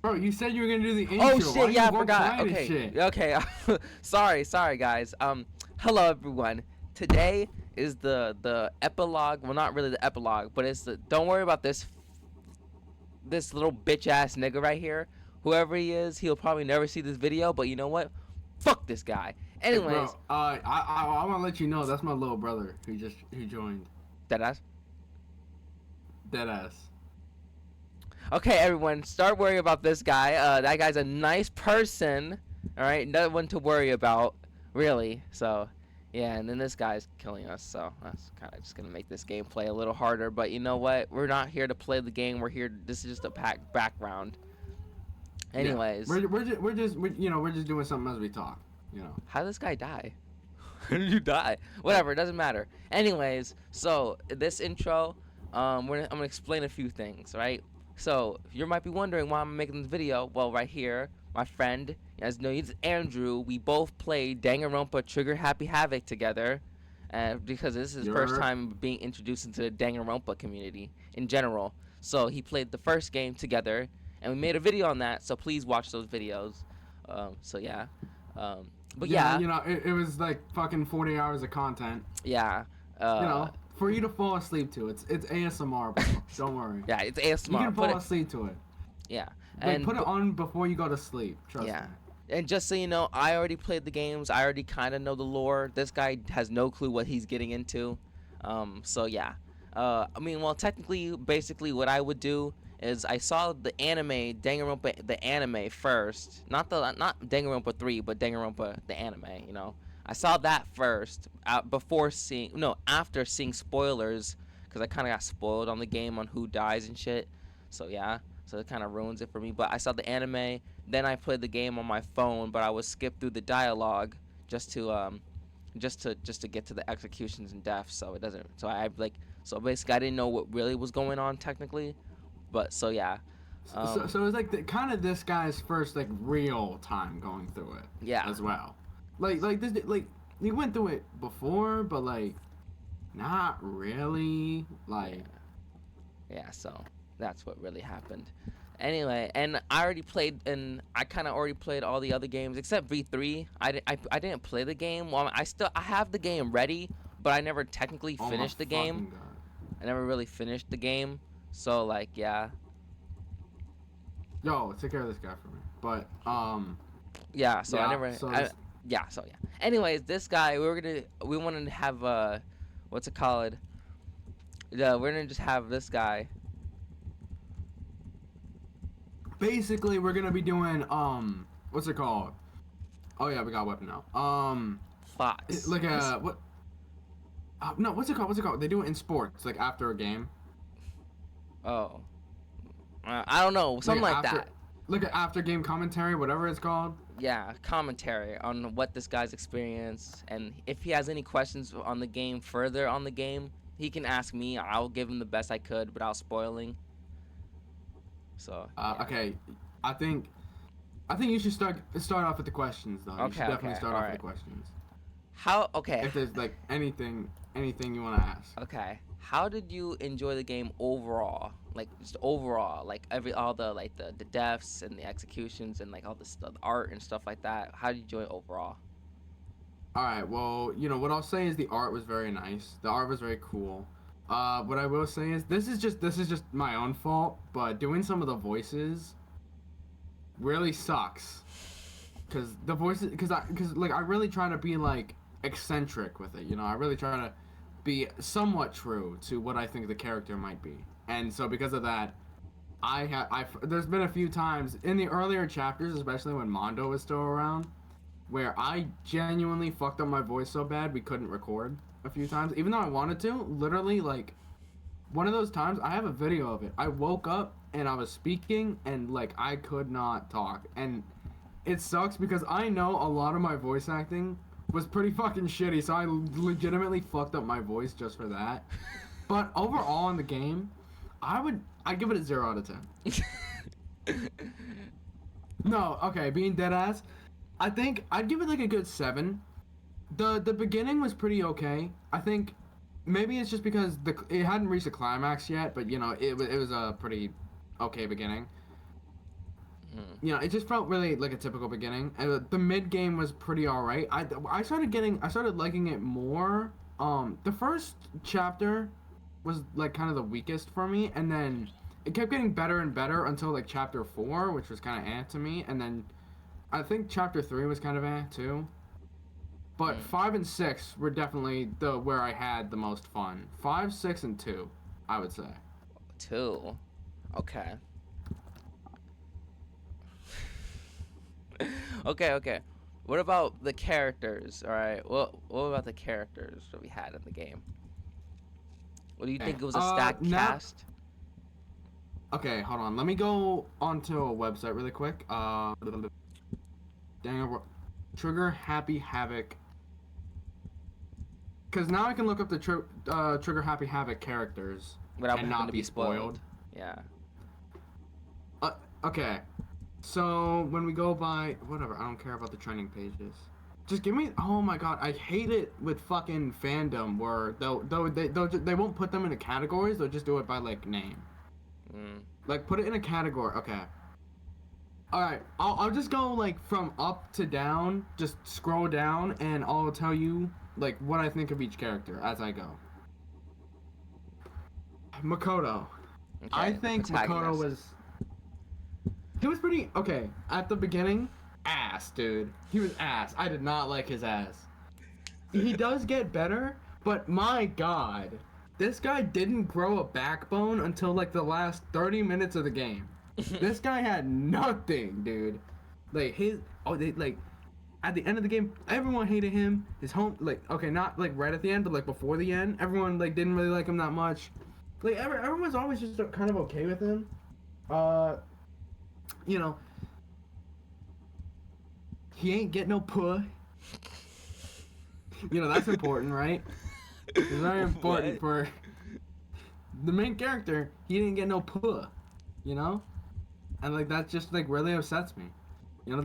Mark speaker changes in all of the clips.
Speaker 1: Bro, you said you were gonna do the intro.
Speaker 2: Oh
Speaker 1: Why
Speaker 2: shit!
Speaker 1: you
Speaker 2: Yeah, I
Speaker 1: won't
Speaker 2: forgot.
Speaker 1: play this
Speaker 2: Okay,
Speaker 1: shit?
Speaker 2: okay. Sorry, guys. Hello everyone. Today is the epilogue. Well, not really the epilogue, but it's the. Don't worry about this little bitch ass nigga right here. Whoever he is, he'll probably never see this video. But you know what? Fuck this guy.
Speaker 1: Hey,
Speaker 2: Anyways,
Speaker 1: bro. I want to let you know that's my little brother who joined.
Speaker 2: that ass.
Speaker 1: Deadass.
Speaker 2: Okay, everyone, start worrying about this guy. That guy's a nice person. All right, no one to worry about, really. So, yeah, and then this guy's killing us. So that's kind of just gonna make this gameplay a little harder. But you know what? We're not here to play the game. We're here. This is just a background. Anyways,
Speaker 1: Yeah. We're just doing something as we talk. You know.
Speaker 2: how did this guy die? How did you die? Whatever, it doesn't matter. Anyways, so this intro, I'm gonna explain a few things, right? So you might be wondering why I'm making this video. Well, right here, my friend, as no, he's Andrew. We both played Danganronpa Trigger Happy Havoc together, because this is his first time being introduced into the Danganronpa community in general. So he played the first game together, and we made a video on that. So please watch those videos. So yeah. But yeah,
Speaker 1: you know, it was like fucking 40 hours of content.
Speaker 2: yeah.
Speaker 1: You know, for you to fall asleep to. It's ASMR, bro. Don't worry.
Speaker 2: Yeah, it's ASMR.
Speaker 1: You can fall asleep to it.
Speaker 2: Yeah.
Speaker 1: Like, put it on before you go to sleep. Trust me.
Speaker 2: And just so you know, I already played the games. I already kind of know the lore. This guy has no clue what he's getting into. So yeah. I mean, well, technically, basically, what I would do is I saw the anime Danganronpa, the anime first, not Danganronpa 3, but Danganronpa the anime. You know, I saw that first after seeing spoilers, because I kind of got spoiled on the game on who dies and shit. So yeah, so it kind of ruins it for me. But I saw the anime, then I played the game on my phone, but I would skip through the dialogue just to get to the executions and deaths. So it doesn't. So basically I didn't know what really was going on technically. But so yeah.
Speaker 1: So it was like kind of this guy's first like real time going through it.
Speaker 2: Yeah.
Speaker 1: As well. Like this he went through it before, but like not really. Like.
Speaker 2: Yeah. So that's what really happened. Anyway, and I kind of already played all the other games except V3. I didn't play the game. Well, I have the game ready, but I never technically finished the game.
Speaker 1: God.
Speaker 2: I never really finished the game. So like, yeah.
Speaker 1: Yo, take care of this guy for me. But
Speaker 2: yeah, so
Speaker 1: yeah,
Speaker 2: I never yeah. Anyways, this guy we wanted to have what's it called? Yeah, we're gonna just have this guy.
Speaker 1: Basically, we're gonna be doing what's it called? Oh yeah, we got a weapon now.
Speaker 2: Fox.
Speaker 1: Like what? No, what's it called? What's it called? They do it in sports, like after a game.
Speaker 2: Oh. I don't know, something like that.
Speaker 1: Like an after game commentary, whatever it's called.
Speaker 2: Yeah, commentary on what this guy's experienced, and if he has any questions on the game, further on the game, he can ask me. I'll give him the best I could without spoiling. So. Yeah.
Speaker 1: Okay, I think you should start off with the questions though. You should definitely start off with the questions.
Speaker 2: How? Okay.
Speaker 1: If there's like anything you want to ask.
Speaker 2: Okay. How did you enjoy the game overall? Like just overall, like all the deaths and the executions and like all the art and stuff like that. How did you enjoy it overall?
Speaker 1: All right. Well, you know what I'll say is the art was very nice. The art was very cool. What I will say is this is just my own fault, but doing some of the voices really sucks. Cause the voices, cause I really try to be like eccentric with it. You know, I really try to be somewhat true to what I think the character might be. And so because of that, there's been a few times in the earlier chapters, especially when Mondo was still around, where I genuinely fucked up my voice so bad we couldn't record a few times, even though I wanted to. Literally, like, one of those times, I have a video of it. I woke up and I was speaking and like I could not talk, and it sucks because I know a lot of my voice acting was pretty fucking shitty, so I legitimately fucked up my voice just for that. But overall in the game, I'd give it a 0 out of 10. No, okay, being dead ass, I think I'd give it like a good 7. The beginning was pretty okay. I think maybe it's just because it hadn't reached the climax yet, but you know, it was a pretty okay beginning.
Speaker 2: Mm.
Speaker 1: You know, it just felt really like a typical beginning. And the mid game was pretty alright. I started liking it more. The first chapter was like kind of the weakest for me, and then it kept getting better and better until like chapter 4, which was kind of to me, and then I think chapter 3 was kind of too. But
Speaker 2: Mm.
Speaker 1: 5 and 6 were definitely the where I had the most fun. 5, 6, and 2, I would say.
Speaker 2: 2. Okay. Okay, okay. What about the characters? All right. What about the characters that we had in the game? What do you
Speaker 1: Okay.
Speaker 2: think? It was a stacked
Speaker 1: Now,
Speaker 2: cast?
Speaker 1: okay, hold on. Let me go onto a website really quick. Danganronpa Trigger Happy Havoc. Because now I can look up the Trigger Happy Havoc characters
Speaker 2: Without
Speaker 1: and
Speaker 2: having
Speaker 1: not
Speaker 2: to
Speaker 1: be
Speaker 2: be spoiled.
Speaker 1: spoiled.
Speaker 2: Yeah.
Speaker 1: Okay. So when we go by whatever, I don't care about the trending pages. Just give me. Oh my god, I hate it with fucking fandom where they won't put them into categories. They'll just do it by like name.
Speaker 2: Mm.
Speaker 1: Like put it in a category. Okay. All right. I'll just go like from up to down. Just scroll down and I'll tell you like what I think of each character as I go. Makoto. I
Speaker 2: Okay. The
Speaker 1: think Makoto
Speaker 2: protagonist.
Speaker 1: was. He was pretty okay at the beginning. Ass, dude. He was ass. I did not like his ass. He does get better, but my god, this guy didn't grow a backbone until like the last 30 minutes of the game. This guy had nothing, dude. Like like at the end of the game, everyone hated him. His home, like okay, not like right at the end, but like before the end, everyone like didn't really like him that much. Like everyone's always just kind of okay with him. Uh, you know, he ain't get no puh. You know, that's important, right? It's very important
Speaker 2: What?
Speaker 1: for the main character. He didn't get no puh, you know? And like that just like really upsets me. You know,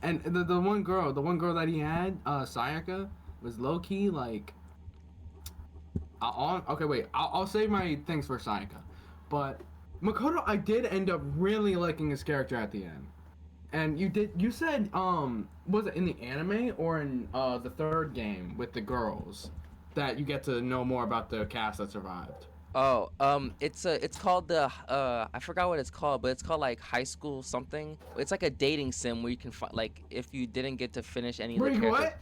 Speaker 1: the one girl that he had, Sayaka, was low key like okay, wait. I'll save my things for Sayaka. But Makoto, I did end up really liking his character at the end. And you said was it in the anime or in the third game with the girls that you get to know more about the cast that survived?
Speaker 2: Oh, it's called the I forgot what it's called, but it's called like High School something. It's like a dating sim where you can find like if you didn't get to finish any of the
Speaker 1: Wait,
Speaker 2: characters.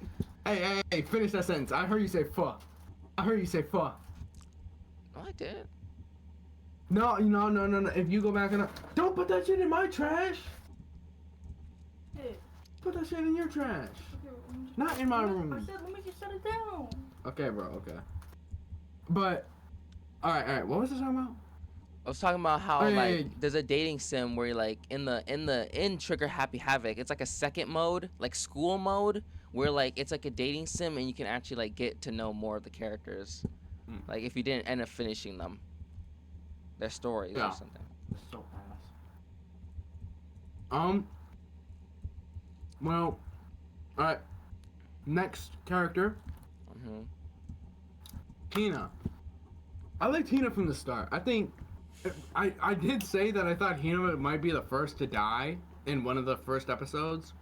Speaker 1: what? Hey, finish that sentence. I heard you say fuck. I heard you say fuck.
Speaker 2: Oh, I did.
Speaker 1: No. If you go back and don't put that shit in my trash.
Speaker 3: Hey,
Speaker 1: Put that shit in your trash.
Speaker 3: okay,
Speaker 1: Not in my
Speaker 3: I
Speaker 1: room.
Speaker 3: said, let me just shut it down.
Speaker 1: Okay, bro. Okay. But all right. What was I talking about?
Speaker 2: I was talking about how
Speaker 1: Oh,
Speaker 2: like
Speaker 1: yeah.
Speaker 2: there's a dating sim where you're like in Trigger Happy Havoc, it's like a second mode, like school mode, where like it's like a dating sim and you can actually like get to know more of the characters.
Speaker 1: Hmm.
Speaker 2: Like if you didn't end up finishing them, their stories
Speaker 1: Yeah.
Speaker 2: or something.
Speaker 1: So ass. Well, alright. Next character,
Speaker 2: Hmm.
Speaker 1: Tina. I liked Tina from the start. I think I did say that I thought Tina might be the first to die in one of the first episodes.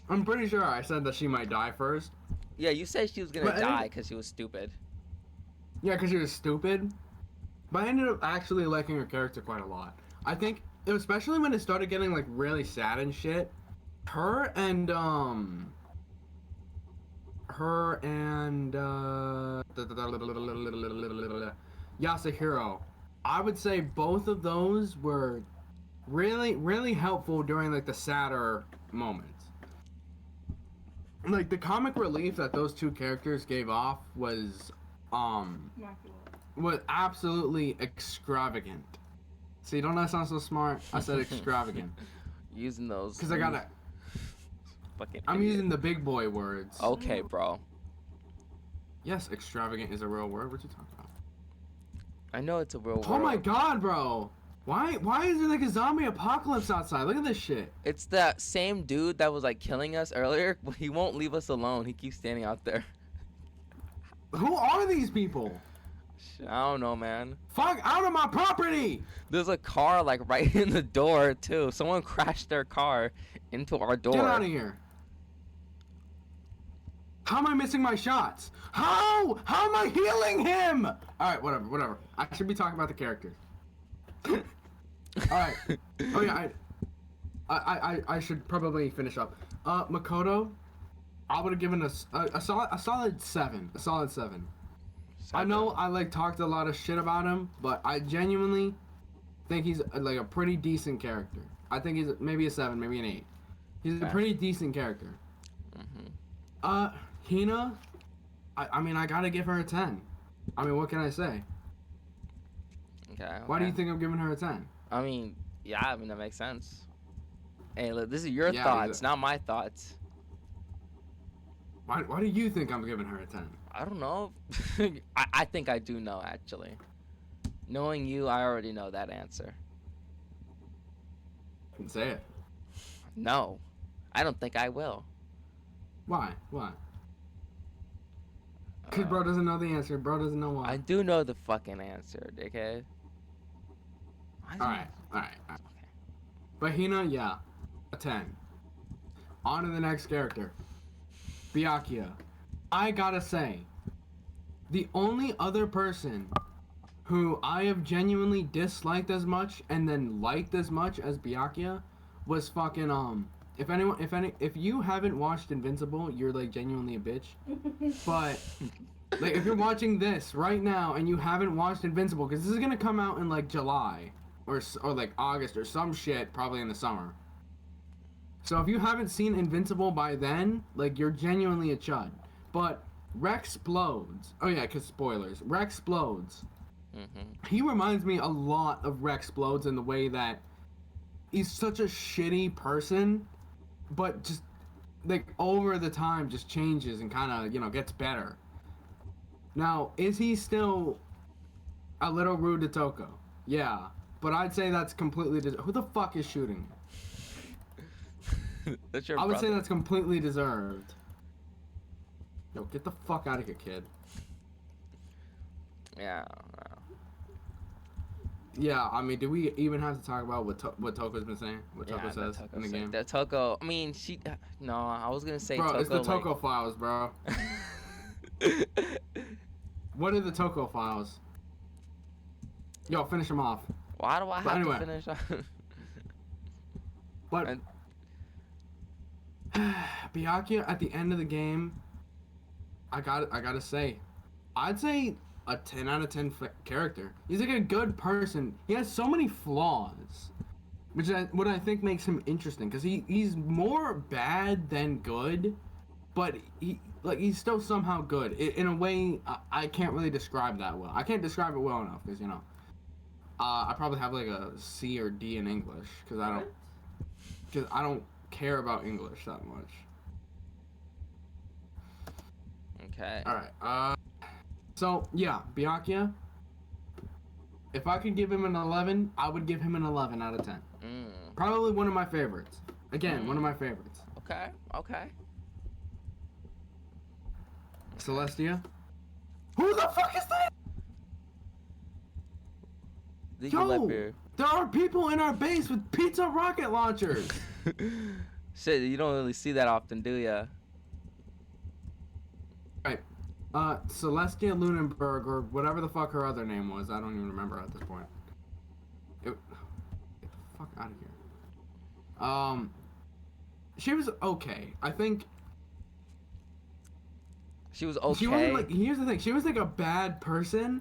Speaker 1: I'm pretty sure I said that she might die first.
Speaker 2: Yeah, you said she was gonna
Speaker 1: But I
Speaker 2: die
Speaker 1: didn't-
Speaker 2: because she was stupid.
Speaker 1: Yeah, because she was stupid. But I ended up actually liking her character quite a lot. I think, especially when it started getting like really sad and shit. Her and Yasuhiro. I would say both of those were really helpful during like the sadder moments. Like the comic relief that those two characters gave off
Speaker 3: Immaculate.
Speaker 1: was absolutely extravagant. See, don't that sound so smart? I said extravagant.
Speaker 2: Using those.
Speaker 1: Because I gotta.
Speaker 2: Fucking.
Speaker 1: I'm
Speaker 2: idiot.
Speaker 1: using the big boy words.
Speaker 2: Okay, bro.
Speaker 1: Yes, extravagant is a real word. What you talking about?
Speaker 2: I know it's a real
Speaker 1: Oh
Speaker 2: world.
Speaker 1: my god, bro! Why is there like a zombie apocalypse outside? Look at this shit.
Speaker 2: It's that same dude that was like killing us earlier. He won't leave us alone. He keeps standing out there.
Speaker 1: Who are these people?
Speaker 2: I don't know, man.
Speaker 1: Fuck out of my property!
Speaker 2: There's a car like right in the door too. Someone crashed their car into our door.
Speaker 1: Get out of here. How am I missing my shots? How? How am I healing him? Alright, whatever. I should be talking about the characters. Alright. Oh yeah, I should probably finish up. Makoto, I would have given a solid 7. A solid 7. I know I like talked a lot of shit about him, but I genuinely think he's like a pretty decent character. I think he's maybe a 7, maybe an 8. He's a pretty decent character. Hina, I mean, I gotta give her a 10. I mean, what can I say?
Speaker 2: Okay.
Speaker 1: Why do you think I'm giving her a 10?
Speaker 2: I mean, yeah, I mean that makes sense. Hey, look, this is your
Speaker 1: Yeah,
Speaker 2: thoughts, not my thoughts.
Speaker 1: Why do you think I'm giving her a 10?
Speaker 2: I don't know. I think I do know, actually. Knowing you, I already know that answer.
Speaker 1: Say it.
Speaker 2: No, I don't think I will.
Speaker 1: Why? Because bro doesn't know the answer. Bro doesn't know why.
Speaker 2: I do know the fucking answer, dickhead.
Speaker 1: Alright. But Hina, yeah. A 10. On to the next character. Byakuya. I gotta say, the only other person who I have genuinely disliked as much and then liked as much as Byakuya was fucking if you haven't watched Invincible, you're like genuinely a bitch. But like if you're watching this right now and you haven't watched Invincible, because this is gonna come out in like July or like August or some shit, probably in the summer. So if you haven't seen Invincible by then, like you're genuinely a chud. But Rexplodes. Oh yeah, cause spoilers. Rexplodes. He reminds me a lot of Rexplodes in the way that he's such a shitty person, but just like over the time just changes and kind of gets better. Now, is he still a little rude to Toko? Yeah, but I'd say that's completely who the fuck is shooting?
Speaker 2: That's your
Speaker 1: I would
Speaker 2: brother.
Speaker 1: say that's completely deserved. Yo, get the fuck out of here, kid.
Speaker 2: Yeah.
Speaker 1: Yeah, I mean, do we even have to talk about what Toko's been saying? What Toko says in the game?
Speaker 2: That Toko, I mean, no, I was gonna say
Speaker 1: Bro,
Speaker 2: Toko.
Speaker 1: it's the Toko files, bro. What are the Toko files? Yo, finish them off.
Speaker 2: Why do I have to finish?
Speaker 1: But Byakuya at the end of the game, I gotta say, I'd say a 10 out of 10 character. He's like a good person. He has so many flaws, which is what I think makes him interesting. Because he's more bad than good, but he's still somehow good. In a way, I can't really describe that well. I can't describe it well enough because I probably have like a C or D in English because I don't care about English that much.
Speaker 2: Okay.
Speaker 1: All right. So yeah, Byakuya. If I could give him an 11, I would give him an 11 out of 10. Probably one of my favorites. Again, one of my favorites.
Speaker 2: Okay.
Speaker 1: Celestia. Who the fuck is that? Yo, there are people in our base with pizza rocket launchers.
Speaker 2: Shit, you don't really see that often, do ya?
Speaker 1: Right. Celestia Lunenburg, or whatever the fuck her other name was. I don't even remember at this point. Get the fuck out of here. She was okay. I think
Speaker 2: she was okay.
Speaker 1: She wasn't like. Here's the thing. She was like a bad person,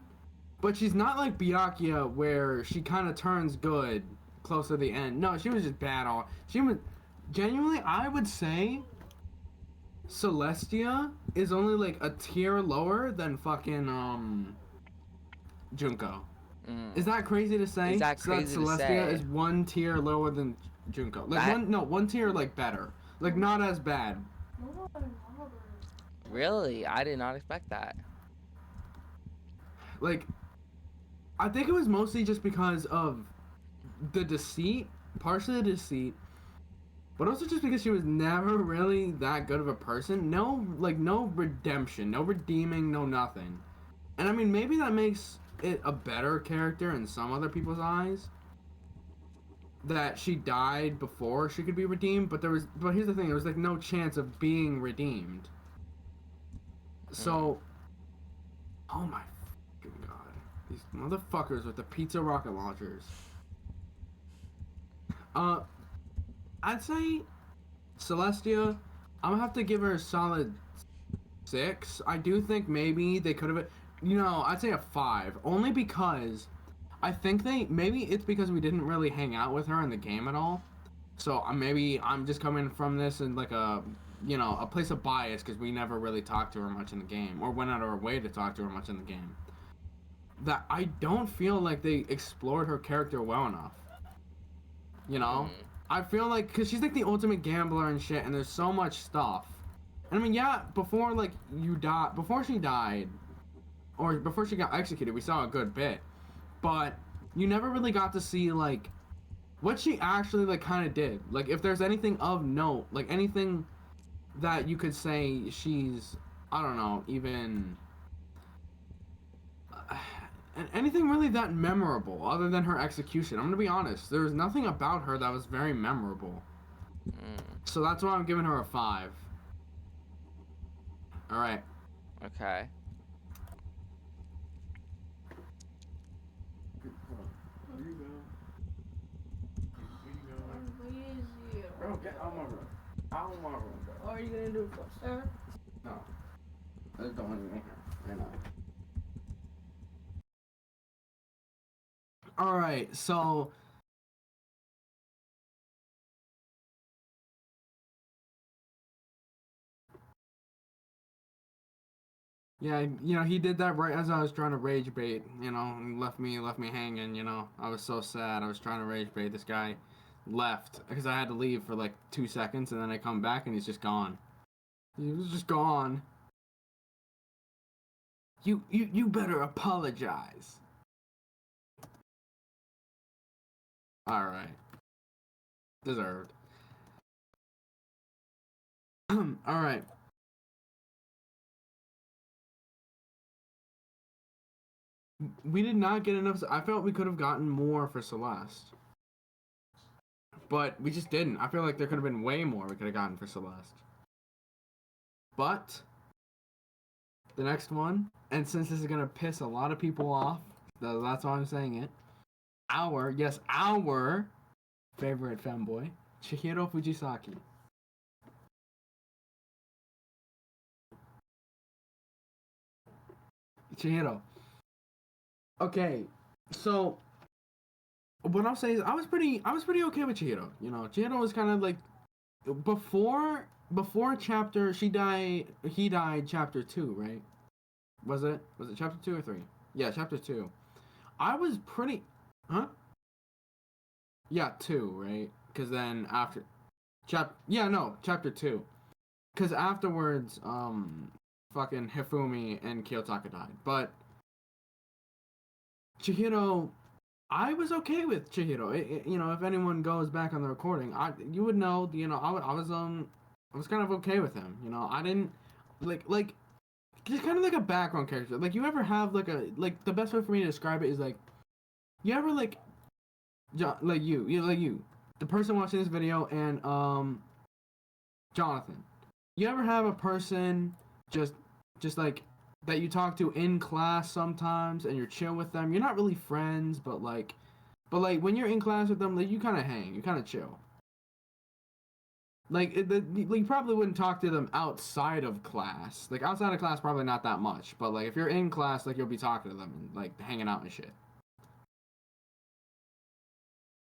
Speaker 1: but she's not like Byakuya, where she kind of turns good close to the end. No, she was just bad all. She was genuinely. I would say Celestia is only like a tier lower than fucking Junko. Is that crazy to say?
Speaker 2: Is that crazy
Speaker 1: so that Celestia is one tier lower than Junko? Like one tier like better. Like not as bad.
Speaker 2: Really? I did not expect that.
Speaker 1: Like, I think it was mostly just because of the deceit, partially the deceit, but also just because she was never really that good of a person. No redemption, no redeeming, no nothing. And I mean, maybe that makes it a better character in some other people's eyes. That she died before she could be redeemed, but here's the thing, there was like no chance of being redeemed. So, oh my fucking god, these motherfuckers with the pizza rocket launchers. I'd say Celestia, I'm gonna have to give her a solid 6. I do think maybe they could have, I'd say a 5, only because I think maybe it's because we didn't really hang out with her in the game at all. So maybe I'm just coming from this in like a place of bias because we never really talked to her much in the game or went out of our way to talk to her much in the game. That I don't feel like they explored her character well enough. I feel like because she's like the ultimate gambler and shit, and there's so much stuff. And I mean, yeah, before she died, or before she got executed, we saw a good bit, but you never really got to see like what she actually like kind of did. Like if there's anything of note, like anything that you could say she's, I don't know, even anything really that memorable other than her execution. I'm gonna be honest, there was nothing about her that was very memorable. So that's why I'm giving her a 5. All right.
Speaker 2: Okay.
Speaker 1: Bro, get out of my room. Out of my room, bro.
Speaker 3: What are you gonna do upstairs?
Speaker 1: No. I just don't want you in here right now. Alright, so yeah, he did that right as I was trying to rage bait, and left me hanging, I was so sad. I was trying to rage bait. This guy left because I had to leave for like 2 seconds, and then I come back and he's just gone. He was just gone. You better apologize. All right. Deserved. All right. We did not get enough. I felt we could have gotten more for Celeste. But we just didn't. I feel like there could have been way more we could have gotten for Celeste. But the next one, and since this is going to piss a lot of people off, that's why I'm saying it. Our favorite femboy, Chihiro Fujisaki. Chihiro. Okay, so what I'll say is I was pretty okay with Chihiro. Chihiro was kind of like before he died chapter 2, right? Was it chapter 2 or 3? Yeah, chapter 2. I was pretty yeah, 2, right? Cuz then after chapter 2. Cuz afterwards fucking Hifumi and Kiyotaka died. But Chihiro, I was okay with Chihiro. If anyone goes back on the recording, you would know. I was kind of okay with him. I didn't like just kind of like a background character. Like you ever have like the best way for me to describe it is like you ever like you, the person watching this video and Jonathan. You ever have a person just like that you talk to in class sometimes and you're chill with them. You're not really friends, but when you're in class with them, like you kind of hang, you kind of chill. You probably wouldn't talk to them outside of class. Like outside of class, probably not that much. But like if you're in class, like you'll be talking to them and like hanging out and shit.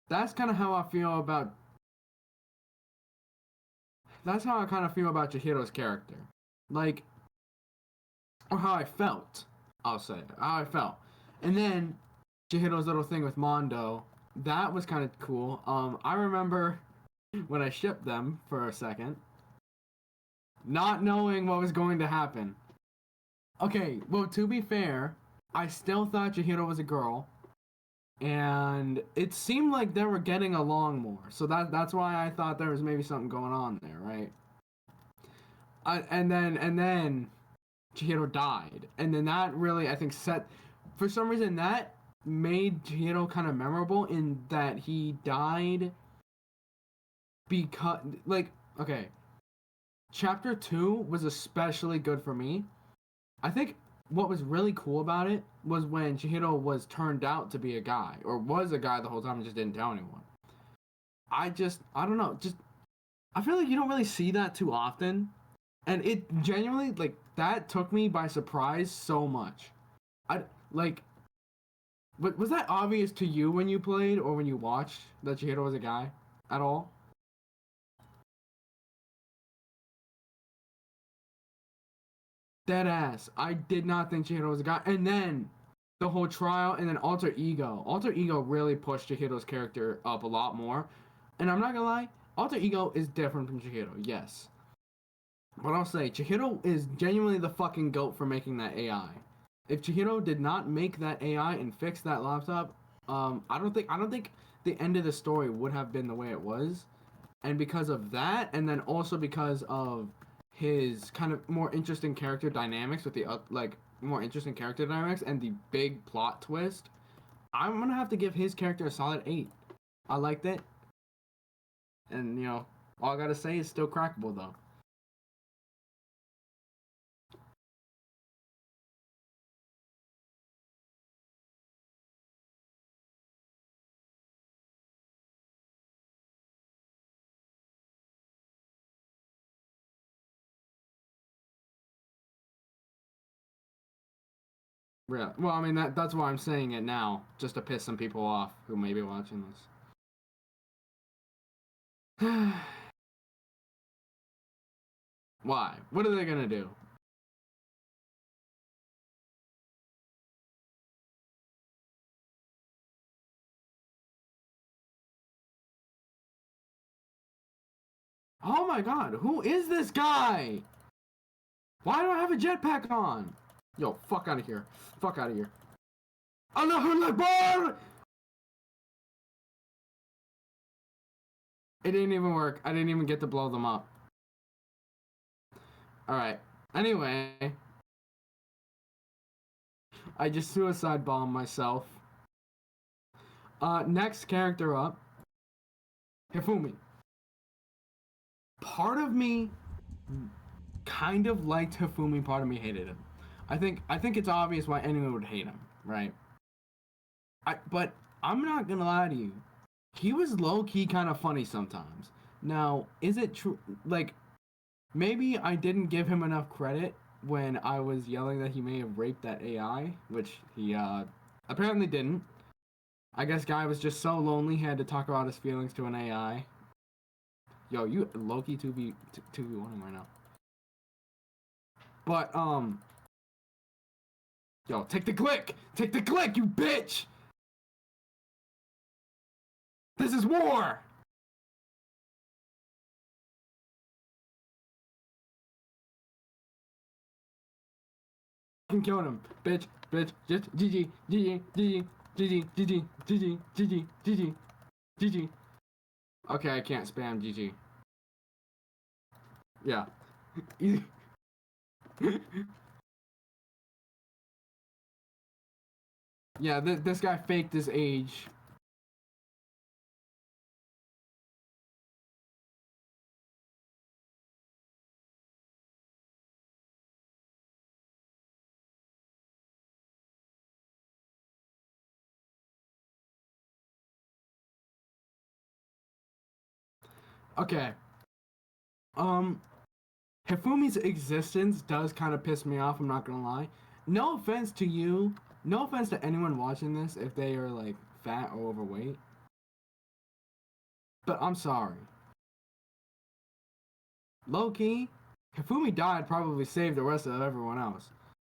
Speaker 1: That's kind of how I feel about. That's how I kind of feel about Chihiro's character, like, or how I felt. I'll say how I felt, and then Chihiro's little thing with Mondo, that was kind of cool. I remember when I shipped them for a second, not knowing what was going to happen. Okay, well, to be fair, I still thought Chihiro was a girl, and it seemed like they were getting along more. So that's why I thought there was maybe something going on there, right? And then Chihiro died, and then that really I think set for some reason that made Chihiro kind of memorable in that he died because like okay, chapter 2 was especially good for me. I think what was really cool about it was when Chihiro was turned out to be a guy or was a guy the whole time and just didn't tell anyone. I don't know, just I feel like you don't really see that too often, and it genuinely like that took me by surprise so much. I like, but was that obvious to you when you played or when you watched that Chihiro was a guy at all? Dead ass. I did not think Chihiro was a guy, and then the whole trial, and then Alter Ego. Alter Ego really pushed Chihiro's character up a lot more, and I'm not gonna lie, Alter Ego is different from Chihiro. Yes, but I'll say Chihiro is genuinely the fucking goat for making that AI. If Chihiro did not make that AI and fix that laptop, I don't think the end of the story would have been the way it was. And because of that, and then also because of his kind of more interesting character dynamics with the like more interesting character dynamics and the big plot twist, I'm gonna have to give his character a solid 8. I liked it, and all I gotta say is still crackable though. Yeah. Well, I mean that's why I'm saying it now, just to piss some people off who may be watching this. Why? What are they gonna do? Oh my god, who is this guy? Why do I have a jetpack on? Yo, fuck out of here. Fuck out of here. Allahu Akbar! It didn't even work. I didn't even get to blow them up. Alright. Anyway. I just suicide bombed myself. Next character up. Hifumi. Part of me kind of liked Hifumi, part of me hated him. I think it's obvious why anyone would hate him, right? But I'm not gonna lie to you. He was low key kind of funny sometimes. Now, is it true? Like, maybe I didn't give him enough credit when I was yelling that he may have raped that AI, which he apparently didn't. I guess guy was just so lonely he had to talk about his feelings to an AI. Yo, you Loki 2v1 right now. But yo, take the click! Take the click, you bitch! This is war! Killed him, bitch, just GG, GG, GG, GG, GG, GG, GG, GG, GG. Okay, I can't spam GG. Yeah. Yeah, this guy faked his age. Okay. Um, Hifumi's existence does kind of piss me off, I'm not gonna lie. No offense to you, no offense to anyone watching this if they are like fat or overweight. But I'm sorry. Low key, Hifumi died probably saved the rest of everyone else.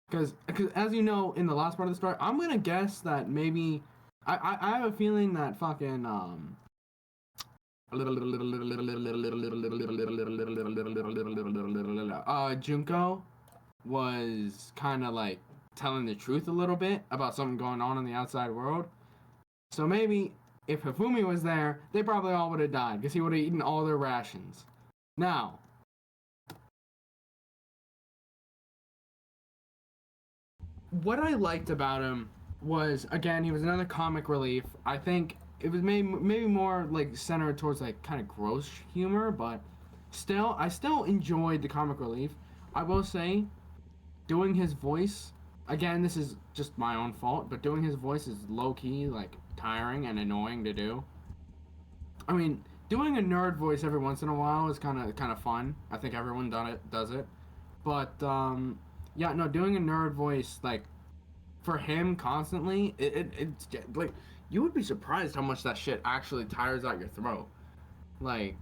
Speaker 1: Because as you know in the last part of the story, I'm gonna guess that maybe I have a feeling that fucking Junko was kind of like telling the truth a little bit about something going on in the outside world. So maybe if Hifumi was there, they probably all would have died because he would have eaten all their rations. Now, what I liked about him was, again, he was another comic relief. I think it was maybe more like centered towards like kind of gross humor, but still, I still enjoyed the comic relief. I will say, doing his voice, again, this is just my own fault, but doing his voice is low key like tiring and annoying to do. I mean, doing a nerd voice every once in a while is kind of fun. I think everyone does it, but yeah, no, doing a nerd voice like for him constantly, it's like you would be surprised how much that shit actually tires out your throat. Like,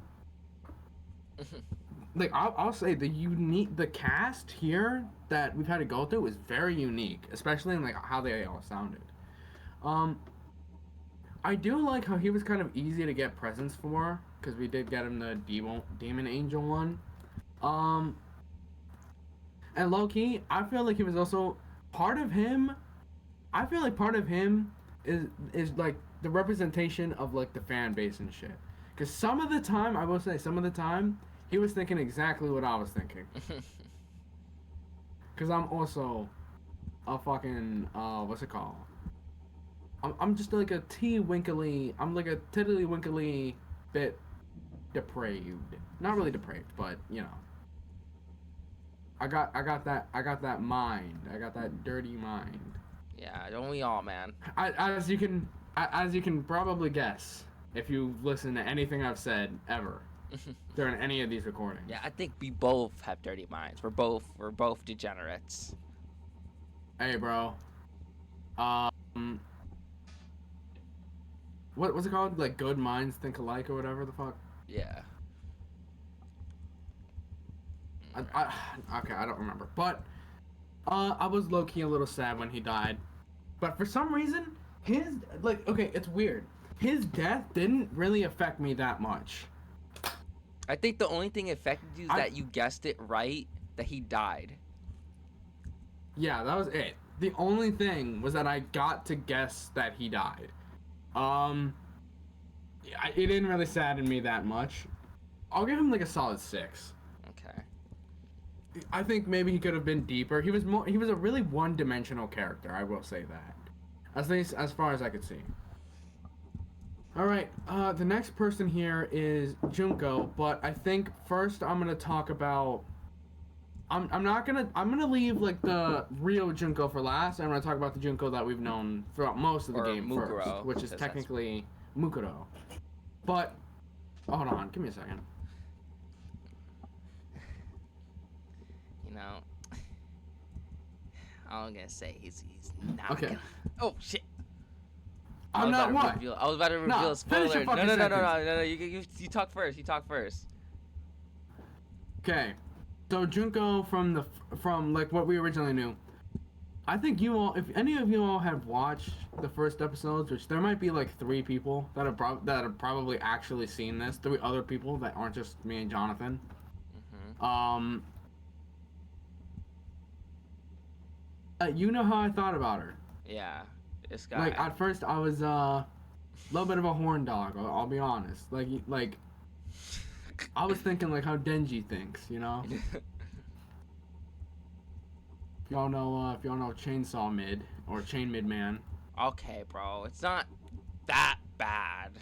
Speaker 1: I'll say the cast here that we've had to go through is very unique, especially in like how they all sounded. Um, I do like how he was kind of easy to get presents for because we did get him the demon angel one. Um, and low key, I feel like he was also part of him. I feel like part of him is like the representation of like the fan base and shit. Because some of the time, I will say, some of the time, he was thinking exactly what I was thinking. Because I'm also a fucking what's it called? I'm just like a I'm like a tiddly winkly bit depraved. Not really depraved, but you know. I got that mind. I got that dirty mind.
Speaker 2: Yeah, don't we all, man?
Speaker 1: As you can probably guess, if you listen to anything I've said ever during any of these recordings.
Speaker 2: Yeah, I think we both have dirty minds. We're both degenerates.
Speaker 1: Hey, bro. What's it called? Like good minds think alike or whatever the fuck.
Speaker 2: Yeah.
Speaker 1: Okay, I don't remember, but I was low key a little sad when he died. But for some reason, okay, it's weird. His death didn't really affect me that much.
Speaker 2: I think the only thing affected you is that you guessed it right, that he died.
Speaker 1: Yeah, that was it. The only thing was that I got to guess that he died. It didn't really sadden me that much. I'll give him like a solid 6.
Speaker 2: Okay.
Speaker 1: I think maybe he could have been deeper. He was a really one-dimensional character, I will say that. At least as far as I could see. Alright, the next person here is Junko, but I think first I'm gonna talk about I'm gonna leave like the real Junko for last, and I'm gonna talk about the Junko that we've known throughout most of the game
Speaker 2: Mukuro,
Speaker 1: first, which is technically Mukuro. But hold on, give me a second.
Speaker 2: You know, I'm gonna say he's not
Speaker 1: Okay.
Speaker 2: gonna... Oh shit!
Speaker 1: I'm not what?
Speaker 2: I was about to reveal a
Speaker 1: finish your
Speaker 2: spoiler.
Speaker 1: fucking sentence.
Speaker 2: No. You talk first. You talk first.
Speaker 1: Okay, so Junko from like what we originally knew. I think you all, if any of you all have watched the first episodes, which there might be like 3 people that have probably actually seen this, 3 other people that aren't just me and Jonathan.
Speaker 2: Mm-hmm.
Speaker 1: You know how I thought about her.
Speaker 2: Yeah, this guy.
Speaker 1: Like at first I was a little bit of a horn dog. I'll be honest. Like I was thinking like how Denji thinks, you know. If y'all know Chainsaw Mid or Chain Mid Man.
Speaker 2: Okay, bro, it's not that bad.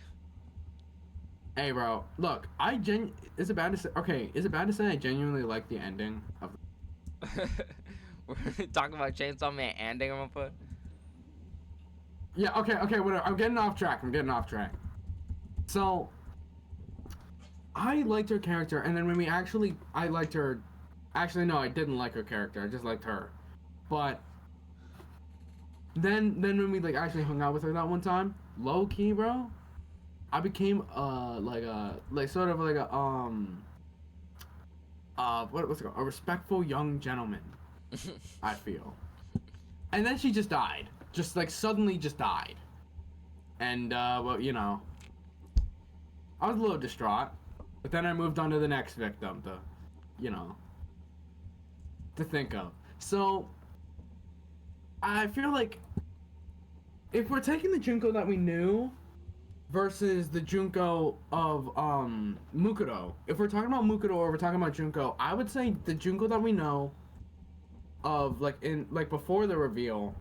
Speaker 1: Hey, bro, look, is it bad to say? Okay, is it bad to say I genuinely like the ending of?
Speaker 2: We're talking about Chainsaw Man and Danganronpa.
Speaker 1: Yeah. Okay. Whatever. I'm getting off track. So, I liked her character, and then when I liked her. Actually, no, I didn't like her character. I just liked her. But then when we like actually hung out with her that one time, low key, bro, I became sort of like a what's it called? A respectful young gentleman. I feel. And then she just died. Just like suddenly just died. And well, you know, I was a little distraught. But then I moved on to the next victim to, you know, to think of. So I feel like if we're taking the Junko that we knew versus the Junko of Mukuro, if we're talking about Mukuro or we're talking about Junko, I would say the Junko that we know of like in like before the reveal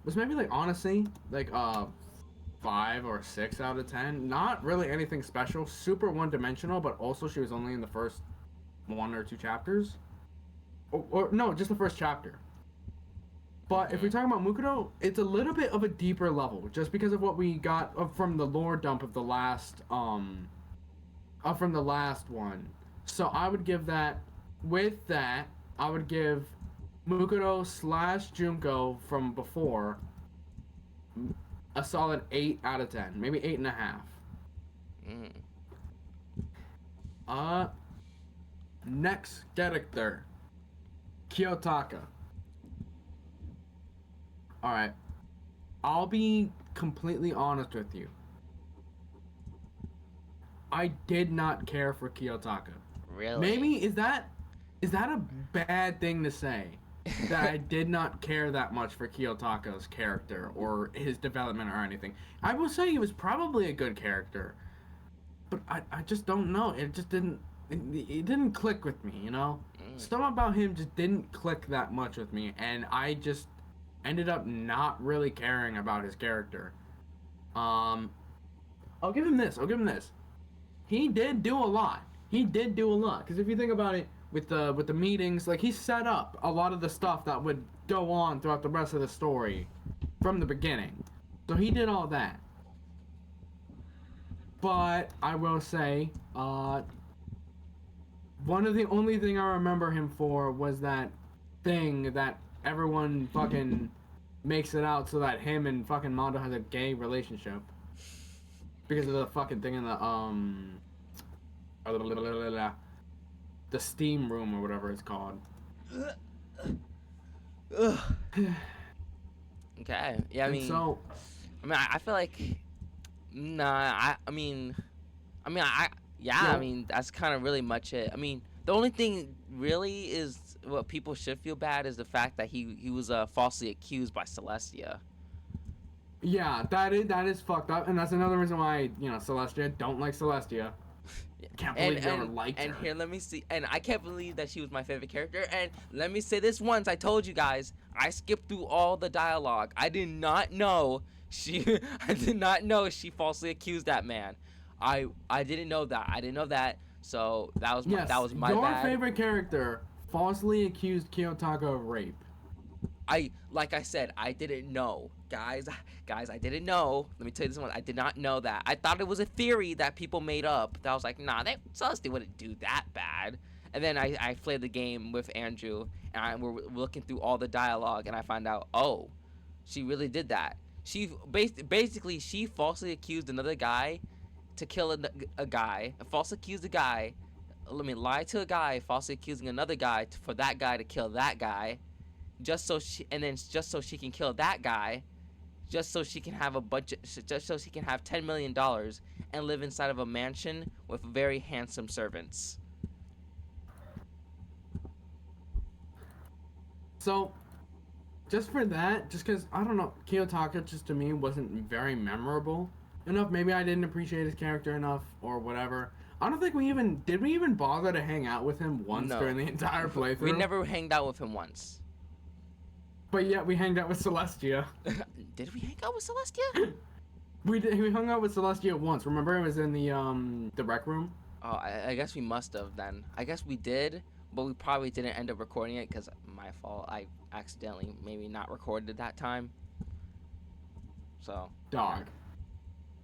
Speaker 1: was maybe like honestly like 5 or 6 out of 10. Not really anything special, super one-dimensional, but also she was only in the first 1 or 2 chapters, or no, just the first chapter. But if we talk about Mukudo, it's a little bit of a deeper level, just because of what we got from the lore dump of the last from the last one. So I would give that. With that, I would give Mukudo slash Junko from before a solid 8 out of 10, maybe 8.5.
Speaker 2: Mm.
Speaker 1: Next character, Kiyotaka. All right, I'll be completely honest with you. I did not care for Kiyotaka.
Speaker 2: Really?
Speaker 1: Maybe is that a bad thing to say? That I did not care that much for Kiyotaka's character or his development or anything. I will say he was probably a good character, but I just don't know. It just it didn't click with me, you know? Something about him just didn't click that much with me, and I just ended up not really caring about his character. I'll give him this. He did do a lot. Because if you think about it, with the meetings, like he set up a lot of the stuff that would go on throughout the rest of the story from the beginning. So he did all that. But I will say, one of the only thing I remember him for was that thing that everyone fucking makes it out so that him and fucking Mondo has a gay relationship. Because of the fucking thing in the steam room or whatever it's called.
Speaker 2: Okay. Yeah, I mean, I feel like, nah. I mean, that's kind of really much it. I mean, the only thing really is what people should feel bad is the fact that he was falsely accused by Celestia.
Speaker 1: Yeah, that is fucked up, and that's another reason why Celestia don't like Celestia. Can't believe you ever liked her.
Speaker 2: And here, let me see. And I can't believe that she was my favorite character. And let me say this once. I told you guys, I skipped through all the dialogue. I did not know she. I did not know she falsely accused that man. I didn't know that. So that was my,
Speaker 1: your
Speaker 2: bad.
Speaker 1: favorite character falsely accused Kiyotaka of rape.
Speaker 2: Like I said, I didn't know. Guys, I didn't know. Let me tell you this one. I did not know that. I thought it was a theory that people made up. That I was like, nah, Celestia wouldn't do that bad. And then I played the game with Andrew, and we're looking through all the dialogue, and I find out, oh, she really did that. She basically she falsely accused another guy to kill a guy, falsely accused a guy. Lie to a guy, falsely accusing another guy for that guy to kill that guy. Just so she can kill that guy, just so she can have $10 million and live inside of a mansion with very handsome servants.
Speaker 1: So, just for that, just because I don't know, Kiyotaka just to me wasn't very memorable enough. Maybe I didn't appreciate his character enough or whatever. I don't think we even bother to hang out with him once during the entire playthrough.
Speaker 2: We never hanged out with him once.
Speaker 1: But yet we hanged out with Celestia.
Speaker 2: Did we hang out with Celestia?
Speaker 1: We hung out with Celestia once. Remember, it was in the rec room.
Speaker 2: Oh, I guess we must have then. I guess we did, but we probably didn't end up recording it because my fault. I accidentally maybe not recorded that time. So.
Speaker 1: Dog.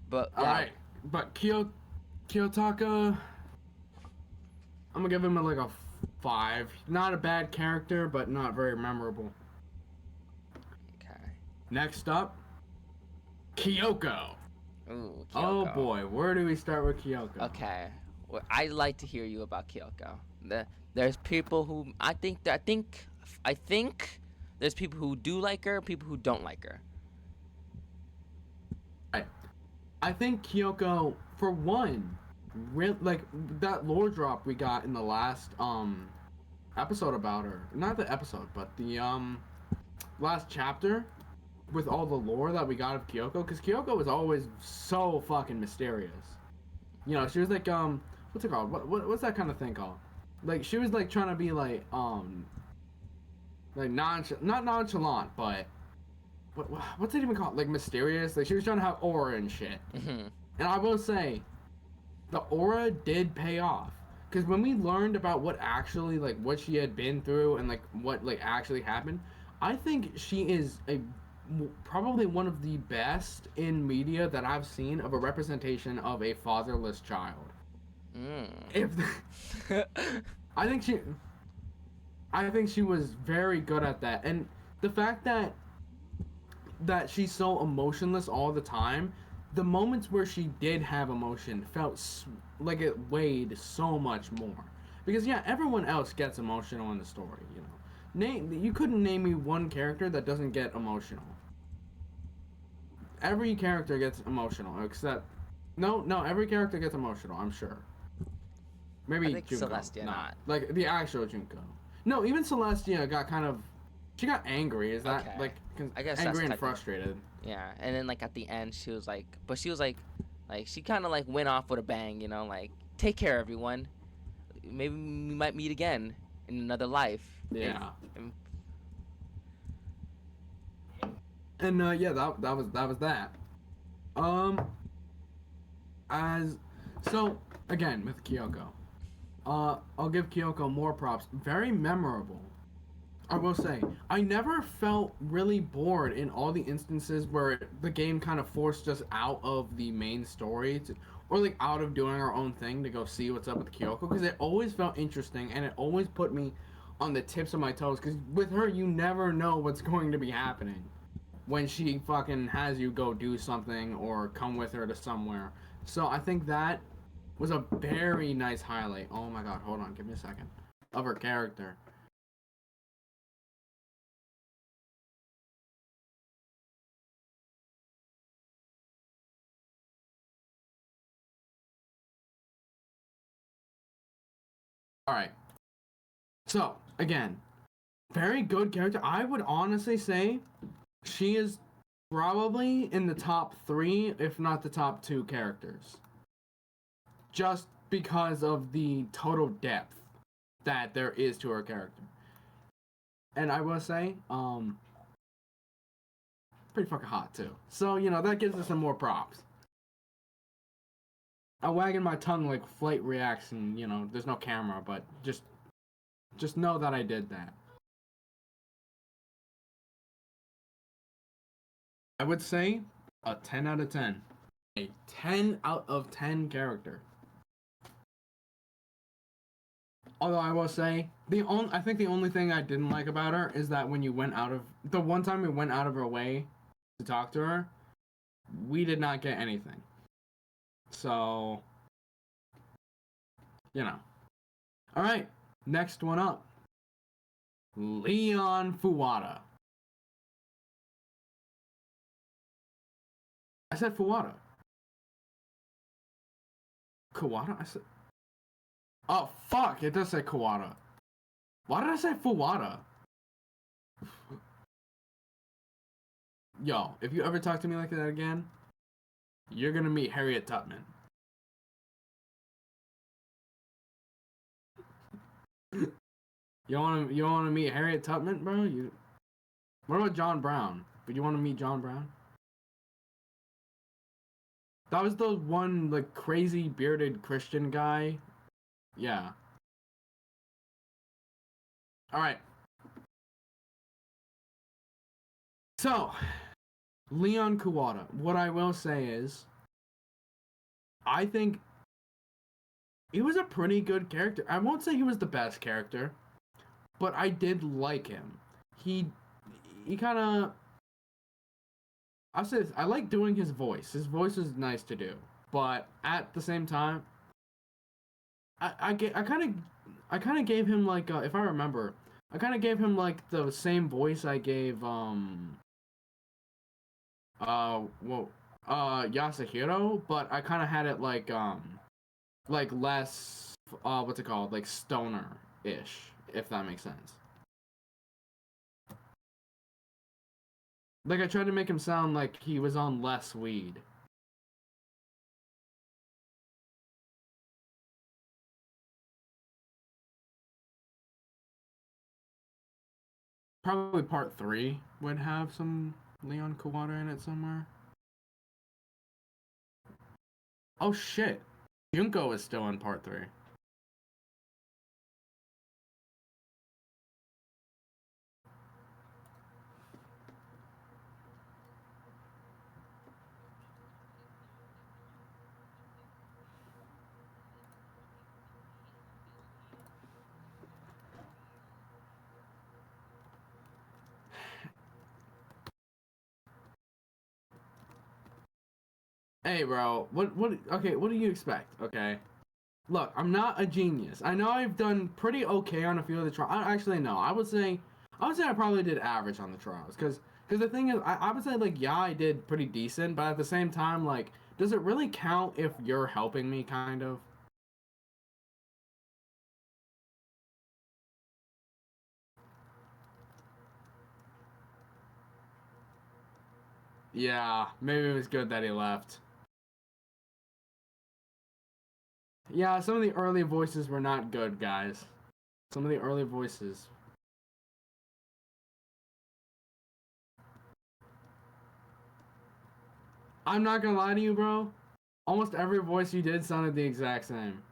Speaker 2: But
Speaker 1: all right, but Kiyotaka, I'm gonna give him like a 5. Not a bad character, but not very memorable. Next up, Kyoko.
Speaker 2: Ooh, Kyoko.
Speaker 1: Oh boy, where do we start with Kyoko?
Speaker 2: Okay, well, I'd like to hear you about Kyoko. There's people who I think there's people who do like her, people who don't like her.
Speaker 1: I think Kyoko, for one, like that lore drop we got in the last episode about her. Not the episode, but the last chapter. With all the lore that we got of Kyoko, because Kyoko was always so fucking mysterious. She was like, what's it called? What's that kind of thing called? Like, she was like trying to be like, like not nonchalant, but what's it even called? Like mysterious. Like she was trying to have aura and shit.
Speaker 2: Mhm.
Speaker 1: And I will say, the aura did pay off. Because when we learned about what actually, like, what she had been through and, like, what, like, actually happened, I think she is probably one of the best in media that I've seen of a representation of a fatherless child. If
Speaker 2: Mm.
Speaker 1: I think she, I think she was very good at that, and the fact that she's so emotionless all the time, the moments where she did have emotion felt like it weighed so much more. Because yeah, everyone else gets emotional in the story. You know, you couldn't name me one character that doesn't get emotional. Every character gets emotional except no, every character gets emotional. I'm sure.
Speaker 2: I
Speaker 1: Maybe
Speaker 2: think
Speaker 1: Junko,
Speaker 2: Celestia
Speaker 1: not
Speaker 2: not.
Speaker 1: like the actual Junko. No, even Celestia got kind of. She got angry. Is that
Speaker 2: Okay.
Speaker 1: like
Speaker 2: I guess that's
Speaker 1: angry and
Speaker 2: technical.
Speaker 1: frustrated?
Speaker 2: Yeah, and then like at the end, she was like, but she was like she kind of like went off with a bang, you know, like take care, everyone. Maybe we might meet again in another life. If
Speaker 1: Yeah.
Speaker 2: um,
Speaker 1: And yeah, that was that. Um, as so again with Kyoko, I'll give Kyoko more props. Very memorable. I will say, I never felt really bored in all the instances where the game kind of forced us out of the main story or like out of doing our own thing to go see what's up with Kyoko because it always felt interesting and it always put me on the tips of my toes because with her you never know what's going to be happening when she fucking has you go do something or come with her to somewhere. So I think that was a very nice highlight. Oh my god, hold on, give me a second. Of her character. Alright. So, again, very good character. I would honestly say she is probably in the top three, if not the top two characters. Just because of the total depth that there is to her character. And I will say, pretty fucking hot too. So, you know, that gives her some more props. I'm wagging my tongue like flight reacts and, you know, there's no camera, but just know that I did that. I would say a 10 out of 10. A 10 out of 10 character. Although I will say I think the only thing I didn't like about her is that when you went out of the one time we went out of our way to talk to her, we did not get anything. So, you know. All right, next one up. Leon Fuwata. I said Fuwata. Kawada? I said. Oh fuck! It does say Kawada. Why did I say Fuwata? Yo, if you ever talk to me like that again, you're gonna meet Harriet Tubman. You wanna meet Harriet Tubman, bro? What about John Brown? Would you want to meet John Brown? That was the one like crazy bearded Christian guy. Yeah. All right. So, Leon Kuwata. What I will say is, I think he was a pretty good character. I won't say he was the best character, but I did like him. He he kind of I said I like doing his voice. His voice is nice to do, but at the same time, I kind of gave him like if I remember, I kind of gave him like the same voice I gave well Yasuhiro, but I kind of had it like less what's it called, like stoner ish, if that makes sense. Like I tried to make him sound like he was on less weed. probably part 3 would have some Leon Kawada in it somewhere. Oh shit. Junko is still in part 3. Hey, bro. Okay, what do you expect? Okay. Look, I'm not a genius. I know I've done pretty okay on a few of the trials. Actually, no. I would say I probably did average on the trials. Because the thing is, I would say, like, yeah, I did pretty decent. But at the same time, like, does it really count if you're helping me, kind of? Yeah, maybe it was good that he left. Yeah, some of the early voices were not good, guys. Some of the early voices. I'm not gonna lie to you, bro. Almost every voice you did sounded the exact same.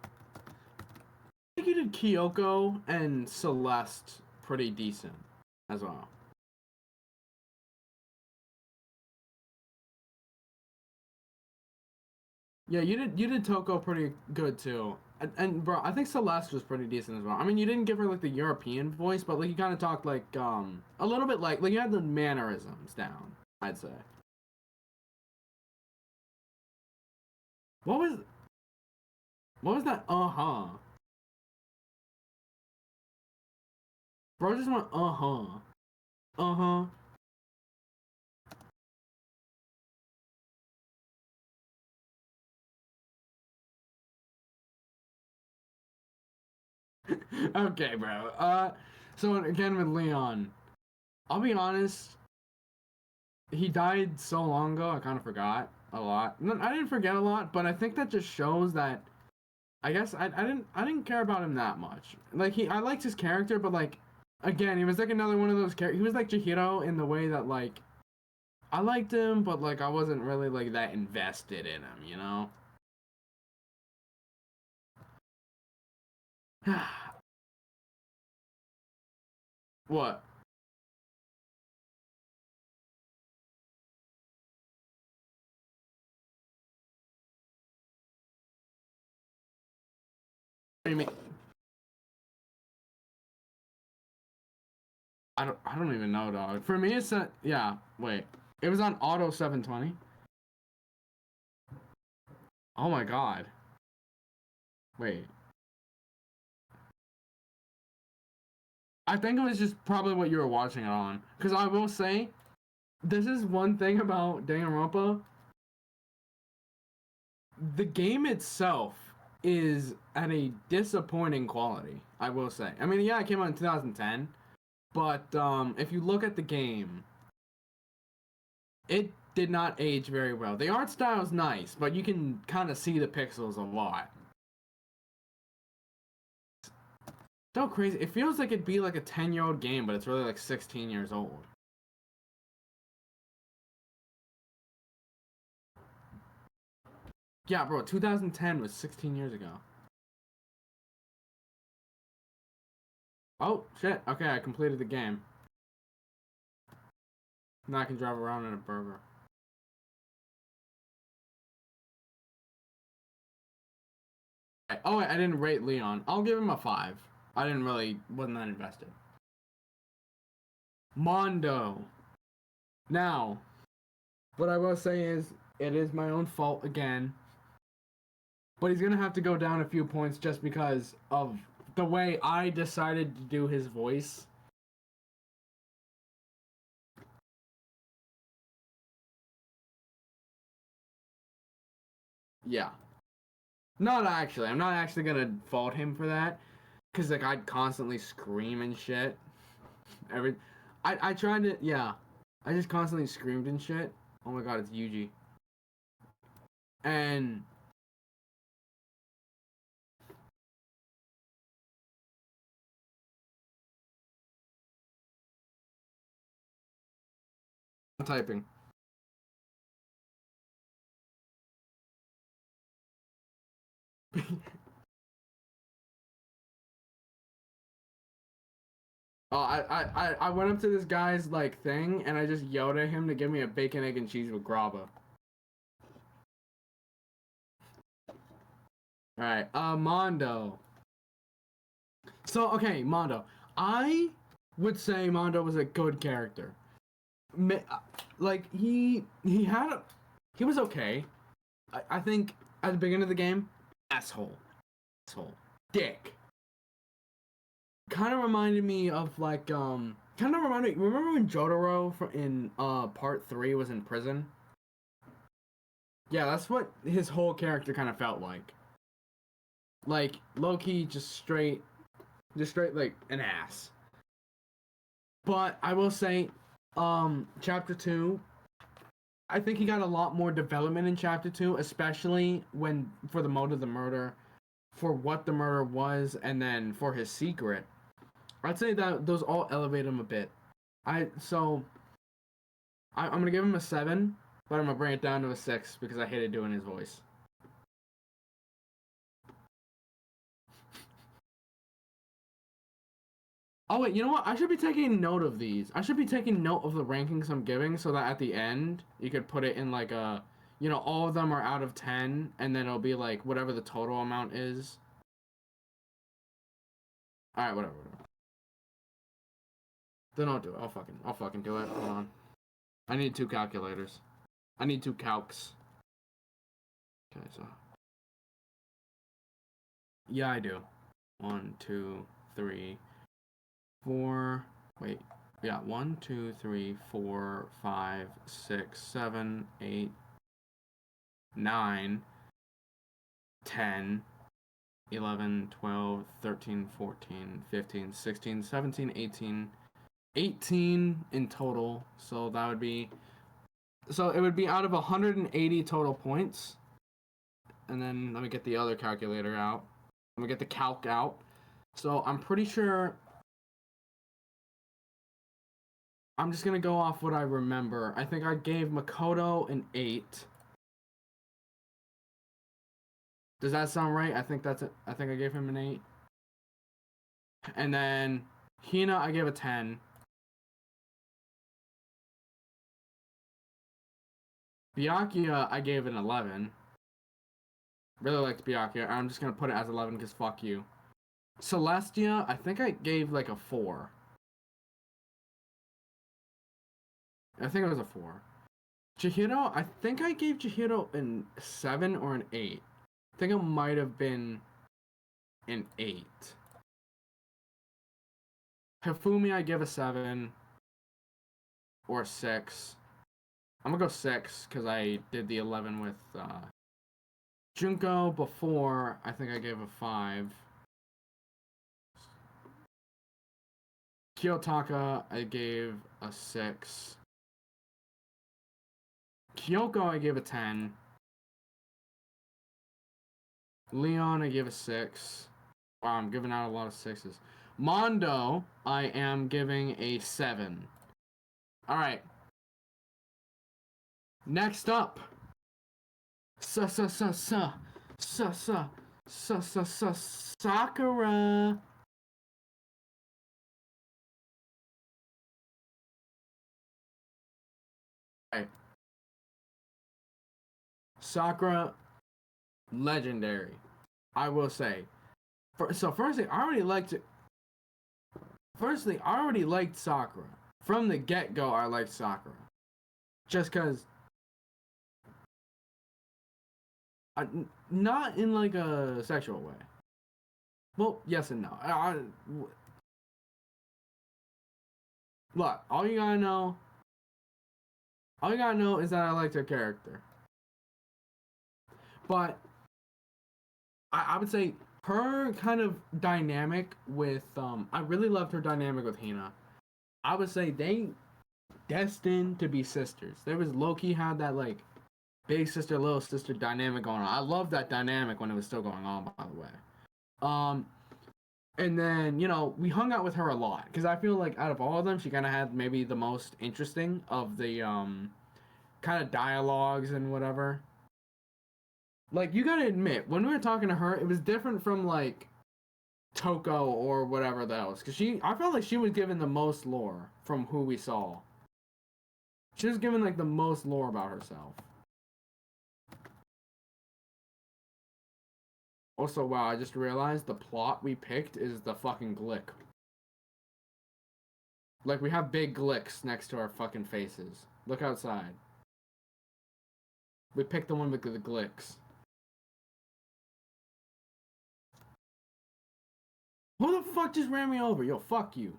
Speaker 1: I think you did Kyoko and Celeste pretty decent as well. Yeah, you did Toko pretty good too. And bro, I think Celeste was pretty decent as well. I mean, you didn't give her like the European voice, but like you kind of talked like a little bit like you had the mannerisms down, I'd say. What was what was that? Uh-huh. Bro just went uh-huh. Uh-huh. Okay, bro. So again with Leon, I'll be honest, he died so long ago, I kind of forgot a lot. No, I didn't forget a lot, but I think that just shows that I guess I didn't care about him that much. Like I liked his character, but like again, he was like another one of those characters. He was like Chihiro in the way that like I liked him, but like I wasn't really like that invested in him, you know? What? What do you mean? I don't even know, dog. For me, it's a yeah. Wait, it was on Auto 720. Oh my god. Wait, I think it was just probably what you were watching it on. Because I will say, this is one thing about Danganronpa. The game itself is at a disappointing quality. I will say. I mean, yeah, it came out in 2010, but if you look at the game, it did not age very well. The art style is nice, but you can kind of see the pixels a lot. So crazy. It feels like it'd be like a 10-year-old game, but it's really like 16 years old. Yeah, bro, 2010 was 16 years ago. Oh, shit. Okay, I completed the game. Now I can drive around in a burger. Oh, I didn't rate Leon. I'll give him a 5. I didn't really, wasn't that invested. Mondo. Now, what I will say is, it is my own fault again. But he's gonna have to go down a few points just because of the way I decided to do his voice. Yeah. Not actually. I'm not actually gonna fault him for that. Cause like I'd constantly scream and shit. Every I tried to yeah. I just constantly screamed and shit. Oh my god, it's Yuji. And I'm typing. Oh, I went up to this guy's like thing and I just yelled at him to give me a bacon, egg, and cheese with graba. Alright, Mondo. So okay, Mondo. I would say Mondo was a good character. Like he was okay. I think at the beginning of the game, asshole, dick. Kind of reminded me of like kind of reminded me. Remember when Jotaro in part 3 was in prison? Yeah, that's what his whole character kind of felt like. Like low key, just straight like an ass. But I will say, chapter 2, I think he got a lot more development in chapter 2, especially when for the mode of the murder, for what the murder was, and then for his secret. I'd say that those all elevate him a bit. I'm gonna give him a 7, but I'm gonna bring it down to a 6 because I hated doing his voice. Oh wait, you know what? I should be taking note of these. I should be taking note of the rankings I'm giving so that at the end you could put it in like a, all of them are out of 10, and then it'll be like whatever the total amount is. All right, whatever. Then I'll do it. I'll fucking do it. Hold on. I need 2 calculators. I need 2 calcs. Okay, so. Yeah, I do. 1, 2, 3, 4. Wait. Yeah, 1, 2, 3, 4, 5, 6, 7, 8, 9, 10, 11, 12, 13, 14, 15, 16, 17, 18. 18 in total. So that would be. So it would be out of 180 total points. And then let me get the other calculator out. Let me get the calc out. So I'm pretty sure. I'm just gonna go off what I remember. I think I gave Makoto an 8. Does that sound right? I think that's it. I think I gave him an 8. And then Hina, I gave a 10. Byakuya, I gave an 11. Really liked Byakuya. I'm just gonna put it as 11 because fuck you. Celestia, I think I gave like a 4. I think it was a 4. Chihiro, I think I gave Chihiro an 7 or an 8. I think it might have been an 8. Hifumi, I give a 7 or a 6. I'm gonna go 6 because I did the 11 with Junko before. I think I gave a 5. Kiyotaka, I gave a 6. Kyoko, I gave a 10. Leon, I gave a 6. Wow, I'm giving out a lot of 6s. Mondo, I am giving a 7. Alright. Next up. Sakura. Alright. Sakura, legendary. I will say. Firstly, I already liked it. Firstly, I already liked Sakura. From the get-go, I liked Sakura. Just because... not in like a sexual way. Well, yes and no. Look, all you gotta know is that I liked her character. But I would say her kind of dynamic with I really loved her dynamic with Hina. I would say they destined to be sisters. There was Loki had that like big sister, little sister dynamic going on. I love that dynamic when it was still going on, by the way. Um, and then, you know, we hung out with her a lot because I feel like out of all of them, she kind of had maybe the most interesting of the kind of dialogues and whatever. Like, you gotta admit, when we were talking to her, it was different from like Toko or whatever else. Because I felt like she was given the most lore from who we saw. She was given like the most lore about herself. Also, wow, I just realized the plot we picked is the fucking glick. Like, we have big glicks next to our fucking faces. Look outside. We picked the one with the glicks. Who the fuck just ran me over? Yo, fuck you.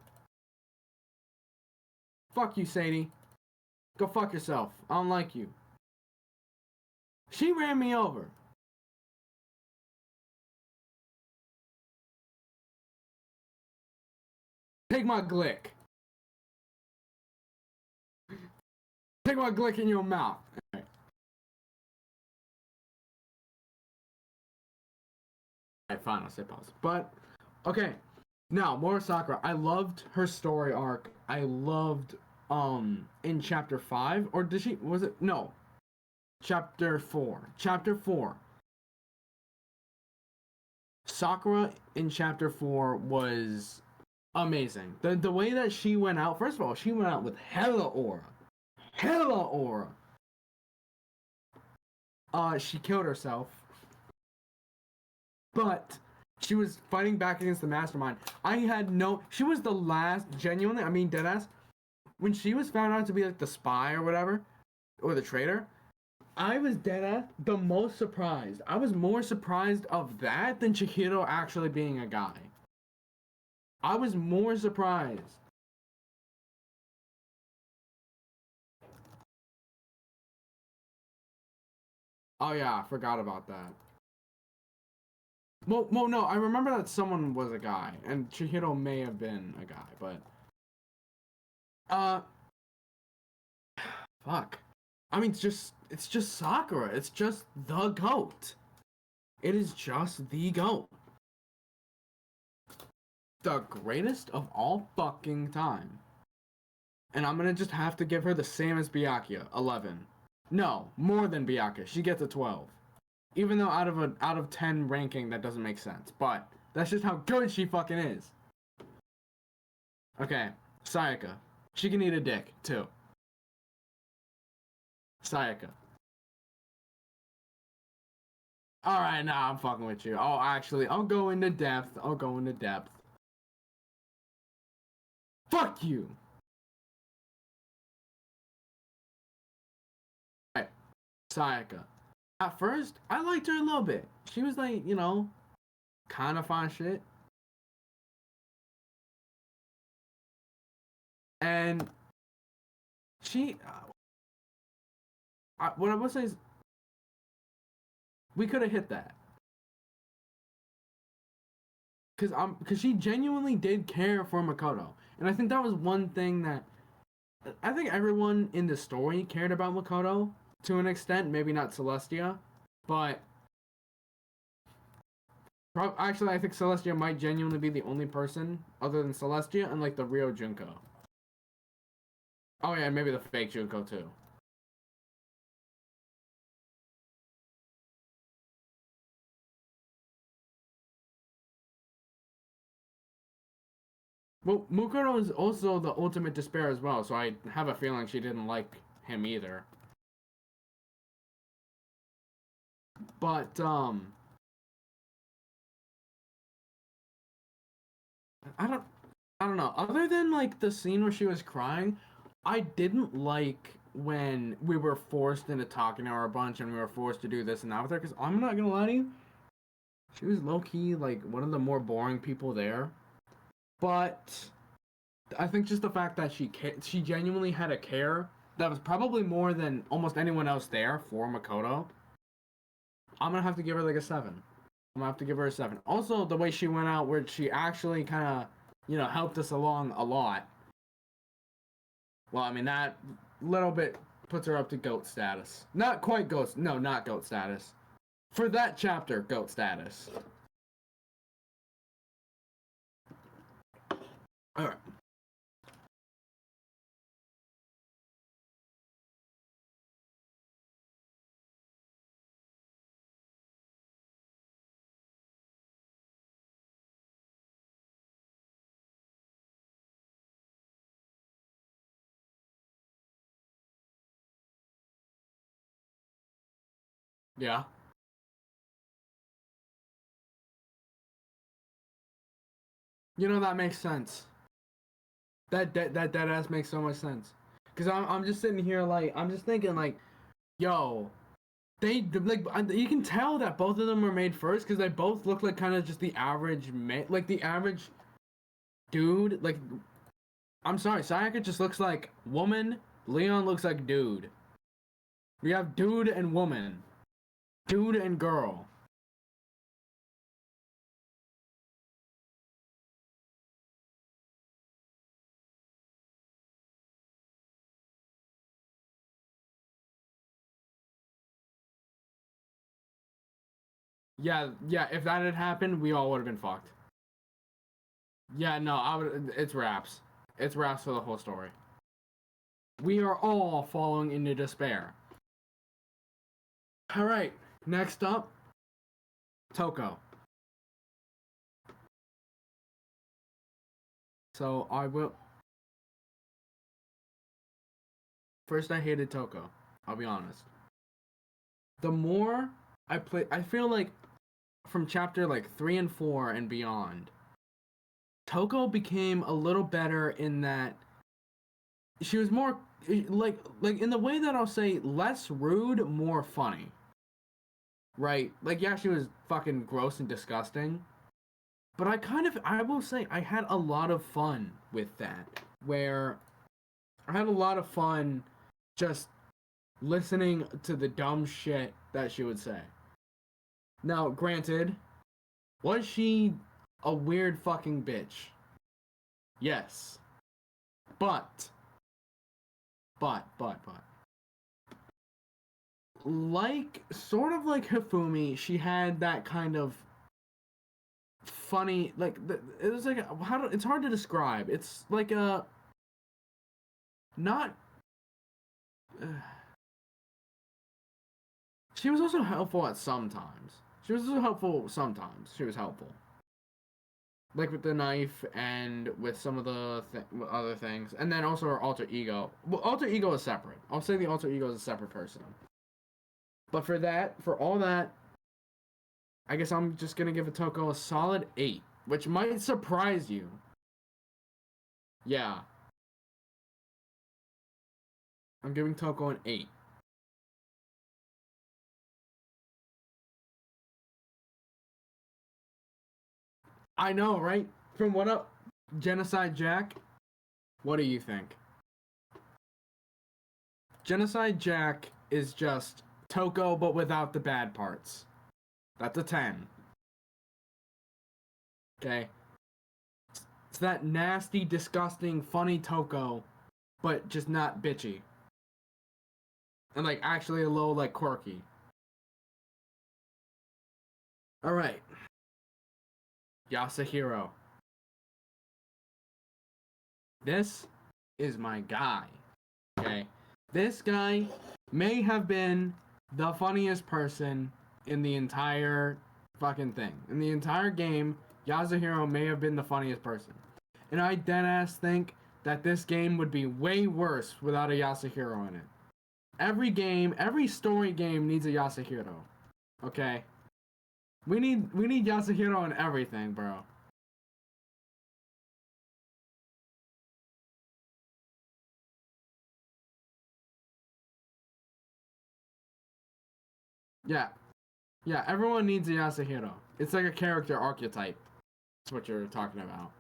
Speaker 1: Fuck you, Sadie. Go fuck yourself. I don't like you. She ran me over. Take my glick. Take my glick in your mouth. Alright. Alright, fine, I'll say pause. But, okay. Now, more Sakura. I loved her story arc. I loved, in chapter 5. Or did she, was it? No. Chapter 4. Chapter 4. Sakura in chapter 4 was amazing. The way that she went out, first of all, she went out with hella aura. Hella aura. She killed herself. But she was fighting back against the mastermind. She was the last, genuinely, I mean deadass, when she was found out to be like the spy or whatever, or the traitor, I was deadass the most surprised. I was more surprised of that than Chihiro actually being a guy. I was more surprised. Oh yeah, I forgot about that. Well, no, I remember that someone was a guy, and Chihiro may have been a guy, but... Fuck. I mean, it's just Sakura. It's just the GOAT. It is just the GOAT. The greatest of all fucking time. And I'm gonna just have to give her the same as Byakuya, 11. No, more than Byakuya. She gets a 12. Even though out of 10 ranking, that doesn't make sense. But that's just how good she fucking is. Okay, Sayaka. She can eat a dick, too. Sayaka. Alright, nah, I'm fucking with you. Oh, actually, I'll go into depth. Fuck you! Alright, Sayaka. At first, I liked her a little bit. She was like, you know, kind of fine shit. And she, what I will say is, we could have hit that. Cause she genuinely did care for Makoto, and I think that was one thing that I think everyone in the story cared about Makoto to an extent. Maybe not Celestia, but actually, I think Celestia might genuinely be the only person other than Celestia and like the real Junko. Oh yeah, maybe the fake Junko too. Well, Mukuro is also the ultimate despair as well, so I have a feeling she didn't like him either. But, I don't know. Other than, like, the scene where she was crying, I didn't like when we were forced into talking to her a bunch and we were forced to do this and that with her, because I'm not gonna lie to you, she was low-key, like, one of the more boring people there. But I think just the fact that she genuinely had a care that was probably more than almost anyone else there for Makoto. I'm gonna have to give her like a 7. I'm gonna have to give her a 7. Also, the way she went out, where she actually kind of, you know, helped us along a lot. Well, I mean, that little bit puts her up to GOAT status. Not quite GOAT. No, not GOAT status. For that chapter, GOAT status. Alright. Yeah. You know, that makes sense. That ass makes so much sense. Cause I'm just sitting here like I'm just thinking like, yo, they like you can tell that both of them were made first because they both look like kind of just the average like the average dude. Like, I'm sorry, Sayaka just looks like woman. Leon looks like dude. We have dude and woman, dude and girl. Yeah, yeah. If that had happened, we all would have been fucked. Yeah, no, I would. It's raps. It's raps for the whole story. We are all falling into despair. All right. Next up, Toko. So I will. First, I hated Toko. I'll be honest. The more I play, I feel like from chapter like 3 and 4 and beyond, Toko became a little better in that she was more like in the way that I'll say less rude, more funny. Right? Like yeah, she was fucking gross and disgusting, but I will say I had a lot of fun with that. Where I had a lot of fun just listening to the dumb shit that she would say. Now, granted, was she a weird fucking bitch? Yes. But like sort of like Hifumi, she had that kind of funny it was like it's hard to describe. It's like a not she was also helpful at sometimes. She was also helpful sometimes. She was helpful. Like with the knife and with some of the other things. And then also her alter ego. Well, alter ego is separate. I'll say the alter ego is a separate person. But for all that, I guess I'm just going to give Toko a solid 8. Which might surprise you. Yeah. I'm giving Toko an 8. I know, right? From what up, Genocide Jack? What do you think? Genocide Jack is just Toko, but without the bad parts. That's a 10. Okay? It's that nasty, disgusting, funny Toko, but just not bitchy. And, like, actually a little, like, quirky. Alright. Yasuhiro. This is my guy. Okay? This guy may have been the funniest person in the entire fucking thing. In the entire game, Yasuhiro may have been the funniest person. And I deadass think that this game would be way worse without a Yasuhiro in it. Every game, every story game needs a Yasuhiro. Okay? We need Yasuhiro in everything, bro. Yeah. Yeah, everyone needs a Yasuhiro. It's like a character archetype. That's what you're talking about.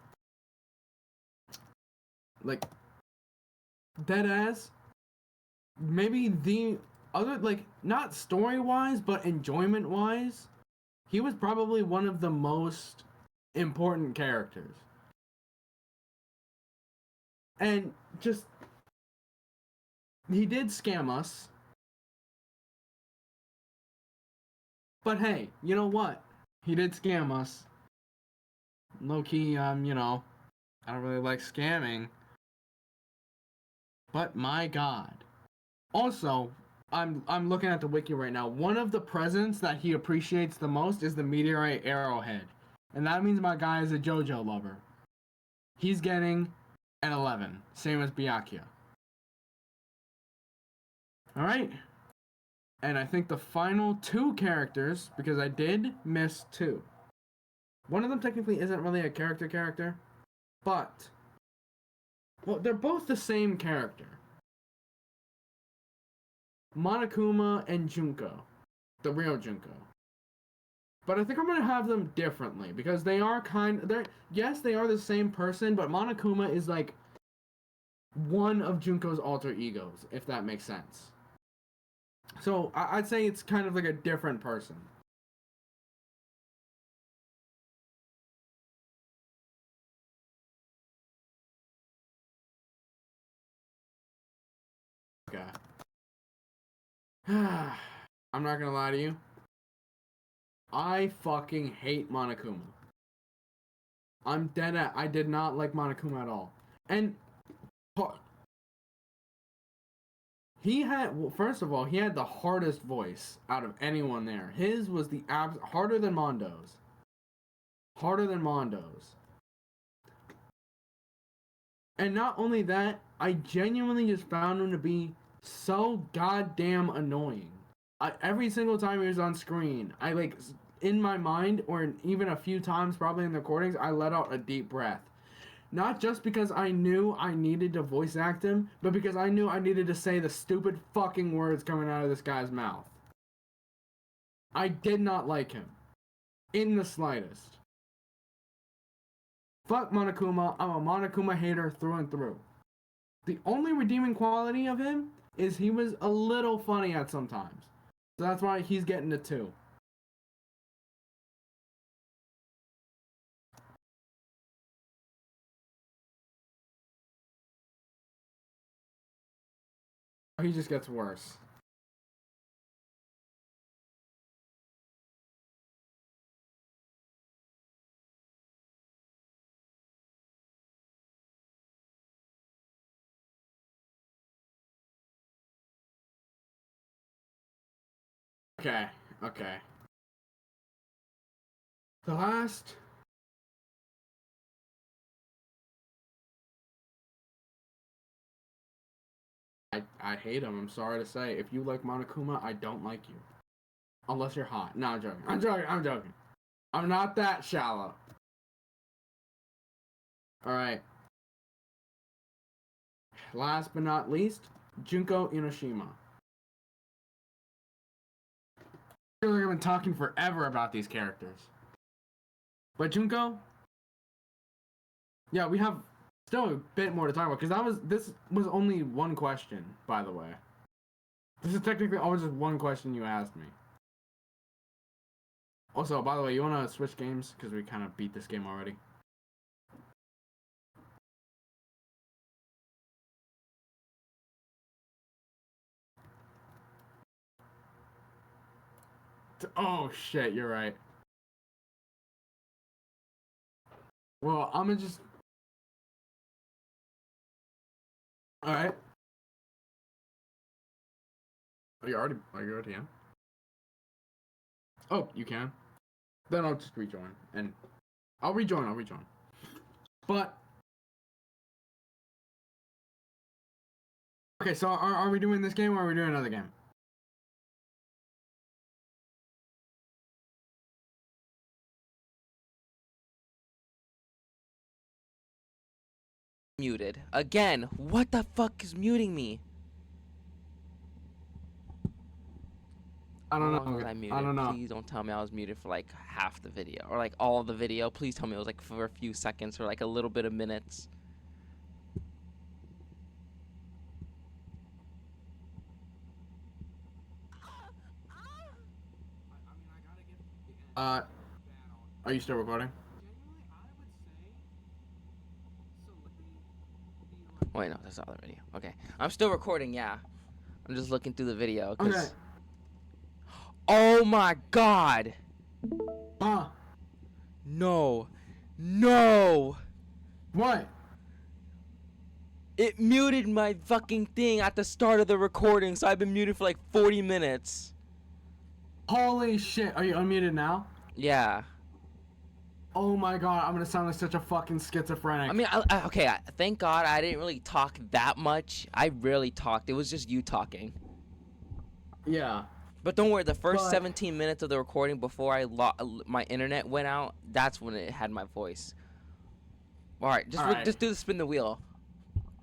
Speaker 1: Like, deadass, maybe the other, like, not story-wise, but enjoyment-wise, he was probably one of the most important characters. And just he did scam us. But hey, you know what? He did scam us. Low key, you know, I don't really like scamming. But my god. Also, I'm looking at the wiki right now. One of the presents that he appreciates the most is the meteorite arrowhead. And that means my guy is a JoJo lover. He's getting an 11, same as Byakuya. Alright. And I think the final two characters, because I did miss two. One of them technically isn't really a character, but well, they're both the same character. Monokuma and Junko, the real Junko. But I think I'm gonna have them differently because they are yes, they are the same person, but Monokuma is like one of Junko's alter egos, if that makes sense. So I'd say it's kind of like a different person. Okay. I'm not gonna lie to you. I fucking hate Monokuma. I'm dead at. I did not like Monokuma at all. And he had, well, first of all, he had the hardest voice out of anyone there. His was the harder than Mondo's. Harder than Mondo's. And not only that, I genuinely just found him to be so goddamn annoying. Every single time he was on screen, I like, in my mind, or even a few times probably in the recordings, I let out a deep breath. Not just because I knew I needed to voice act him, but because I knew I needed to say the stupid fucking words coming out of this guy's mouth. I did not like him. In the slightest. Fuck Monokuma, I'm a Monokuma hater through and through. The only redeeming quality of him is he was a little funny at sometimes. So that's why he's getting a 2. He just gets worse. Okay. The last. I hate him. I'm sorry to say. If you like Monokuma, I don't like you. Unless you're hot. No, I'm joking. I'm not that shallow. Alright. Last but not least, Junko Inoshima. I feel like I've been talking forever about these characters. But Junko, yeah, we have still a bit more to talk about because this was only one question, by the way. This is technically always just one question you asked me. Also, by the way, you want to switch games because we kind of beat this game already. Oh shit, you're right. Well, I'm gonna just. Alright. Are you already in? Oh, you can? Then I'll just rejoin. And I'll rejoin. But. Okay, so are we doing this game or are we doing another game?
Speaker 2: Muted. Again, what the fuck is muting me?
Speaker 1: I don't
Speaker 2: How long
Speaker 1: know.
Speaker 2: was I muted?
Speaker 1: I don't know.
Speaker 2: Please don't tell me I was muted for like half the video or like all of the video. Please tell me it was like for a few seconds or like a little bit of minutes.
Speaker 1: Are you still recording?
Speaker 2: Wait, no, that's not the video. Okay, I'm still recording. Yeah. I'm just looking through the video.
Speaker 1: Okay.
Speaker 2: Oh my god!
Speaker 1: Huh?
Speaker 2: No. No!
Speaker 1: What?
Speaker 2: It muted my fucking thing at the start of the recording, so I've been muted for like 40 minutes.
Speaker 1: Holy shit! Are you unmuted now?
Speaker 2: Yeah.
Speaker 1: Oh my god! I'm gonna sound like such a fucking schizophrenic.
Speaker 2: I mean, thank God I didn't really talk that much. I rarely talked. It was just you talking.
Speaker 1: Yeah.
Speaker 2: But don't worry, the first
Speaker 1: But-
Speaker 2: 17 minutes of the recording before my internet went out, that's when it had my voice. All right, just do the spin the wheel.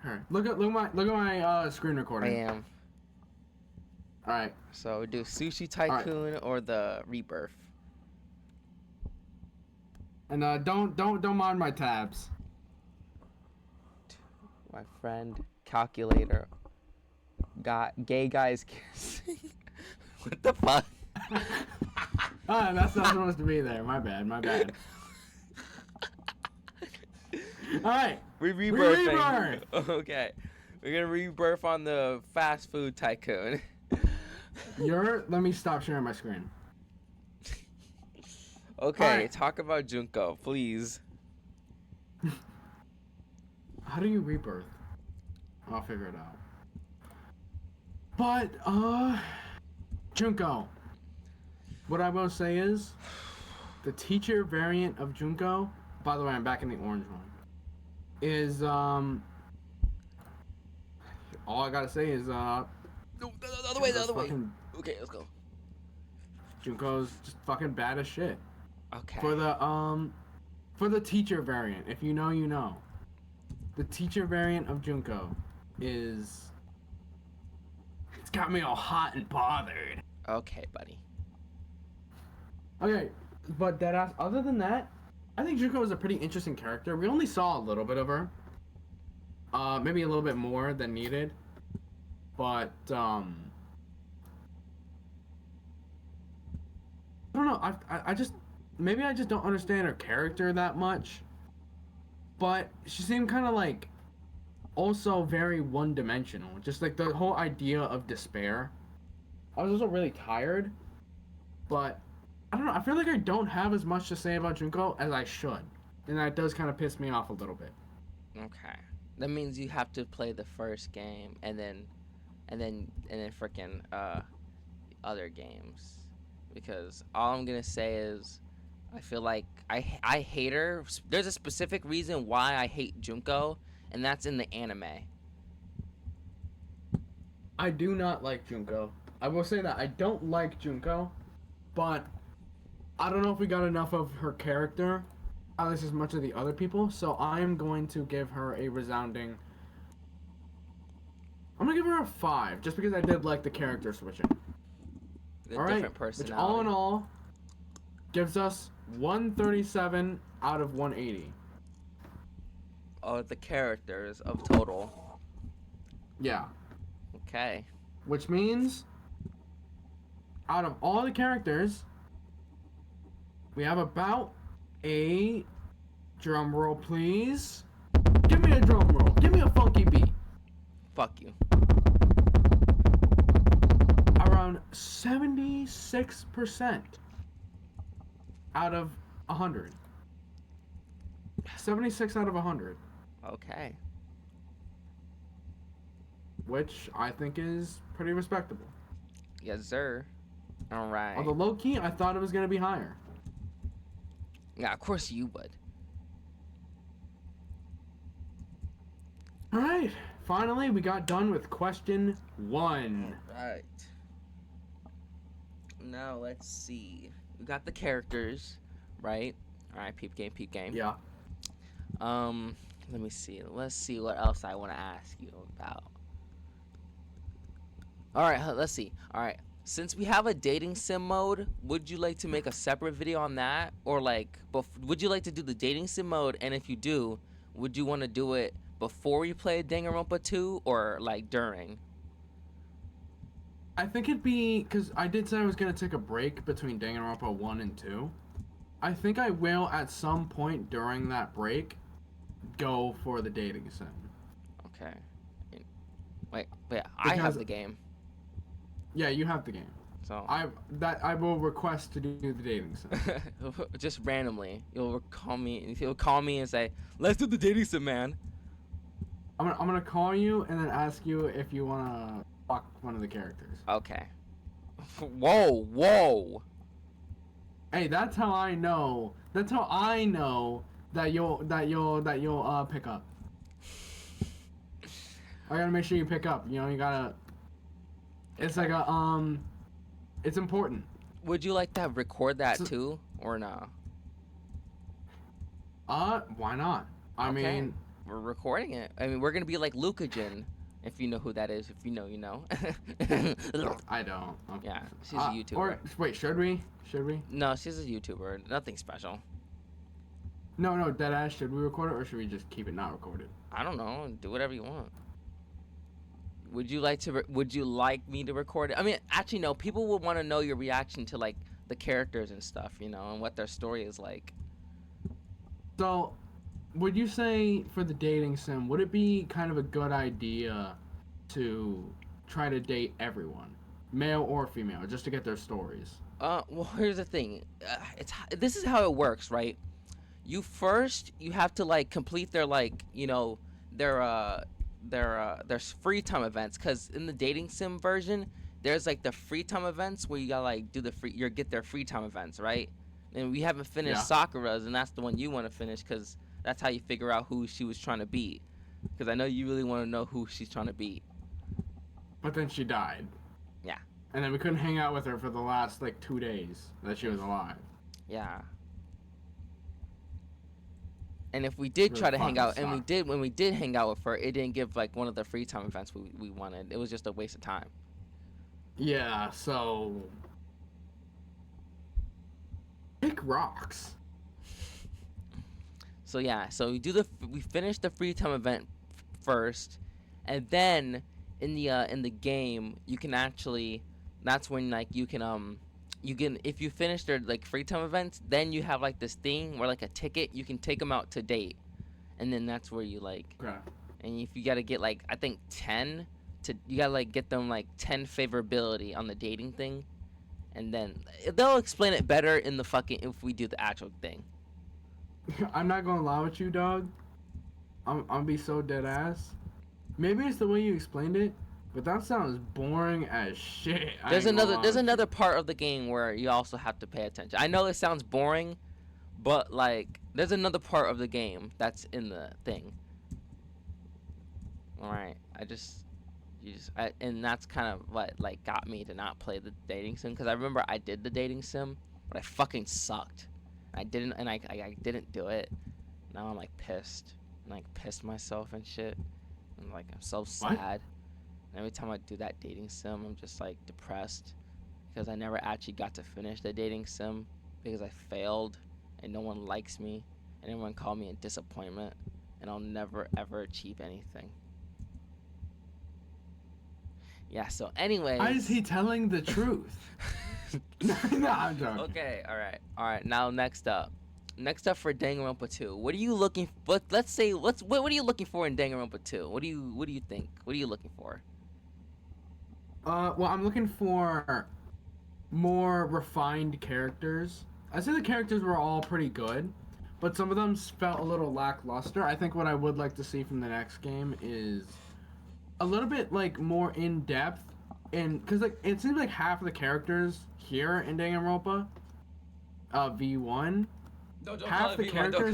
Speaker 1: Here, look at my screen
Speaker 2: I
Speaker 1: recording.
Speaker 2: am.
Speaker 1: All right.
Speaker 2: So we do Sushi Tycoon or the Rebirth.
Speaker 1: And don't mind my tabs.
Speaker 2: My friend, calculator. Gay guys kissing. What the fuck?
Speaker 1: Ah, that's not supposed to be there. My bad. All right.
Speaker 2: We rebirthing.
Speaker 1: Rebirth.
Speaker 2: Okay. We're gonna rebirth on the fast food tycoon.
Speaker 1: Let me stop sharing my screen.
Speaker 2: Okay,
Speaker 1: Alright.
Speaker 2: talk about Junko, please.
Speaker 1: How do you rebirth? I'll figure it out. But Junko. What I will say is, the teacher variant of Junko. By the way, I'm back in the orange one. Is all I gotta say is
Speaker 2: No, the other way, the other way.
Speaker 1: fucking-
Speaker 2: Okay, let's go.
Speaker 1: Junko's just fucking bad as shit.
Speaker 2: Okay.
Speaker 1: For the teacher variant, if you know, you know. The teacher variant of Junko it's got me all hot and bothered.
Speaker 2: Okay, buddy.
Speaker 1: Okay, but deadass, other than that, I think Junko is a pretty interesting character. We only saw a little bit of her. Maybe a little bit more than needed. But, I don't know, I just, maybe I just don't understand her character that much. But she seemed kind of like, also very one-dimensional. Just like the whole idea of despair. I was also really tired. But, I don't know, I feel like I don't have as much to say about Junko as I should. And that does kind of piss me off a little bit.
Speaker 2: Okay. That means you have to play the first game and then freaking other games. Because all I'm gonna say is I feel like I hate her. There's a specific reason why I hate Junko, and that's in the anime.
Speaker 1: I do not like Junko. I will say that I don't like Junko, but I don't know if we got enough of her character, at least as much of the other people, so I'm going to give her a resounding... I'm gonna give her a 5, just because I did like the character switching.
Speaker 2: The
Speaker 1: Alright,
Speaker 2: different
Speaker 1: which
Speaker 2: personality.
Speaker 1: all in all gives us 137 out of 180.
Speaker 2: Oh, the characters of total.
Speaker 1: Yeah.
Speaker 2: Okay.
Speaker 1: Which means, out of all the characters, we have about a drum roll, please. Give me a drum roll. Give me a funky beat.
Speaker 2: Fuck you.
Speaker 1: Around 76% out of 100. 76 out of 100.
Speaker 2: Okay.
Speaker 1: Which I think is pretty respectable.
Speaker 2: Yes, sir. All right.
Speaker 1: Although low key, I thought it was gonna be higher.
Speaker 2: Yeah, of course you would.
Speaker 1: All right, finally we got done with question 1.
Speaker 2: Right. Now let's see. We got the characters, right? All right, peep game, peep game.
Speaker 1: Yeah.
Speaker 2: Let me see. Let's see what else I want to ask you about. All right, let's see. All right. Since we have a dating sim mode, would you like to make a separate video on that? Or like, would you like to do the dating sim mode? And if you do, would you want to do it before you play Danganronpa 2 or like during?
Speaker 1: I think it'd be, because I did say I was going to take a break between Danganronpa 1 and 2. I think I will, at some point during that break, go for the dating sim.
Speaker 2: Okay. Wait, I have
Speaker 1: Because-
Speaker 2: the game.
Speaker 1: Yeah, you have the game.
Speaker 2: So
Speaker 1: I will request to do the dating sim.
Speaker 2: just randomly, you'll call me. He'll call me and say, "Let's do the dating sim, man."
Speaker 1: I'm gonna call you and then ask you if you wanna fuck one of the characters.
Speaker 2: Okay. Whoa, whoa.
Speaker 1: Hey, that's how I know. That's how I know that you'll pick up. I gotta make sure you pick up. You know, you gotta. It's like a It's important.
Speaker 2: Would you like to record that
Speaker 1: So,
Speaker 2: too, or no?
Speaker 1: why not? I
Speaker 2: Okay,
Speaker 1: mean,
Speaker 2: we're recording it. I mean, we're gonna be like Lucagen, if you know who that is. If you know, you know.
Speaker 1: I don't.
Speaker 2: Yeah, she's a YouTuber.
Speaker 1: Or wait, should we? Should we?
Speaker 2: No, she's a YouTuber. Nothing special.
Speaker 1: No, deadass. Should we record it or should we just keep it not recorded?
Speaker 2: I don't know. Do whatever you want. Would you like to? Would you like me to record it? I mean, actually, no. People would want to know your reaction to like the characters and stuff, you know, and what their story is like.
Speaker 1: So, would you say for the dating sim, would it be kind of a good idea to try to date everyone, male or female, just to get their stories?
Speaker 2: Well, here's the thing. This is how it works, right? You have to like complete their like their their free time events, because in the dating sim version there's like the free time events where you gotta like do the free you get their free time events, right? And we haven't finished
Speaker 1: Yeah.
Speaker 2: Sakura's, and that's the one you want to finish because that's how you figure out who she was trying to beat, because I know you really want to know who she's trying to beat.
Speaker 1: But then she died.
Speaker 2: Yeah.
Speaker 1: And then we couldn't hang out with her for the last like 2 days that she was alive.
Speaker 2: Yeah. And if we did
Speaker 1: Really
Speaker 2: try to hang
Speaker 1: fucking
Speaker 2: out, and
Speaker 1: sucked.
Speaker 2: when we did hang out with her, it didn't give like one of the free time events we wanted. It was just a waste of time.
Speaker 1: Yeah, so pick rocks.
Speaker 2: So yeah, so we finish the free time event first, and then in the game you can actually, that's when like you can, if you finish their like free time events, then you have like this thing where like a ticket, you can take them out to date, and then that's where you like,
Speaker 1: Okay.
Speaker 2: and if you gotta get like I think 10 you gotta like get them like 10 favorability on the dating thing, and then they'll explain it better in the fucking if we do the actual thing.
Speaker 1: I'm not gonna lie with you, dog. I'm gonna be so dead ass. Maybe it's the way you explained it, but that sounds boring as shit.
Speaker 2: There's another part of the game where you also have to pay attention. I know it sounds boring, but like there's another part of the game that's in the thing. All right, and that's kind of what like got me to not play the dating sim, because I remember I did the dating sim, but I fucking sucked. I didn't do it. Now I'm like pissed, and like pissed myself and shit. I'm like I'm so sad. And every time I do that dating sim, I'm just like depressed because I never actually got to finish the dating sim because I failed and no one likes me and everyone called me a disappointment, and I'll never ever achieve anything. Yeah, so anyways.
Speaker 1: Why is he telling the truth? No, I'm joking.
Speaker 2: Okay, all right. Now next up for Danganronpa 2. What are you looking for? What are you looking for in Danganronpa 2? What do you think? What are you looking for?
Speaker 1: Well, I'm looking for more refined characters. I say the characters were all pretty good, but some of them felt a little lackluster. I think what I would like to see from the next game is a little bit like more in depth, and because like it seems like half of the characters here in Danganronpa, V1, half the characters.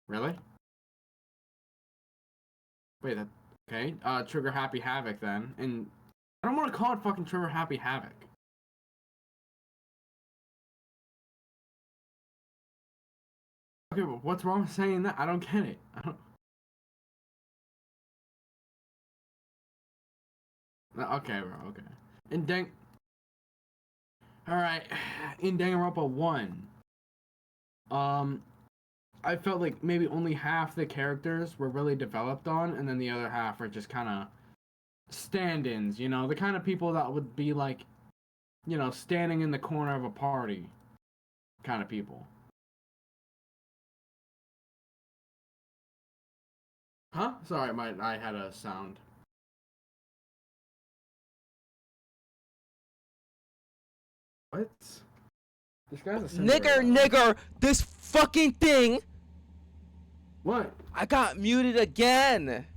Speaker 1: Really? Wait, that okay? Trigger Happy Havoc then, and I don't want to call it fucking Trigger Happy Havoc. Okay, but what's wrong with saying that? I don't get it. I don't. Okay, bro. Okay. In All right. In Danganronpa 1, um, I felt like maybe only half the characters were really developed on, and then the other half are just kind of stand-ins. You know, the kind of people that would be like, you know, standing in the corner of a party, kind of people. Huh? Sorry, I had a sound. What? This guy's a
Speaker 2: Nigger, this fucking thing.
Speaker 1: What?
Speaker 2: I got muted again.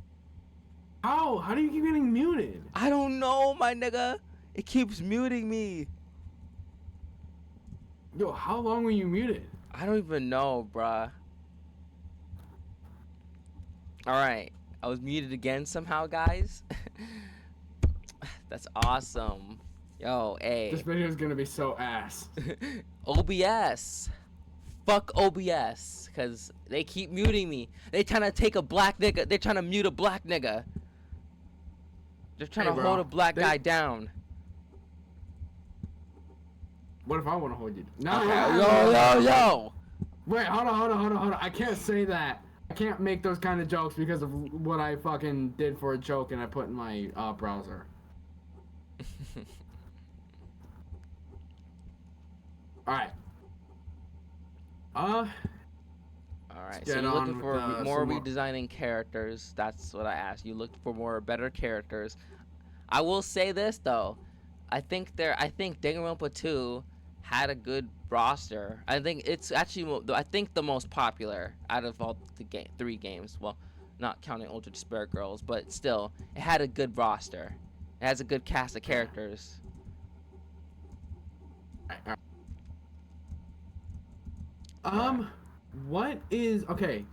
Speaker 1: How? How do you keep getting muted?
Speaker 2: I don't know, my nigga. It keeps muting me.
Speaker 1: Yo, how long were you muted?
Speaker 2: I don't even know, bruh. Alright. I was muted again somehow, guys. That's awesome. Yo, hey.
Speaker 1: This video is gonna be so ass.
Speaker 2: OBS. Fuck OBS. Because they keep muting me. They trying to take a black nigga. They're trying to mute a black nigga. They're trying to hold a black guy down.
Speaker 1: What if I want to hold you? No,
Speaker 2: Okay. Yo.
Speaker 1: Wait, hold on. I can't say that. I can't make those kind of jokes because of what I fucking did for a joke and I put in my browser. Alright.
Speaker 2: Alright, so you're looking for more redesigning characters. That's what I asked. You looked for better characters. I will say this though. I think Danganronpa 2 had a good roster. I think it's actually the most popular out of all the 3 games. Well, not counting Ultra Despair Girls, but still, it had a good roster. It has a good cast of characters.
Speaker 1: What is okay?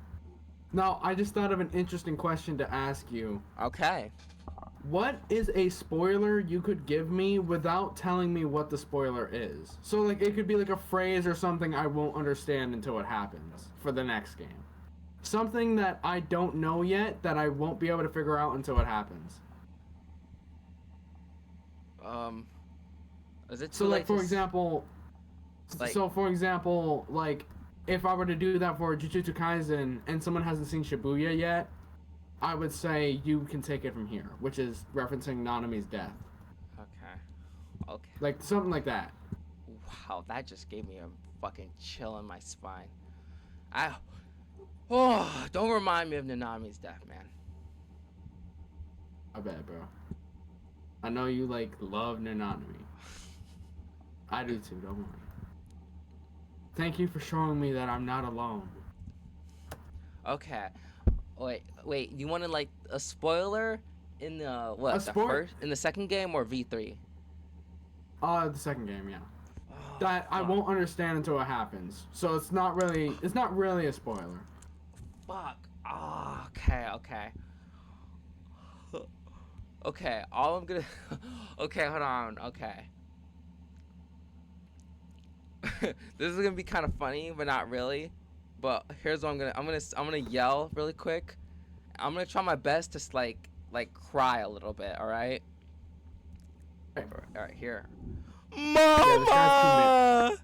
Speaker 1: Now I just thought of an interesting question to ask you.
Speaker 2: Okay.
Speaker 1: What is a spoiler you could give me without telling me what the spoiler is? So like it could be like a phrase or something I won't understand until it happens for the next game. Something that I don't know yet that I won't be able to figure out until it happens.
Speaker 2: Is it too
Speaker 1: So like
Speaker 2: late
Speaker 1: for
Speaker 2: to
Speaker 1: example, like if I were to do that for Jujutsu Kaisen and someone hasn't seen Shibuya yet, I would say you can take it from here, which is referencing Nanami's death.
Speaker 2: Okay.
Speaker 1: Like something like that.
Speaker 2: Wow, that just gave me a fucking chill in my spine. Don't remind me of Nanami's death, man.
Speaker 1: I bet, bro. I know you like love Nanami. I do too, don't worry. Thank you for showing me that I'm not alone.
Speaker 2: Okay. Wait. You wanted like a spoiler in in the second game or V3?
Speaker 1: The second game, yeah.
Speaker 2: Oh,
Speaker 1: That I won't understand until it happens. So it's not really a spoiler.
Speaker 2: Fuck. Oh, okay. Okay, all I'm gonna okay, hold on. Okay. This is gonna be kind of funny, but not really. But here's what I'm gonna yell really quick. I'm gonna try my best to like cry a little bit. All right. All right. Here. Mama.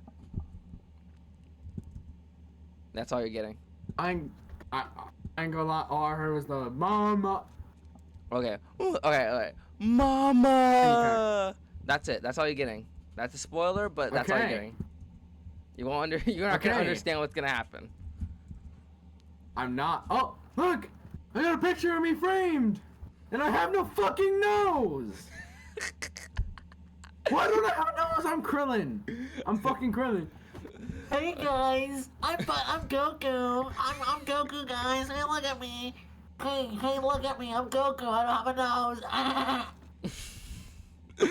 Speaker 2: That's all you're getting.
Speaker 1: I ain't gonna lie. All I heard was the mama.
Speaker 2: Okay. Okay. Mama. That's it. That's all you're getting. That's a spoiler, but that's all you're getting. You're not gonna understand what's gonna happen.
Speaker 1: I'm not. Oh, look! I got a picture of me framed, and I have no fucking nose. Why don't I have a nose? I'm Krillin. I'm fucking Krillin.
Speaker 3: Hey guys, I'm Goku. I'm Goku, guys. Hey, look at me. Hey, look at me. I'm Goku. I don't have a nose.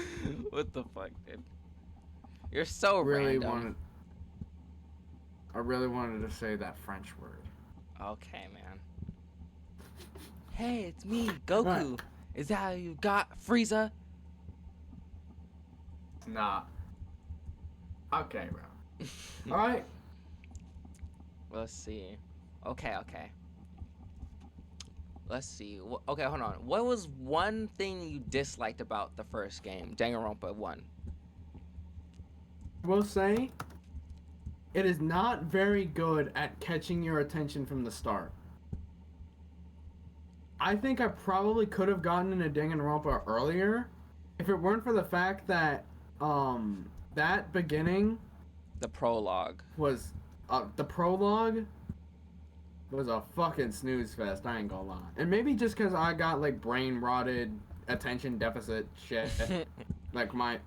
Speaker 2: What the fuck, dude? You're so random.
Speaker 1: I really wanted to say that French word.
Speaker 2: Okay, man. Hey, it's me, Goku.
Speaker 1: What?
Speaker 2: Is that how you got Frieza?
Speaker 1: Nah. Okay, bro. Alright.
Speaker 2: Let's see. Okay. Let's see. Okay, hold on. What was one thing you disliked about the first game, Danganronpa 1?
Speaker 1: I will say, it is not very good at catching your attention from the start. I think I probably could have gotten into Danganronpa earlier if it weren't for the fact that that beginning
Speaker 2: The prologue
Speaker 1: was the prologue was a fucking snooze fest. I ain't gonna lie. And maybe just because I got like brain rotted attention deficit shit. Like I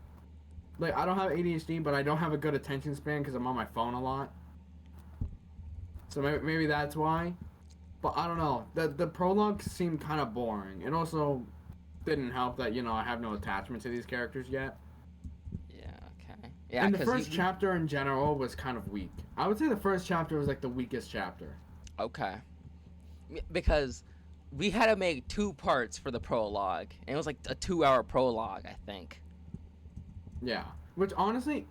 Speaker 1: don't have ADHD, but I don't have a good attention span because I'm on my phone a lot. So maybe that's why. But I don't know. The prologue seemed kind of boring. It also didn't help that I have no attachment to these characters yet.
Speaker 2: Yeah. Okay. Yeah.
Speaker 1: And the first chapter in general was kind of weak. I would say the first chapter was like the weakest chapter.
Speaker 2: Okay. Because we had to make 2 parts for the prologue, and it was like a 2-hour prologue, I think.
Speaker 1: Yeah. Which honestly,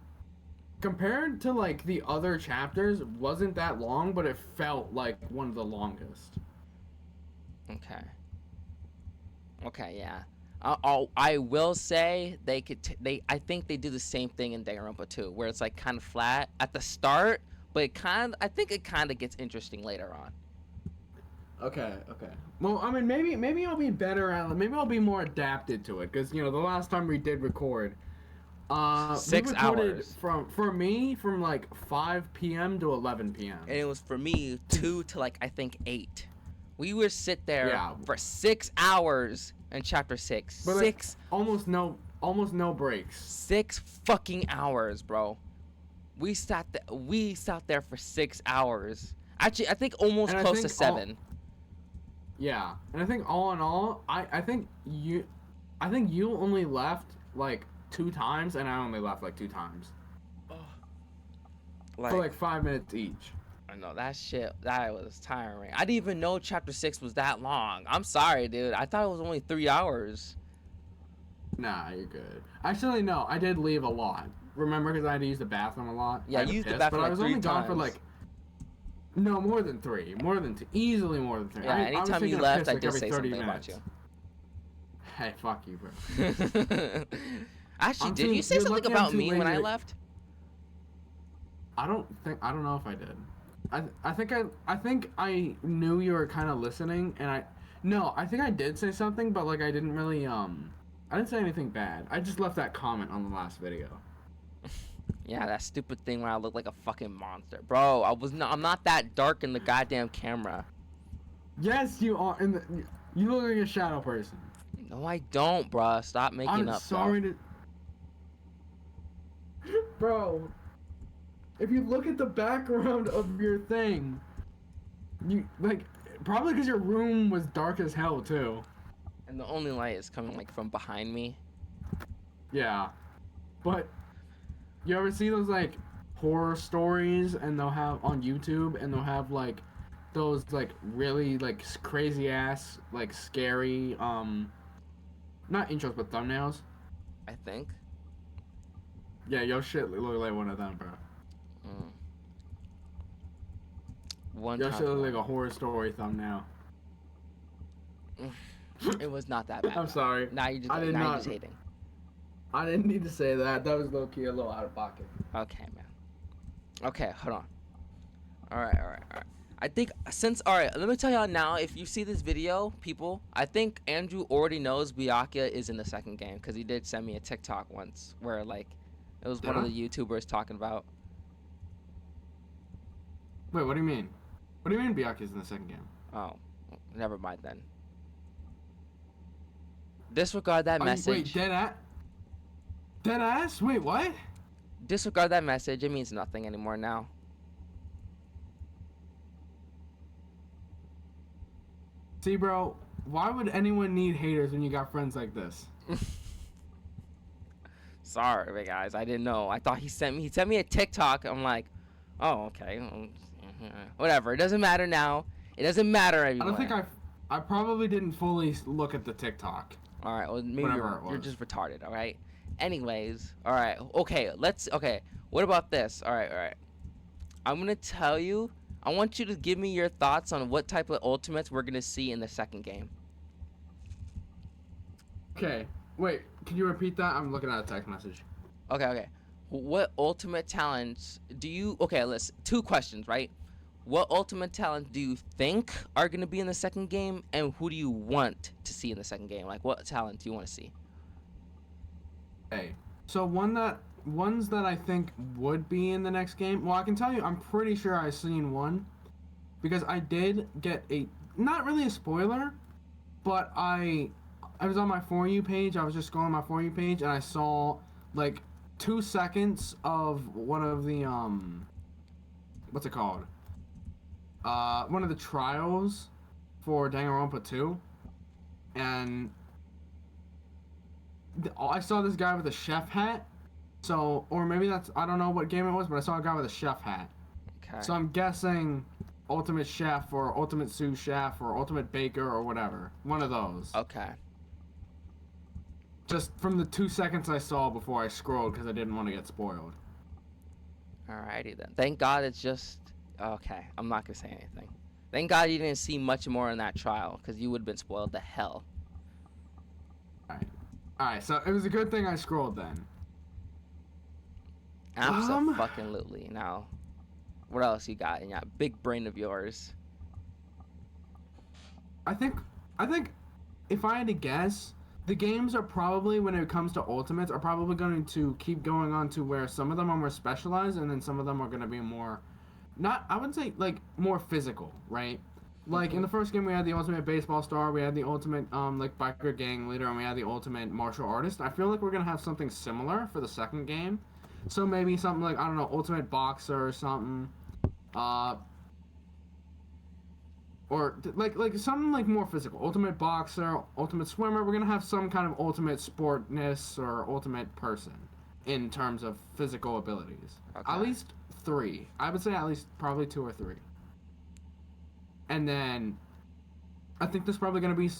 Speaker 1: compared to like the other chapters, wasn't that long, but it felt like one of the longest.
Speaker 2: Okay. Okay, yeah. I will say I think they do the same thing in Danganronpa 2, where it's like kind of flat at the start, but I think it kind of gets interesting later on.
Speaker 1: Okay. Well, I mean, maybe I'll be better at. Maybe I'll be more adapted to it, because the last time we did record,
Speaker 2: 6
Speaker 1: we recorded
Speaker 2: hours.
Speaker 1: from like 5 p.m. to 11 p.m.
Speaker 2: And it was for me 2 to like I think 8. We would sit there
Speaker 1: Yeah.
Speaker 2: for 6 hours in chapter 6.
Speaker 1: But, like,
Speaker 2: 6
Speaker 1: almost no breaks.
Speaker 2: 6 fucking hours, bro. We sat there for 6 hours. Actually, I think almost
Speaker 1: And I
Speaker 2: close to
Speaker 1: think
Speaker 2: 7.
Speaker 1: Yeah, and I think all in all, I think you only left like 2 times, and I only left like 2 times for like 5 minutes each.
Speaker 2: I know that was tiring. I didn't even know chapter 6 was that long. I'm sorry, dude. I thought it was only 3 hours.
Speaker 1: Nah, you're good. Actually, no, I did leave a lot. Remember, because I had to use the bathroom a lot.
Speaker 2: Yeah,
Speaker 1: I had
Speaker 2: you
Speaker 1: to
Speaker 2: used the
Speaker 1: piss,
Speaker 2: bathroom
Speaker 1: but I
Speaker 2: like
Speaker 1: was
Speaker 2: 3
Speaker 1: only gone
Speaker 2: times.
Speaker 1: for like. No, more than 3. More than 2. Easily more than 3.
Speaker 2: Yeah,
Speaker 1: I was
Speaker 2: anytime you
Speaker 1: taking a
Speaker 2: left,
Speaker 1: piss,
Speaker 2: I
Speaker 1: like,
Speaker 2: did
Speaker 1: every
Speaker 2: say
Speaker 1: 30
Speaker 2: something
Speaker 1: minutes.
Speaker 2: about you.
Speaker 1: Hey, fuck you, bro.
Speaker 2: Actually,
Speaker 1: I'm
Speaker 2: did
Speaker 1: too-
Speaker 2: you say
Speaker 1: you're
Speaker 2: something
Speaker 1: lucky I'm
Speaker 2: about
Speaker 1: too
Speaker 2: me when I
Speaker 1: lazy.
Speaker 2: left?
Speaker 1: I don't know if I did. I think I knew you were kind of listening, and I think I did say something, but like I didn't really I didn't say anything bad. I just left that comment on the last video.
Speaker 2: Yeah, that stupid thing where I look like a fucking monster. Bro, I'm not that dark in the goddamn camera.
Speaker 1: Yes, you are. You look like a shadow person.
Speaker 2: No, I don't, bruh. Stop making
Speaker 1: I'm
Speaker 2: up
Speaker 1: sorry
Speaker 2: stuff.
Speaker 1: Bro, if you look at the background of your thing, you like probably because your room was dark as hell too.
Speaker 2: And the only light is coming like from behind me.
Speaker 1: Yeah, but you ever see those like horror stories, and they'll have on YouTube, and they'll have like those like really like crazy ass like scary not intros but thumbnails.
Speaker 2: I think.
Speaker 1: Yeah, your shit look like one of them, bro.
Speaker 2: One
Speaker 1: Your
Speaker 2: time.
Speaker 1: shit look like a horror story thumbnail.
Speaker 2: It was not that bad.
Speaker 1: I'm sorry.
Speaker 2: Now you're just,
Speaker 1: I did
Speaker 2: now you're
Speaker 1: not-
Speaker 2: just hating.
Speaker 1: I didn't need to say that. That was low key a little out of pocket.
Speaker 2: Okay, man. Okay, hold on. Alright. I think alright, let me tell y'all now, if you see this video, people, I think Andrew already knows Byakuya is in the second game, because he did send me a TikTok once where like it was one of the YouTubers talking about.
Speaker 1: Wait, what do you mean? What do you mean Byakuya's in the second game?
Speaker 2: Oh, never mind then. Disregard that message.
Speaker 1: Wait, dead ass? Wait, what?
Speaker 2: Disregard that message. It means nothing anymore now.
Speaker 1: See, bro, why would anyone need haters when you got friends like this?
Speaker 2: Sorry, guys. I didn't know. I thought he sent me a TikTok. I'm like, oh, okay. Whatever. It doesn't matter now. It doesn't matter anymore.
Speaker 1: I don't think I probably didn't fully look at the TikTok.
Speaker 2: All right. Well, maybe
Speaker 1: Whatever
Speaker 2: you're
Speaker 1: it was.
Speaker 2: just retarded. All right. Anyways. All right. Okay. Okay. What about this? All right. I'm gonna tell you. I want you to give me your thoughts on what type of ultimates we're gonna see in the second game.
Speaker 1: Okay, wait, can you repeat that? I'm looking at a text message.
Speaker 2: Okay. What ultimate talents do you... Okay, listen. 2 questions, right? What ultimate talents do you think are going to be in the second game? And who do you want to see in the second game? Like, what talent do you want to see?
Speaker 1: Okay, so ones that I think would be in the next game. Well, I can tell you, I'm pretty sure I've seen one. because I did get a not really a spoiler, but I was on my For You page. I was just scrolling my For You page, and I saw like 2 seconds of one of the what's it called? One of the trials for Danganronpa 2, and I saw this guy with a chef hat. So, or maybe that's, I don't know what game it was, but I saw a guy with a chef hat.
Speaker 2: Okay.
Speaker 1: So I'm guessing Ultimate Chef or Ultimate Sous Chef or Ultimate Baker or whatever. One of those.
Speaker 2: Okay.
Speaker 1: Just from the 2 seconds I saw before I scrolled because I didn't want to get spoiled.
Speaker 2: Alrighty then. Thank God it's just okay. I'm not gonna say anything. Thank God you didn't see much more in that trial, because you would have been spoiled to hell.
Speaker 1: Alright, so it was a good thing I scrolled then.
Speaker 2: Absolutely. Now, what else you got in that big brain of yours?
Speaker 1: I think if I had to guess, the games are probably, when it comes to Ultimates, are probably going to keep going on to where some of them are more specialized and then some of them are going to be more, not, I wouldn't say like more physical, right? Like in the first game we had the Ultimate Baseball Star, we had the Ultimate like Biker Gang Leader, and we had the Ultimate Martial Artist. I feel like we're going to have something similar for the second game. So maybe something like, I don't know, Ultimate Boxer or something. Or like something like more physical. Ultimate Boxer, Ultimate Swimmer. We're gonna have some kind of ultimate sportness or ultimate person in terms of physical abilities.
Speaker 2: Okay.
Speaker 1: At least 3. I would say at least probably 2 or 3. And then I think there's probably gonna be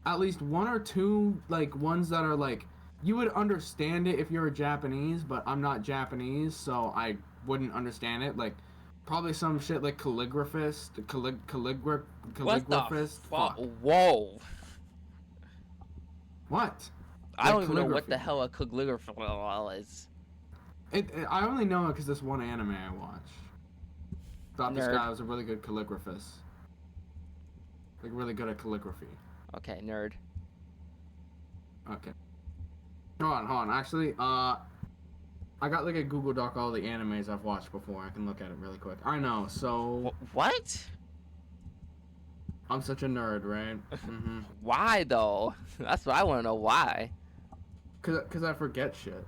Speaker 1: at least 1 or 2 like ones that are like you would understand it if you're a Japanese, but I'm not Japanese, so I wouldn't understand it. Like probably some shit like calligraphist, calligraphist.
Speaker 2: What the
Speaker 1: Fuck.
Speaker 2: Whoa.
Speaker 1: What?
Speaker 2: I don't
Speaker 1: Like
Speaker 2: even know what
Speaker 1: calligraphy.
Speaker 2: the hell a calligraphy is.
Speaker 1: I only know it because this one anime I watched. Thought this
Speaker 2: Nerd.
Speaker 1: guy was a really good calligraphist. Like really good at calligraphy.
Speaker 2: Okay, nerd.
Speaker 1: Okay. Hold on. Actually, I got like a Google Doc all the animes I've watched before. I can look at it really quick. I know. So
Speaker 2: What?
Speaker 1: I'm such a nerd, right? Mm-hmm.
Speaker 2: Why though? That's what I want to know. Why?
Speaker 1: Cause I forget shit.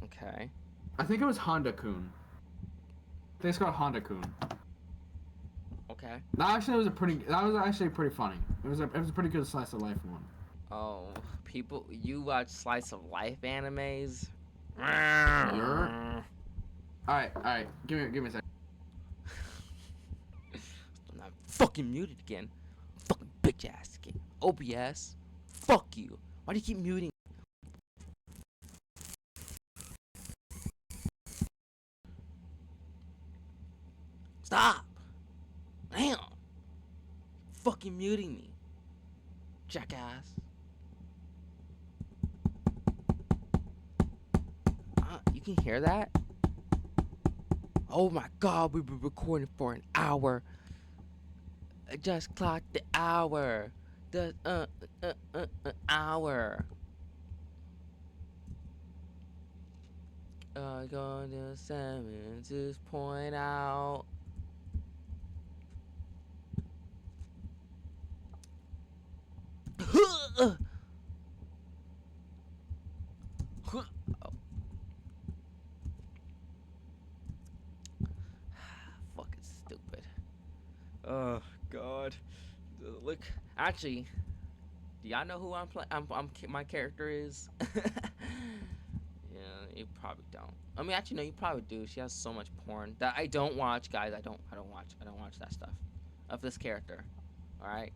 Speaker 2: Okay.
Speaker 1: I think it was Honda-kun. I think it's called Honda-kun.
Speaker 2: Okay.
Speaker 1: That was actually pretty funny. It was a pretty good slice of life one.
Speaker 2: Oh, people, you watch slice of life animes?
Speaker 1: You're... Alright. Give me a second.
Speaker 2: I'm fucking muted again. Fucking bitch ass again. OBS. Fuck you. Why do you keep muting? Stop. Damn. Fucking muting me. Jackass. You can hear that? Oh my god, we've been recording for an hour. I just clocked the hour. The hour. Going to 7 just point out. Oh. Fucking stupid. Oh god. Look, actually, do y'all know who I'm playing? My character is. Yeah, you probably don't. I mean, actually, no, you probably do. She has so much porn that I don't watch, guys. I don't watch that stuff of this character. All right.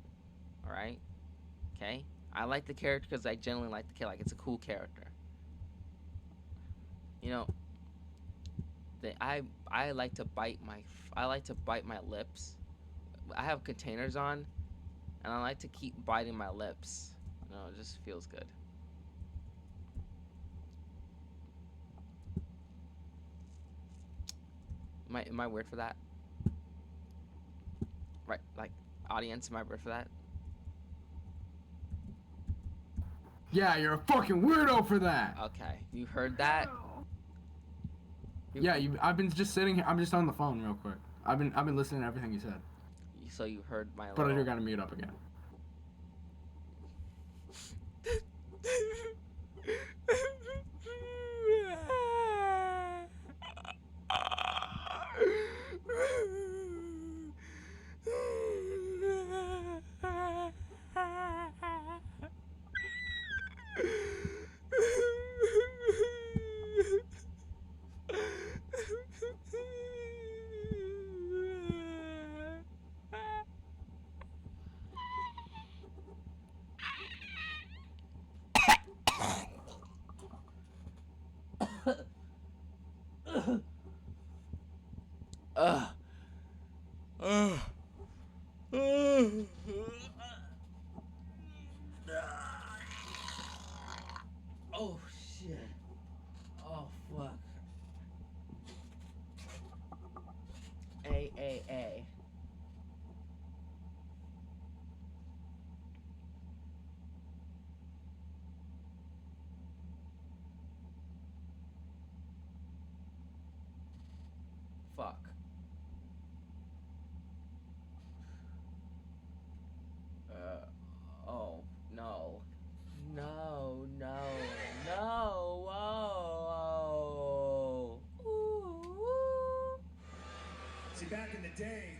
Speaker 2: Okay. I like the character because I genuinely like the character. Like, it's a cool character. You know, I like to bite my lips. I have containers on, and I like to keep biting my lips. You know, it just feels good. Am I weird for that? Right, like, audience, am I weird for that?
Speaker 1: Yeah, you're a fucking weirdo for that.
Speaker 2: Okay, you heard that?
Speaker 1: Yeah, I've been just sitting here. I'm just on the phone real quick. I've been listening to everything you said.
Speaker 2: So you heard my.
Speaker 1: But I
Speaker 2: little...
Speaker 1: do gotta mute up again.
Speaker 2: Ugh. Ugh. Oh shit. Oh fuck. A. Fuck. Oh no. No. Whoa. Ooh.
Speaker 4: See, back in the day,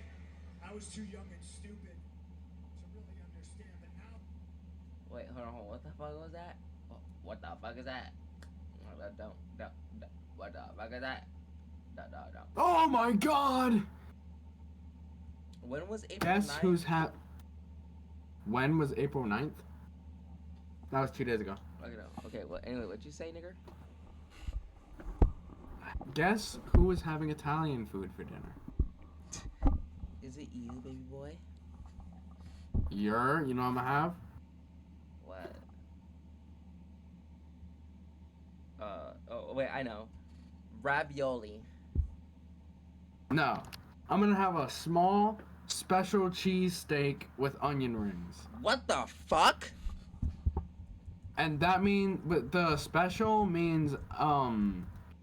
Speaker 4: I was too young and stupid to really understand, but now...
Speaker 2: Wait, hold on. What the fuck was that? What the fuck is that? Don't. What the fuck is that? Don't.
Speaker 1: Oh my god!
Speaker 2: When was April
Speaker 1: Guess
Speaker 2: 9th?
Speaker 1: who's When was April 9th? That was 2 days ago.
Speaker 2: Okay, well, anyway, what'd you say, nigger?
Speaker 1: Guess who was having Italian food for dinner?
Speaker 2: Is it you, baby boy?
Speaker 1: You know what I'm gonna have?
Speaker 2: What? Oh, wait, I know. Ravioli.
Speaker 1: No. I'm gonna have a small special cheese steak with onion rings.
Speaker 2: What the fuck?
Speaker 1: And that but the special means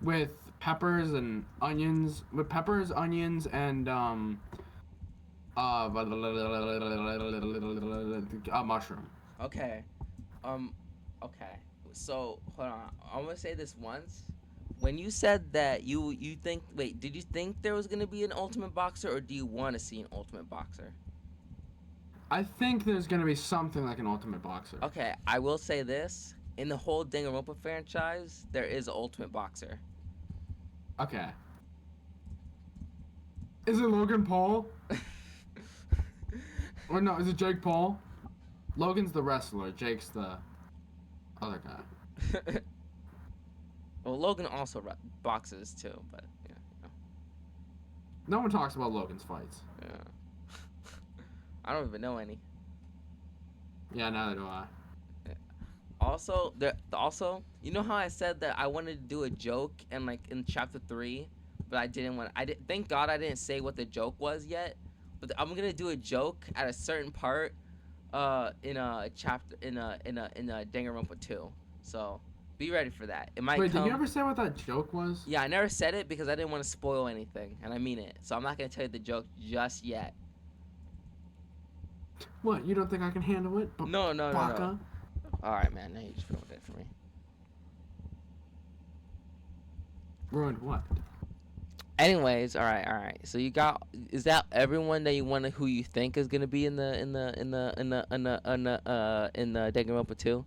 Speaker 1: with peppers and onions, and a mushroom.
Speaker 2: Okay. Okay. So, hold on. I'm gonna say this once. When you said that you think... Wait, did you think there was gonna be an Ultimate Boxer, or do you want to see an Ultimate Boxer?
Speaker 1: I think there's gonna be something like an Ultimate Boxer.
Speaker 2: Okay, I will say this. In the whole Danganronpa franchise, there is an Ultimate Boxer.
Speaker 1: Okay. Is it Logan Paul? Or no, is it Jake Paul? Logan's the wrestler, Jake's the other guy.
Speaker 2: Well, Logan also boxes too, but yeah.
Speaker 1: No one talks about Logan's fights.
Speaker 2: Yeah. I don't even know any.
Speaker 1: Yeah, neither do I.
Speaker 2: Also, you know how I said that I wanted to do a joke in chapter 3, but I didn't want. Thank God I didn't say what the joke was yet. But I'm gonna do a joke at a certain part, in a chapter in a Danganronpa 2. So be ready for that. It might.
Speaker 1: Wait, did you ever say what that joke was?
Speaker 2: Yeah, I never said it because I didn't want to spoil anything, and I mean it. So I'm not gonna tell you the joke just yet.
Speaker 1: What? You don't think I can handle it?
Speaker 2: No.
Speaker 1: Baka?
Speaker 2: All right, man. Now you just ruined it for me.
Speaker 1: Ruined what?
Speaker 2: Anyways, all right. So is that everyone that you want who you think is gonna be in the Danganronpa 2?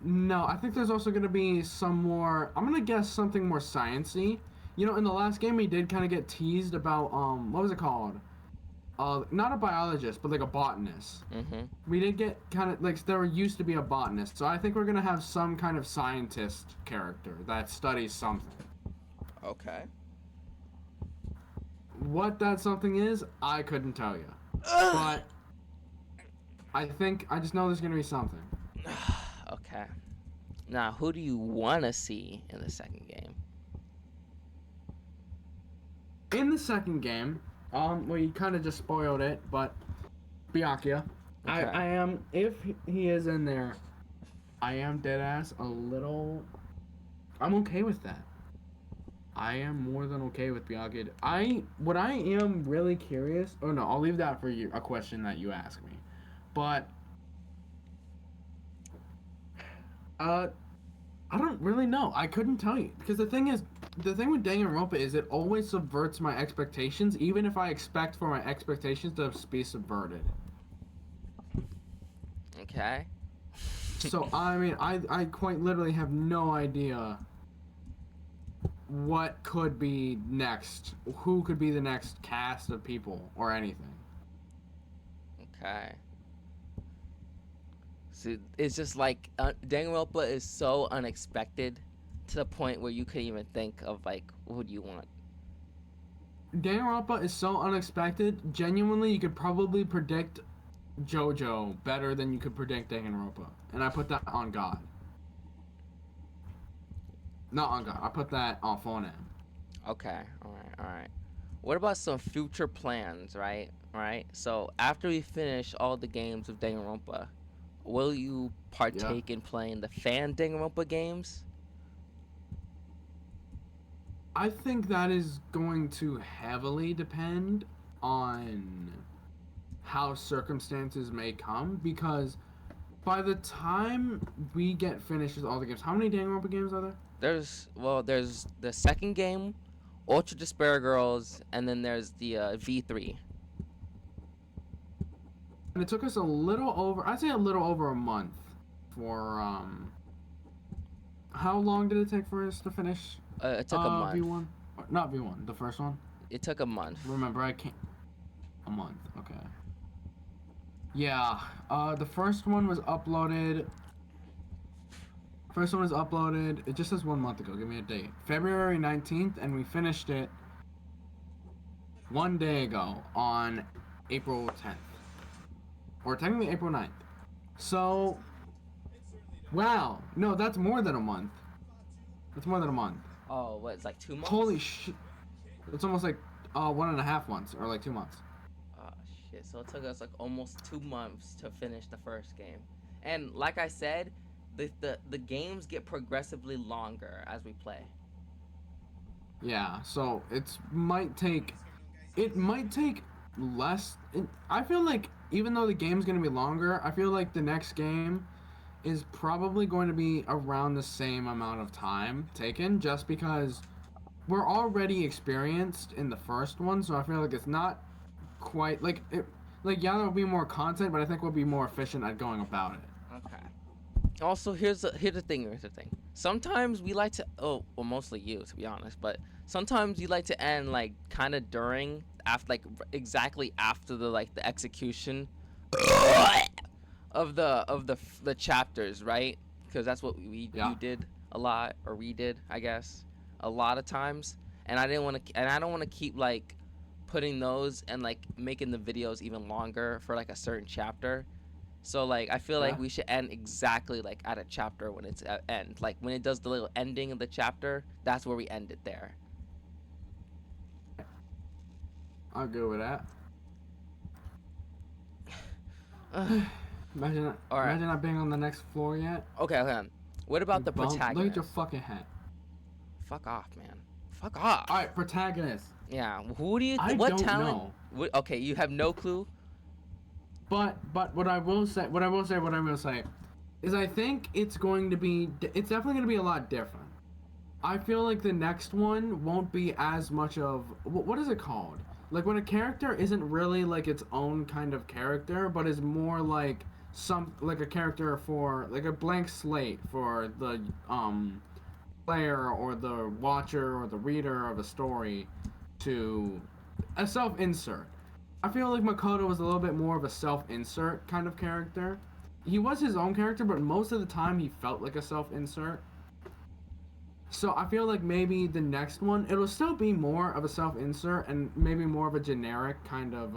Speaker 1: No. I think there's also gonna be some more. I'm gonna guess something more sciencey. You know, in the last game we did kind of get teased about what was it called? Not a biologist, but like a botanist.
Speaker 2: Mm-hmm.
Speaker 1: We did get kind of like there used to be a botanist, so I think we're gonna have some kind of scientist character that studies something.
Speaker 2: Okay.
Speaker 1: What that something is, I couldn't tell you. But I just know there's gonna be something.
Speaker 2: Okay. Now, who do you want to see in the second game?
Speaker 1: In the second game, we kind of just spoiled it, but Byakuya.
Speaker 2: Okay.
Speaker 1: I am, if he is in there, I am deadass a little. I'm okay with that. I am more than okay with Byakuya. What I am really curious. Oh no, I'll leave that for you. A question that you ask me, but uh, I don't really know. I couldn't tell you because the thing with Danganronpa is it always subverts my expectations, even if I expect for my expectations to be subverted.
Speaker 2: Okay.
Speaker 1: So I mean, I quite literally have no idea what could be next, who could be the next cast of people or anything.
Speaker 2: Okay. So it's just like Danganronpa is so unexpected to the point where you couldn't even think of like who do you want.
Speaker 1: Danganronpa is so unexpected. Genuinely, you could probably predict JoJo better than you could predict Danganronpa, and I put that on God. Not on God. I put that on Phonam.
Speaker 2: Okay. All right. All right. What about some future plans, right? All right. So after we finish all the games of Danganronpa, will you
Speaker 1: Yeah.
Speaker 2: partake in playing the fan Danganronpa games?
Speaker 1: I think that is going to heavily depend on how circumstances may come because by the time we get finished with all the games, how many Danganronpa games are there?
Speaker 2: There's the second game, Ultra Despair Girls, and then there's the V3.
Speaker 1: And it took us a little over, I'd say a little over a month for how long did it take for us to finish
Speaker 2: It took a month.
Speaker 1: V1? Not V1, the first one.
Speaker 2: It took a month.
Speaker 1: Remember, I can't. A month, okay. Yeah, the first one was uploaded. First one was uploaded. It just says 1 month ago. Give me a date. February 19th, and we finished it 1 day ago on April 10th. Or technically April 9th. So, wow. No, that's more than a month. That's more than a month.
Speaker 2: Oh, what? It's like 2 months.
Speaker 1: Holy shit. It's almost like 1.5 months, or like 2 months.
Speaker 2: Oh shit! So it took us like almost 2 months to finish the first game, and like I said, the games get progressively longer as we play.
Speaker 1: Yeah, so it might take less. I feel like even though the game's gonna be longer, I feel like the next game is probably going to be around the same amount of time taken, just because we're already experienced in the first one, so I feel like it's not quite like it. Like yeah, there'll be more content, but I think we'll be more efficient at going about it.
Speaker 2: Okay. Also, here's the thing. Here's the thing. Sometimes we like to. Oh, well, mostly you, to be honest. But sometimes you like to end like kind of during, after, like exactly after the execution of the chapters, right? Because that's what you did a lot, or we did, I guess, a lot of times. And I didn't want to, and I don't want to keep like putting those and like making the videos even longer for like a certain chapter. So like I feel like we should end exactly like at a chapter when it's at end. Like when it does the little ending of the chapter, that's where we end it there.
Speaker 1: I'll go with that. Imagine not being on the next floor yet.
Speaker 2: Okay. What about the protagonist?
Speaker 1: Look at your fucking hat.
Speaker 2: Fuck off, man. Fuck off.
Speaker 1: All right, protagonist.
Speaker 2: Yeah. Who do you?
Speaker 1: I
Speaker 2: what
Speaker 1: don't
Speaker 2: talent?
Speaker 1: know.
Speaker 2: Okay, you have no clue.
Speaker 1: But what I will say is I think it's definitely going to be a lot different. I feel like the next one won't be as much of what is it called? Like when a character isn't really like its own kind of character, but is more like a character for like a blank slate for the player or the watcher or the reader of a story to a self-insert. I feel like Makoto was a little bit more of a self-insert kind of character. He was his own character, but most of the time he felt like a self-insert. So I feel like maybe the next one, it'll still be more of a self-insert and maybe more of a generic kind of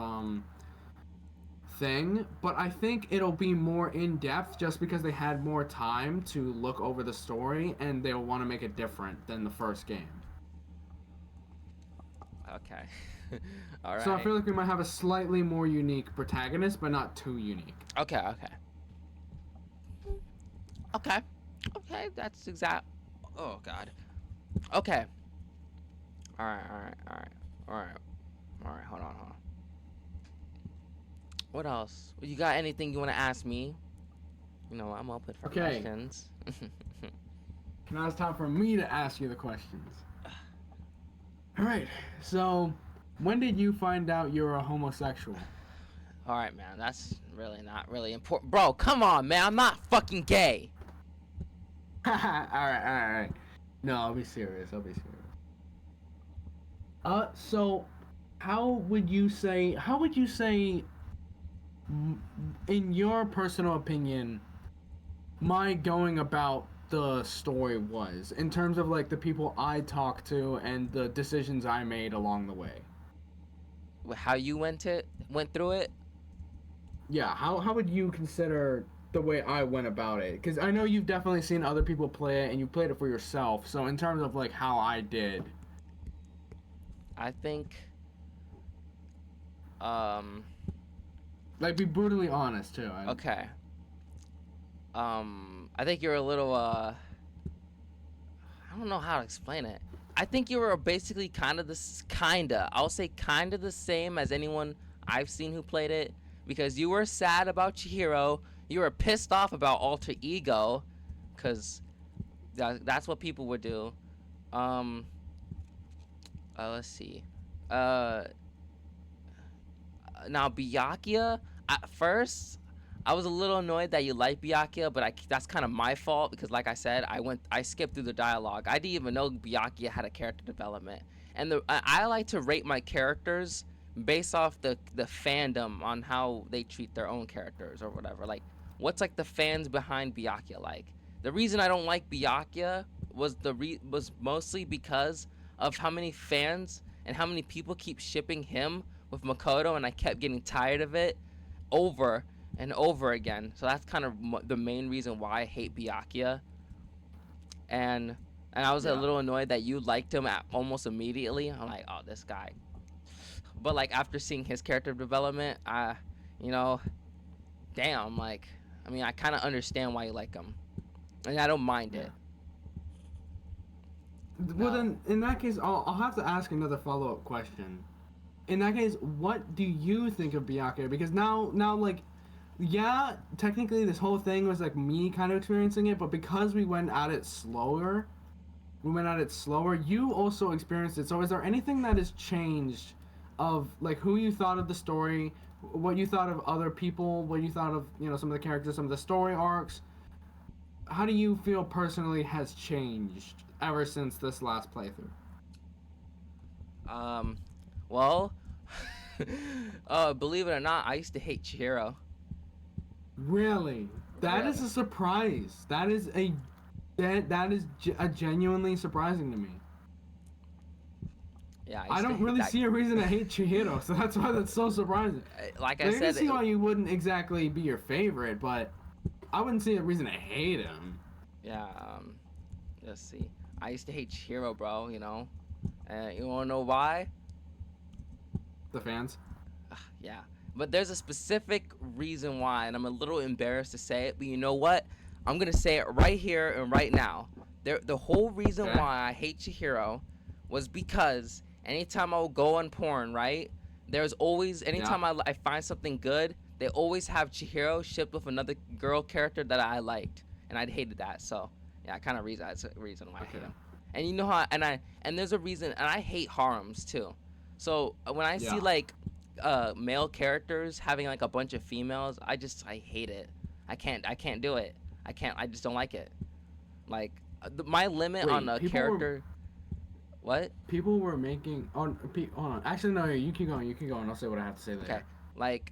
Speaker 1: thing, but I think it'll be more in-depth just because they had more time to look over the story and they'll want to make it different than the first game.
Speaker 2: Okay. All right.
Speaker 1: So I feel like we might have a slightly more unique protagonist, but not too unique.
Speaker 2: Okay. That's exact. Oh God. Okay. All right, all right, all right, all right, all right. Hold on, hold on. What else? You got anything you want to ask me? You know, I'm open for
Speaker 1: Okay.
Speaker 2: questions.
Speaker 1: Now it's time for me to ask you the questions. All right. So, when did you find out you were a homosexual?
Speaker 2: All right, man. That's really not really important, bro. Come on, man. I'm not fucking gay.
Speaker 1: All right, all right. No, I'll be serious. I'll be serious. So, how would you say, in your personal opinion, my going about the story was in terms of like the people I talked to and the decisions I made along the way?
Speaker 2: How you went through it?
Speaker 1: Yeah, how would you consider the way I went about it? Because I know you've definitely seen other people play it and you played it for yourself. So in terms of like how I did,
Speaker 2: I think. Um.
Speaker 1: like be brutally honest too.
Speaker 2: Okay. I think you're a little. I don't know how to explain it. I think you were basically kinda. I'll say kinda the same as anyone I've seen who played it, because you were sad about Chihiro. You were pissed off about Alter Ego, because that's what people would do. Um. Let's see. Uh. Now Byakuya. At first, I was a little annoyed that you like Byakuya, but that's kind of my fault because, like I said, I skipped through the dialogue. I didn't even know Byakuya had a character development, and I like to rate my characters based off the fandom on how they treat their own characters or whatever. Like, what's like the fans behind Byakuya like? The reason I don't like Byakuya was mostly because of how many fans and how many people keep shipping him with Makoto, and I kept getting tired of it over and over again. So that's kind of the main reason why I hate Byakuya. And I was a little annoyed that you liked him almost immediately. I'm like, oh, this guy. But like after seeing his character development, you know, damn, like, I mean, I kind of understand why you like him, and I don't mind it.
Speaker 1: Well, then in that case, I'll have to ask another follow-up question. In that case, what do you think of Byakuya? Because now like, yeah, technically this whole thing was like me kind of experiencing it, but because we went at it slower, you also experienced it. So is there anything that has changed of like who you thought of the story, what you thought of other people, what you thought of, you know, some of the characters, some of the story arcs? How do you feel personally has changed ever since this last playthrough?
Speaker 2: Well, believe it or not, I used to hate Chihiro.
Speaker 1: Really? That is a surprise. That is genuinely surprising to me.
Speaker 2: Yeah,
Speaker 1: I don't really see a reason to hate Chihiro, so that's why that's so surprising.
Speaker 2: Like I
Speaker 1: I
Speaker 2: said,
Speaker 1: can see why you wouldn't exactly be your favorite, but I wouldn't see a reason to hate him.
Speaker 2: Yeah, let's see. I used to hate Chihiro, bro, you know? And you wanna know why?
Speaker 1: The fans?
Speaker 2: Yeah. But there's a specific reason why, and I'm a little embarrassed to say it, but you know what? I'm gonna say it right here and right now. The whole reason why I hate Chihiro was because anytime I would go on porn, right? There's always, anytime I find something good, they always have Chihiro shipped with another girl character that I liked. And I'd hated that, so yeah, that's a reason why I hate him. And you know how, and there's a reason, and I hate harems too. So when I see like male characters having like a bunch of females, I hate it. I can't do it. I just don't like it. Like my limit on a character. What?
Speaker 1: People were making hold on. Actually, no. You keep going. I'll say what I have to say later.
Speaker 2: Okay. Like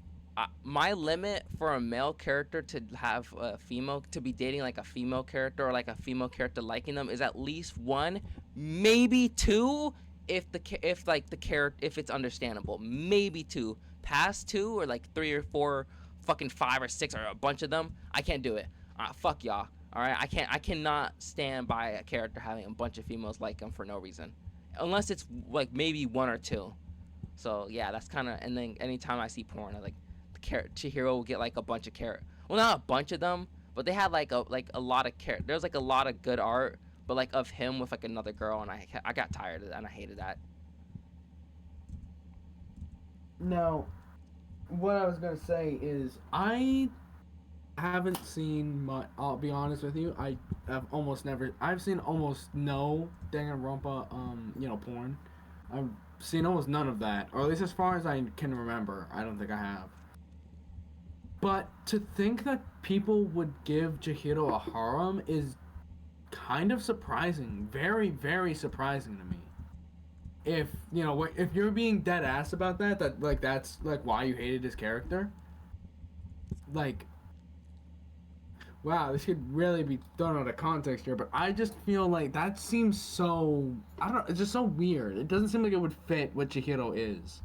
Speaker 2: my limit for a male character to have a female to be dating like a female character or like a female character liking them is at least 1, maybe 2. If it's understandable, maybe 2. Past 2 or like 3 or 4, fucking 5 or 6 or a bunch of them, I can't do it. Fuck y'all. All right, I cannot stand by a character having a bunch of females like them for no reason, unless it's like maybe 1 or 2. So yeah, that's kind of. And then anytime I see porn, I like Chihiro will get like a bunch of well, not a bunch of them, but they had like a lot of there's like a lot of good art, but like of him with like another girl, and I got tired of that and I hated that.
Speaker 1: Now, what I was gonna say is I haven't seen much. I'll be honest with you. I have almost never. I've seen almost no Danganronpa, porn. I've seen almost none of that, or at least as far as I can remember. I don't think I have. But to think that people would give Chihiro a harem is kind of surprising. Very, very surprising to me. If you're being dead ass about that like that's like why you hated his character. Like, wow, this could really be thrown out of context here, but I just feel like that seems so, I don't know, it's just so weird. It doesn't seem like it would fit what Chihiro is.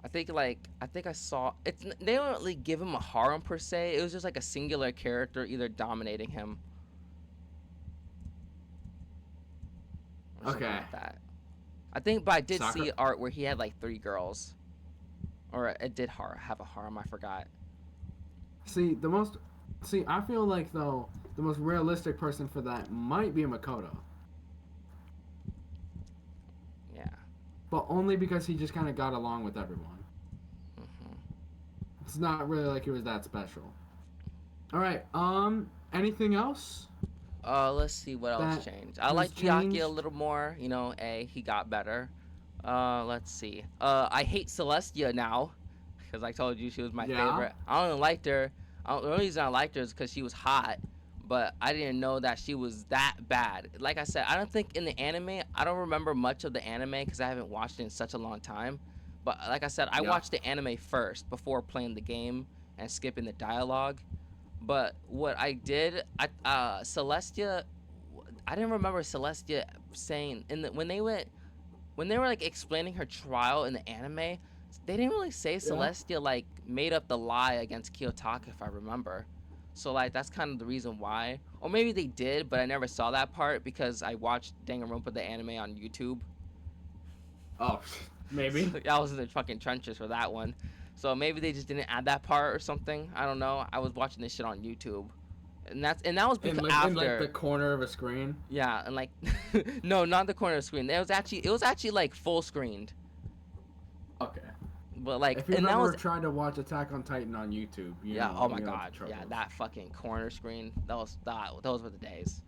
Speaker 2: I think I saw it's. They don't really give him a harem per se. It was just like a singular character either dominating him. Or something
Speaker 1: Okay.
Speaker 2: like that. I think, but I did
Speaker 1: Soccer-
Speaker 2: see art where he had like 3 girls, or it did have a harem. I forgot.
Speaker 1: See, I feel like, though, the most realistic person for that might be Makoto.
Speaker 2: Yeah.
Speaker 1: But only because he just kind of got along with everyone. It's not really like he was that special. Alright, anything else?
Speaker 2: Let's see what else
Speaker 1: That
Speaker 2: changed. I
Speaker 1: was
Speaker 2: like Byakuya a
Speaker 1: changed?
Speaker 2: little more. You know, he got better. Let's see. I hate Celestia now, because I told you she was my
Speaker 1: Yeah?
Speaker 2: favorite. I only liked her. The only reason I liked her is because she was hot, but I didn't know that she was that bad. Like I said, I don't think in the anime, I don't remember much of the anime because I haven't watched it in such a long time. But like I said, I
Speaker 1: Yeah.
Speaker 2: watched the anime first before playing the game and skipping the dialogue. But what I did, Celestia, I didn't remember Celestia saying when they were like explaining her trial in the anime, they didn't really say Celestia like made up the lie against Kiyotaka, if I remember. So like that's kind of the reason why, or maybe they did, but I never saw that part because I watched Danganronpa the anime on YouTube.
Speaker 1: Oh, maybe.
Speaker 2: I was in the fucking trenches for that one. So maybe they just didn't add that part or something. I don't know. I was watching this shit on YouTube. And that was because
Speaker 1: In
Speaker 2: after
Speaker 1: like the corner of a screen.
Speaker 2: yeah, and like no, not the corner of the screen. It was actually like full screened.
Speaker 1: Okay.
Speaker 2: But like
Speaker 1: If you've
Speaker 2: and that
Speaker 1: ever
Speaker 2: was
Speaker 1: tried to watch Attack on Titan on YouTube,
Speaker 2: yeah,
Speaker 1: know,
Speaker 2: oh my
Speaker 1: you know
Speaker 2: god.
Speaker 1: the
Speaker 2: Yeah,
Speaker 1: troubles.
Speaker 2: that fucking corner screen. Those were the days.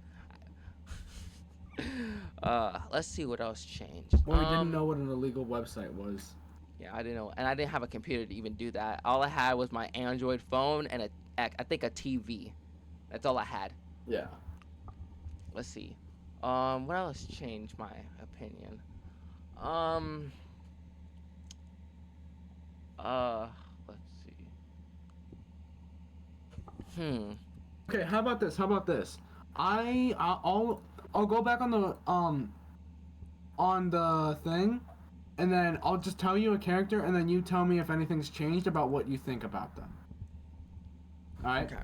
Speaker 2: Let's see what else changed.
Speaker 1: Well, we didn't know what an illegal website was.
Speaker 2: Yeah, I didn't know, and I didn't have a computer to even do that. All I had was my Android phone and I think a TV. That's all I had.
Speaker 1: Yeah.
Speaker 2: Let's see. What else changed my opinion? Let's see.
Speaker 1: Okay, how about this? I'll go back on the thing, and then I'll just tell you a character, and then you tell me if anything's changed about what you think about them. All right.
Speaker 2: Okay.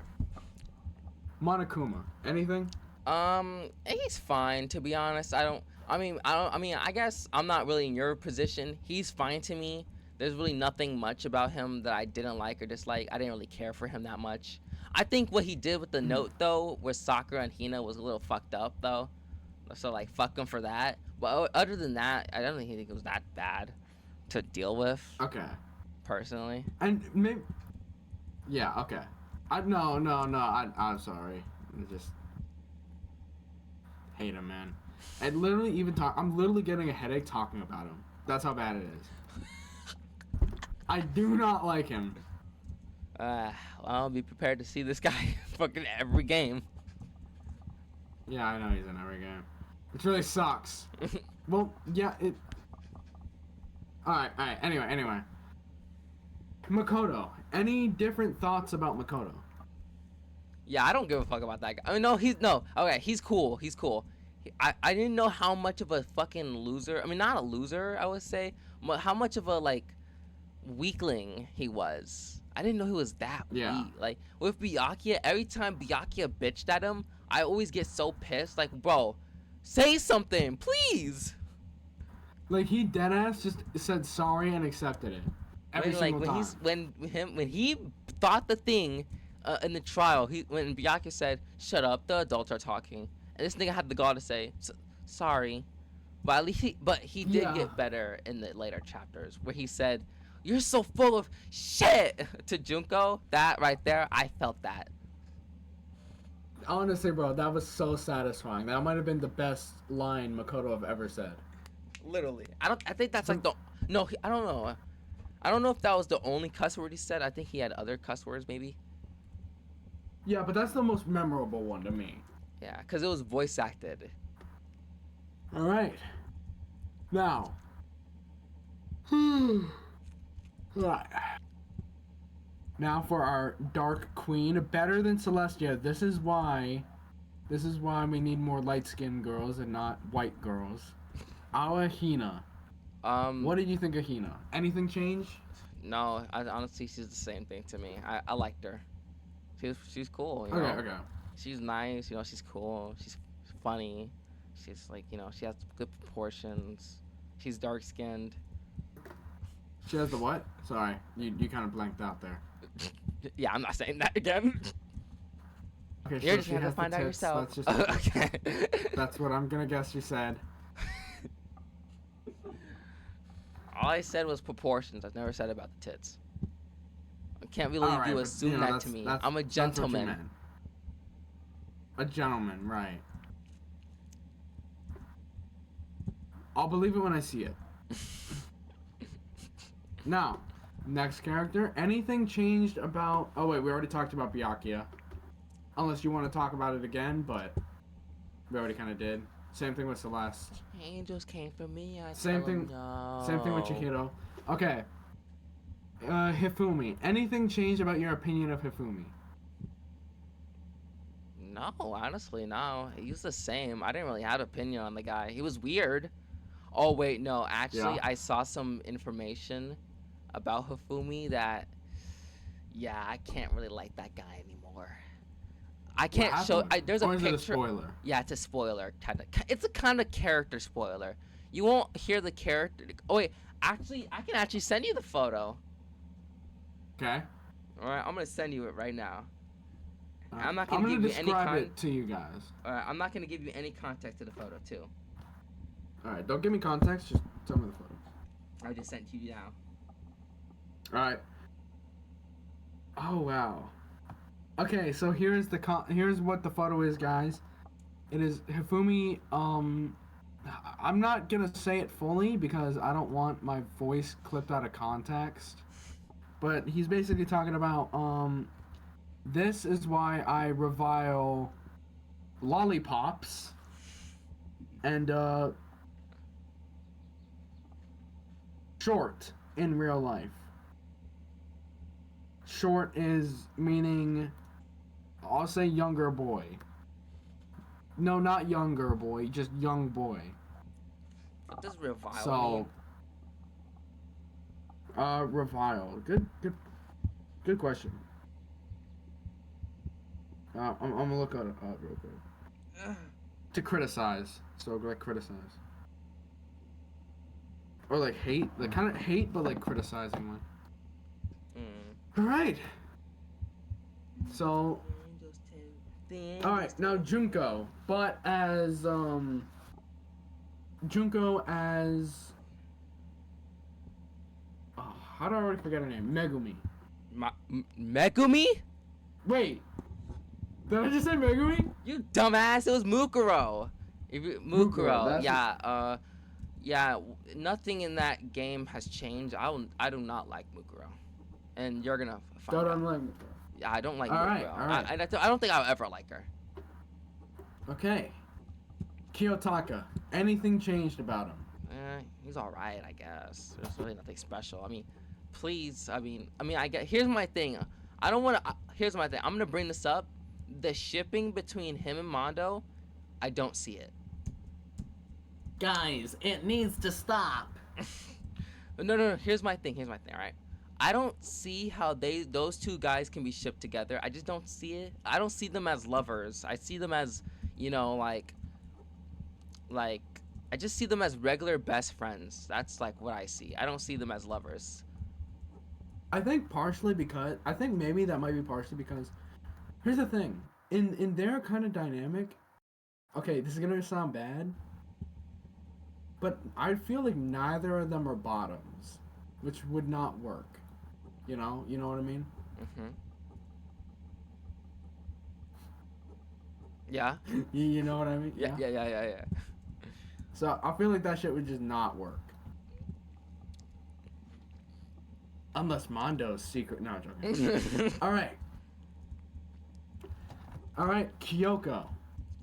Speaker 1: Monokuma. Anything?
Speaker 2: He's fine to be honest. I mean, I guess I'm not really in your position. He's fine to me. There's really nothing much about him that I didn't like or dislike. I didn't really care for him that much. I think what he did with the note though, with Sakura and Hina, was a little fucked up though. So like, fuck him for that. But other than that, I don't think it was that bad to deal with.
Speaker 1: Okay.
Speaker 2: Personally.
Speaker 1: And maybe. Yeah. Okay. No. I'm sorry. I just hate him, man. I'm literally getting a headache talking about him. That's how bad it is. I do not like him.
Speaker 2: Well, I'll be prepared to see this guy fucking every game.
Speaker 1: Yeah, I know he's in every game. Which really sucks. Well, yeah, it... Alright, anyway. Makoto. Any different thoughts about Makoto?
Speaker 2: Yeah, I don't give a fuck about that guy. I mean, okay, he's cool. I didn't know how much of a fucking loser. I mean, not a loser, I would say. But how much of a like weakling he was. I didn't know he was that weak. Like with Byakuya, every time Byakuya bitched at him, I always get so pissed. Like, bro, say something, please.
Speaker 1: Like, he deadass just said sorry and accepted it. Every single time.
Speaker 2: When he thought the thing in the trial, when Byakuya said, "Shut up, the adults are talking," and this nigga had the gall to say, "Sorry." But at least he did
Speaker 1: Yeah.
Speaker 2: get better in the later chapters where he said, "You're so full of shit" to Junko. That right there, I felt that.
Speaker 1: Honestly, bro, that was so satisfying. That might have been the best line Makoto have ever said.
Speaker 2: Literally. I don't. I think that's like
Speaker 1: Some-
Speaker 2: the. No, I don't know. I don't know if that was the only cuss word he said. I think he had other cuss words maybe.
Speaker 1: Yeah, but that's the most memorable one to me.
Speaker 2: Yeah, because it was voice acted.
Speaker 1: All right. Now. Right. Now for our Dark Queen, better than Celestia. This is why we need more light-skinned girls and not white girls. Our Hina. What did you think of Hina? Anything change?
Speaker 2: No, honestly, she's the same thing to me. I liked her. She's cool. You know?
Speaker 1: Okay.
Speaker 2: She's nice. You know, she's cool. She's funny. She's like, you know, she has good proportions. She's dark skinned.
Speaker 1: She has the what? Sorry, you kind of blanked out there.
Speaker 2: Yeah, I'm not saying that again.
Speaker 1: Okay,
Speaker 2: You're
Speaker 1: so
Speaker 2: just
Speaker 1: she
Speaker 2: gonna
Speaker 1: has the
Speaker 2: find out
Speaker 1: tits.
Speaker 2: yourself.
Speaker 1: That's just
Speaker 2: Okay.
Speaker 1: that's what I'm gonna guess you said.
Speaker 2: All I said was proportions. I've never said about the tits. I can't believe
Speaker 1: Alright,
Speaker 2: you
Speaker 1: but,
Speaker 2: assume
Speaker 1: know,
Speaker 2: that to me. I'm a
Speaker 1: that's what you
Speaker 2: gentleman.
Speaker 1: meant. A gentleman, right. I'll believe it when I see it. Now, next character. Anything changed about... Oh, wait, we already talked about Byakuya. Unless you want to talk about it again, but we already kind of did. Same thing with Celeste.
Speaker 2: Angels came for me. I
Speaker 1: Same
Speaker 2: tell 'em
Speaker 1: thing-
Speaker 2: no.
Speaker 1: Same thing with Chihiro. Okay. Hifumi. Anything changed about your opinion of Hifumi?
Speaker 2: No, honestly, no. He's the same. I didn't really have an opinion on the guy. He was weird. Oh wait, no. Actually,
Speaker 1: Yeah.
Speaker 2: I saw some information about Hifumi that, yeah, I can't really like that guy anymore. I can't
Speaker 1: What
Speaker 2: show.
Speaker 1: happened?
Speaker 2: There's a
Speaker 1: Or is it
Speaker 2: picture.
Speaker 1: a spoiler?
Speaker 2: Yeah, it's a spoiler. It's a kind of character spoiler. You won't hear the character. Oh wait, actually, I can actually send you the photo.
Speaker 1: Okay.
Speaker 2: All right, I'm gonna send you it right now. I'm not
Speaker 1: I'm
Speaker 2: gonna
Speaker 1: gonna
Speaker 2: give you any
Speaker 1: describe it to you guys.
Speaker 2: All right, I'm not gonna give you any context to the photo too.
Speaker 1: Alright, don't give me context, just tell me the photo.
Speaker 2: I just sent to you now.
Speaker 1: Alright. Oh wow. Okay, so here's what the photo is, guys. It is Hifumi, I'm not gonna say it fully because I don't want my voice clipped out of context. But he's basically talking about, this is why I revile lollipops and, short in real life. Short is meaning, I'll say younger boy. No, not younger boy, just young boy.
Speaker 2: What does revile
Speaker 1: So,
Speaker 2: mean?
Speaker 1: revile. Good question. I'm gonna look at it up real quick. To criticize. So like criticize. Or like hate, like kind of hate, but like criticizing one. All right. So, all right, now Junko, but as Junko as. Oh, how do I already forget her name? Megumi.
Speaker 2: Megumi?
Speaker 1: Wait, did I just say Megumi?
Speaker 2: You dumbass! It was Mukuro. Mukuro.
Speaker 1: that's-
Speaker 2: Yeah. Yeah. Nothing in that game has changed. I do not like Mukuro, and you're gonna find
Speaker 1: Don't
Speaker 2: out.
Speaker 1: unlike me.
Speaker 2: Yeah, I don't like
Speaker 1: All right,
Speaker 2: Mukuro.
Speaker 1: all right.
Speaker 2: I don't think I'll ever like her.
Speaker 1: Okay. Kiyotaka. Anything changed about him?
Speaker 2: He's all right, I guess. There's really nothing special. I mean, please. I mean, I get. Here's my thing. I don't want to. Here's my thing. I'm gonna bring this up. The shipping between him and Mondo, I don't see it.
Speaker 3: Guys, it needs to stop.
Speaker 2: No. Here's my thing. All right. I don't see how those two guys can be shipped together. I just don't see it. I don't see them as lovers. I see them as, you know, like I just see them as regular best friends. That's like what I see. I don't see them as lovers.
Speaker 1: I think maybe that might be partially because here's the thing. In their kind of dynamic, okay, this is gonna sound bad. but I feel like neither of them are bottoms, which would not work. You know what I mean?
Speaker 2: Mhm. Yeah.
Speaker 1: You know what I mean?
Speaker 2: Yeah. Yeah. Yeah. Yeah. Yeah.
Speaker 1: So I feel like that shit would just not work. Unless Mondo's secret. No, I'm joking. All right. All right, Kyoko.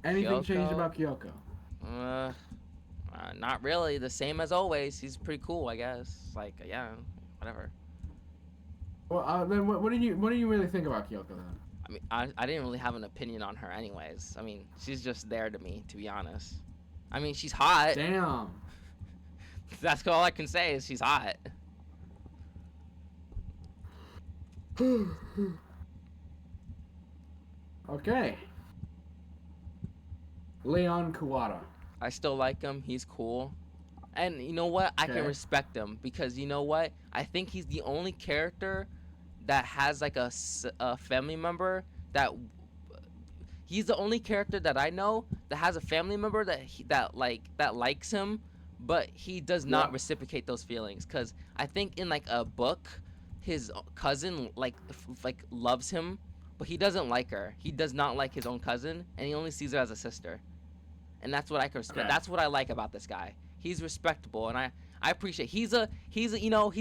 Speaker 1: Anything changed
Speaker 2: Kyoko?
Speaker 1: about Kyoko?
Speaker 2: Uh, not really. The same as always. He's pretty cool, I guess. Like, yeah, whatever.
Speaker 1: Well, then what do you really think about Kyoko then?
Speaker 2: I mean, I didn't really have an opinion on her, anyways. I mean, she's just there to me, to be honest. I mean, she's hot.
Speaker 1: Damn.
Speaker 2: That's all I can say is she's hot.
Speaker 1: Okay. Leon Kuwata.
Speaker 2: I still like him. He's cool. And you know what? I can
Speaker 1: Okay.
Speaker 2: respect him because you know what? I think he's the only character that has like a family member that he's the only character that I know that has a family member that likes him, but he does not
Speaker 1: Yeah.
Speaker 2: reciprocate those feelings. Cause I think in like a book, his cousin like loves him, but he doesn't like her. He does not like his own cousin, and he only sees her as a sister. And that's what I can respect.
Speaker 1: Okay.
Speaker 2: That's what I like about this guy. He's respectable, and I appreciate. He's a he's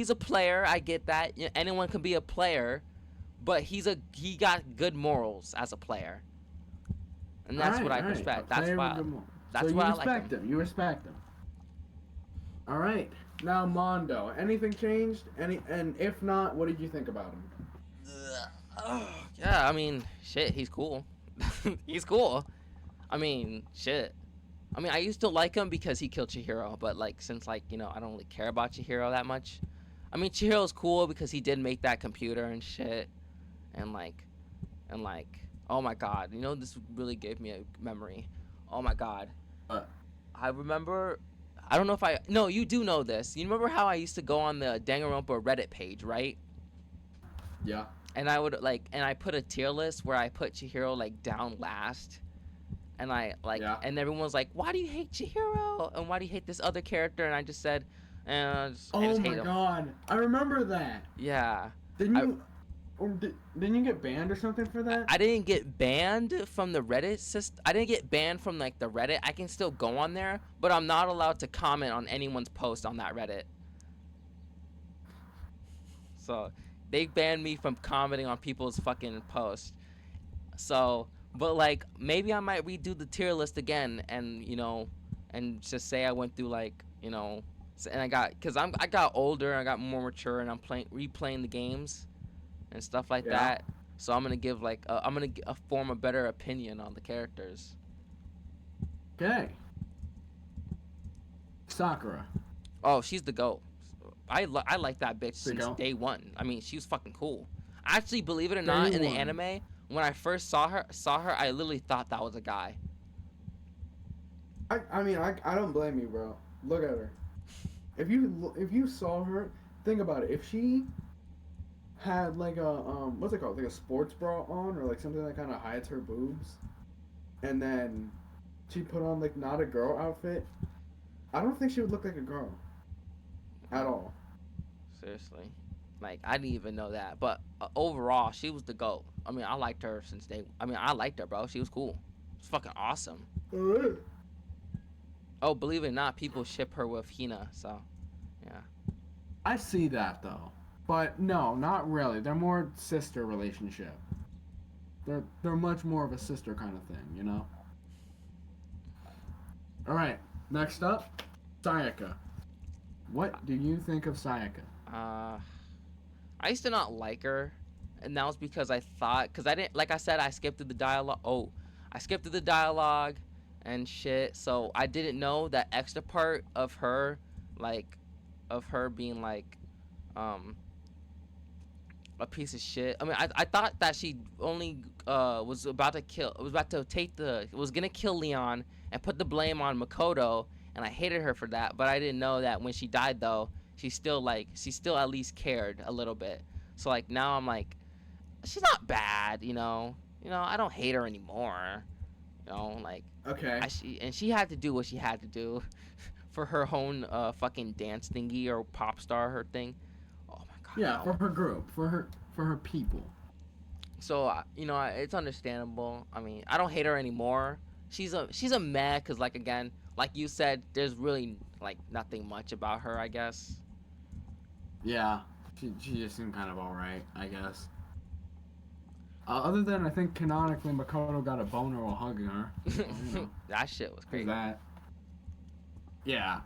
Speaker 2: a player. I get that. Anyone can be a player, but he got good morals as a player, and that's what I respect. That's why
Speaker 1: So you
Speaker 2: why I like
Speaker 1: respect
Speaker 2: him.
Speaker 1: him. You respect him. All right. Now Mondo. Anything changed? And if not, what did you think about him?
Speaker 2: Yeah, I mean, shit, he's cool. He's cool. I mean, shit. I mean, I used to like him because he killed Chihiro, but like since like I don't really care about Chihiro that much. I mean, Chihiro's cool because he did make that computer and shit, and like, oh my god, this really gave me a memory. Oh my god,
Speaker 1: What?
Speaker 2: I remember. I don't know if no, you do know this. You remember how I used to go on the Danganronpa Reddit page, right?
Speaker 1: Yeah.
Speaker 2: And I would and I put a tier list where I put Chihiro like down last. And
Speaker 1: Yeah.
Speaker 2: and everyone's like, why do you hate Chihiro? And why do you hate this other character? And I just said, I just
Speaker 1: Oh
Speaker 2: hate
Speaker 1: my
Speaker 2: him.
Speaker 1: god. I remember that.
Speaker 2: Yeah.
Speaker 1: Didn't you get banned or something for that?
Speaker 2: I didn't get banned from the Reddit system. I didn't get banned from like the Reddit. I can still go on there, but I'm not allowed to comment on anyone's post on that Reddit. So they banned me from commenting on people's fucking posts. So, but like maybe I might redo the tier list again, and and just say I went through and I got older, I got more mature, and I'm replaying the games and stuff like
Speaker 1: Yeah.
Speaker 2: that. So I'm gonna give I'm gonna form a better opinion on the characters.
Speaker 1: Okay. Sakura.
Speaker 2: Oh, she's the GOAT. I like that bitch
Speaker 1: The
Speaker 2: since
Speaker 1: GOAT?
Speaker 2: day one. I mean, she was fucking cool. Actually, believe it or not,
Speaker 1: Day
Speaker 2: in the
Speaker 1: one.
Speaker 2: anime, when I first saw her, I literally thought that was a guy.
Speaker 1: I mean, I don't blame you, bro. Look at her. If you saw her, think about it. If she had like a what's it called, like a sports bra on, or like something that kind of hides her boobs, and then she put on like not a girl outfit, I don't think she would look like a girl at all.
Speaker 2: Seriously, I didn't even know that. But overall, she was the GOAT. I mean, I liked her since day. I mean, I liked her, bro. She was cool. It's fucking awesome.
Speaker 1: Alright.
Speaker 2: Oh, believe it or not, people ship her with Hina. So, yeah.
Speaker 1: I see that though, but no, not really. They're more sister relationship. They're much more of a sister kind of thing, All right, next up, Sayaka. What do you think of Sayaka?
Speaker 2: I used to not like her, and that was because I didn't, like I said, I skipped through the dialogue. Oh, I skipped through the dialogue and shit, so I didn't know that extra part of her, being a piece of shit. I mean, I thought that she only was gonna kill Leon and put the blame on Makoto, and I hated her for that. But I didn't know that when she died though, she still at least cared a little bit. So now I'm she's not bad, I don't hate her anymore.
Speaker 1: Okay.
Speaker 2: She had to do what she had to do for her own fucking dance thingy or pop star her thing. Oh my god.
Speaker 1: Yeah,
Speaker 2: no.
Speaker 1: for her group, for her people.
Speaker 2: So it's understandable. I mean, I don't hate her anymore. She's a meh, cause like again, like you said, there's really like nothing much about her, I guess.
Speaker 1: Yeah, she just seemed kind of alright, I guess. Other than I think canonically Makoto got a boner while hugging her. So, you know,
Speaker 2: That shit was
Speaker 1: there's
Speaker 2: crazy.
Speaker 1: that. Yeah.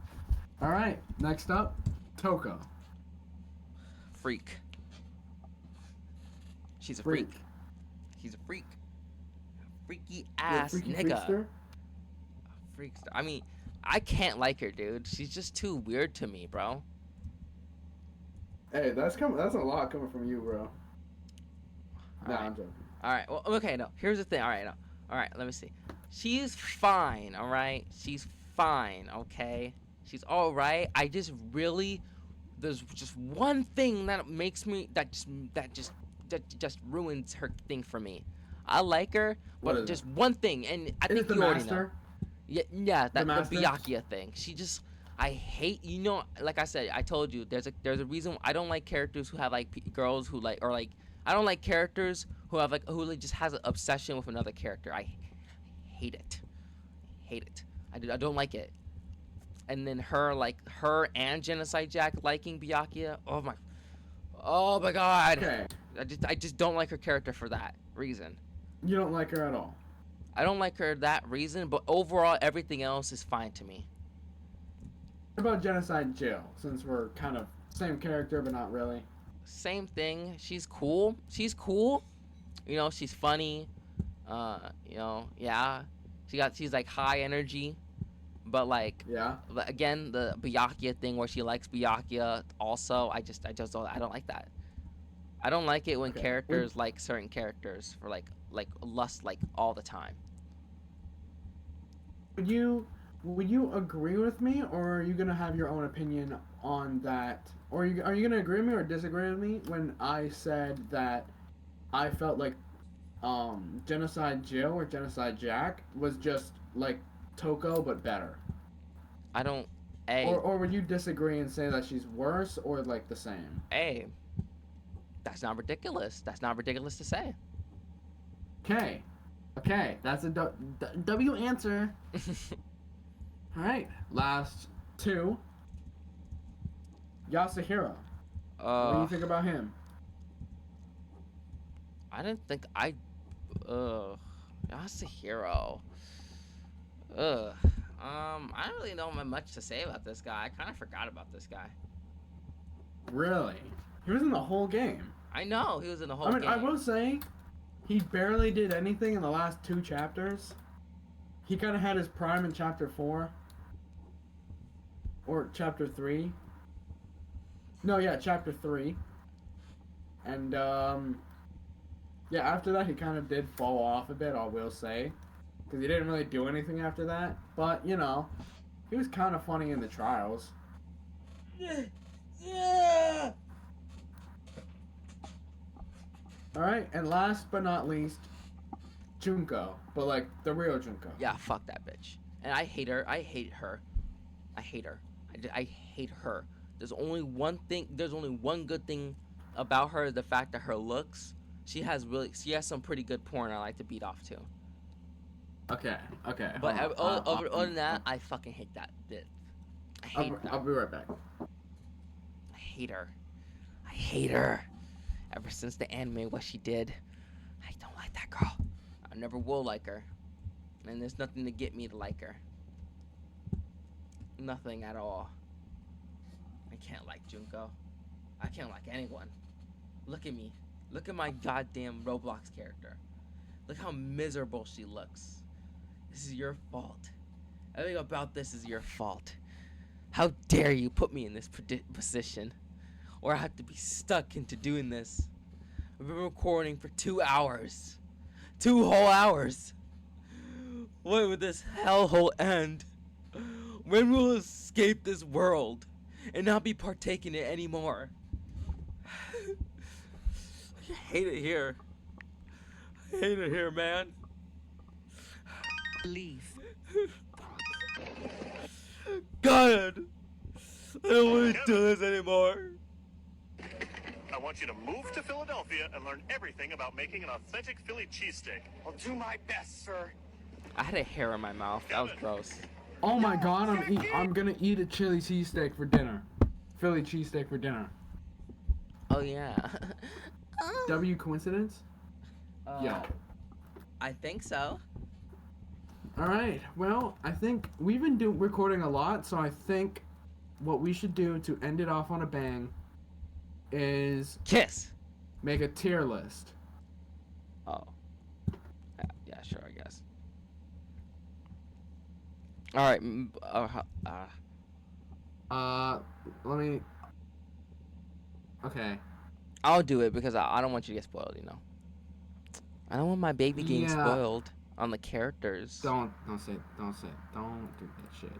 Speaker 1: All right. Next up, Toko.
Speaker 2: Freak. She's a freak. She's a freak. Freaky ass
Speaker 1: Freaky
Speaker 2: nigga.
Speaker 1: freakster?
Speaker 2: Freakster. I mean, I can't like her, dude. She's just too weird to me, bro.
Speaker 1: Hey, that's a lot coming from you, bro. Nah,
Speaker 2: Alright.
Speaker 1: I'm joking.
Speaker 2: All right. Well, okay. No. Here's the thing. All right. No. All right. Let me see. She's fine. All right. She's fine. Okay. She's all right. I just really, there's just one thing that makes me that just ruins her thing for me. I like her,
Speaker 1: What
Speaker 2: but
Speaker 1: is
Speaker 2: just one thing, and I
Speaker 1: Is
Speaker 2: think
Speaker 1: it the
Speaker 2: you already know.
Speaker 1: master?
Speaker 2: Yeah, that the
Speaker 1: master?
Speaker 2: Byakuya thing. She just, I hate, like I said, I told you, there's a reason I don't like characters who have like girls who like, or like, I don't like characters who have like, who like just has an obsession with another character. I hate it. Hate it. I don't like it. And then her and Genocide Jack liking Byakuya. Oh my god.
Speaker 1: Okay.
Speaker 2: I just don't like her character for that reason.
Speaker 1: You don't like her at all.
Speaker 2: I don't like her that reason, but overall everything else is fine to me.
Speaker 1: What about Genocide Jill? Since we're kind of same character, but not really.
Speaker 2: Same thing. She's cool. She's cool. She's funny. Yeah. She's like high energy, but like
Speaker 1: Yeah.
Speaker 2: again the Byakuya thing where she likes Byakuya also. I don't like that. I don't like it when
Speaker 1: Okay.
Speaker 2: characters like certain characters for like lust like all the time.
Speaker 1: Would you agree with me, or are you gonna have your own opinion on that? Or are you gonna agree with me or disagree with me when I said that I felt like Genocide Jill or Genocide Jack was just like Toko but better?
Speaker 2: I don't.
Speaker 1: Or would you disagree and say that she's worse or like the same?
Speaker 2: That's not ridiculous. That's not ridiculous to say.
Speaker 1: Okay, that's a W answer. All right, last two. Yasuhiro. What do you think about him?
Speaker 2: I didn't think that's a hero. I don't really know much to say about this guy. I kind of forgot about this guy.
Speaker 1: Really? He was in the whole game.
Speaker 2: I know he was in the whole game.
Speaker 1: I will say, he barely did anything in the last two chapters. He kind of had his prime in chapter 4. Or chapter 3. No, yeah, chapter 3. And, yeah, after that he kind of did fall off a bit, I will say. Because he didn't really do anything after that. But, he was kind of funny in the trials.
Speaker 2: Yeah.
Speaker 1: Alright, and last but not least, Junko. But, like, the real Junko.
Speaker 2: Yeah, fuck that bitch. And I hate her. I hate her. I hate her. I hate her. There's only one good thing about her, the fact that her looks. She has some pretty good porn I like to beat off to.
Speaker 1: Okay.
Speaker 2: But other than that, I fucking hate that bitch. I hate her.
Speaker 1: I'll be right back.
Speaker 2: I hate her. I hate her. Ever since the anime, what she did, I don't like that girl. I never will like her. And there's nothing to get me to like her. Nothing at all. I can't like Junko. I can't like anyone. Look at me. Look at my goddamn Roblox character. Look how miserable she looks. This is your fault. Everything about this is your fault. How dare you put me in this position? Or I have to be stuck into doing this. I've been recording for 2 hours. 2 whole hours. When will this hellhole end? When will we escape this world and not be partaking in it anymore? I hate it here. I hate it here, man. Leave. God, I don't want to do this anymore.
Speaker 5: I want you to move to Philadelphia and learn everything about making an authentic Philly cheesesteak.
Speaker 6: I'll do my best, sir.
Speaker 2: I had a hair in my mouth. That was gross.
Speaker 1: Oh my god, I'm gonna eat a chili cheesesteak for dinner. Philly cheesesteak for dinner.
Speaker 2: Oh yeah.
Speaker 1: W coincidence? Yeah.
Speaker 2: I think so.
Speaker 1: Alright, well, I think we've been recording a lot, so I think what we should do to end it off on a bang is
Speaker 2: Kiss.
Speaker 1: make a tier list.
Speaker 2: Oh. Yeah, sure, I guess. All right.
Speaker 1: Let me. Okay.
Speaker 2: I'll do it because I don't want you to get spoiled, you know. I don't want my baby getting
Speaker 1: Yeah.
Speaker 2: spoiled on the characters.
Speaker 1: Don't do that shit.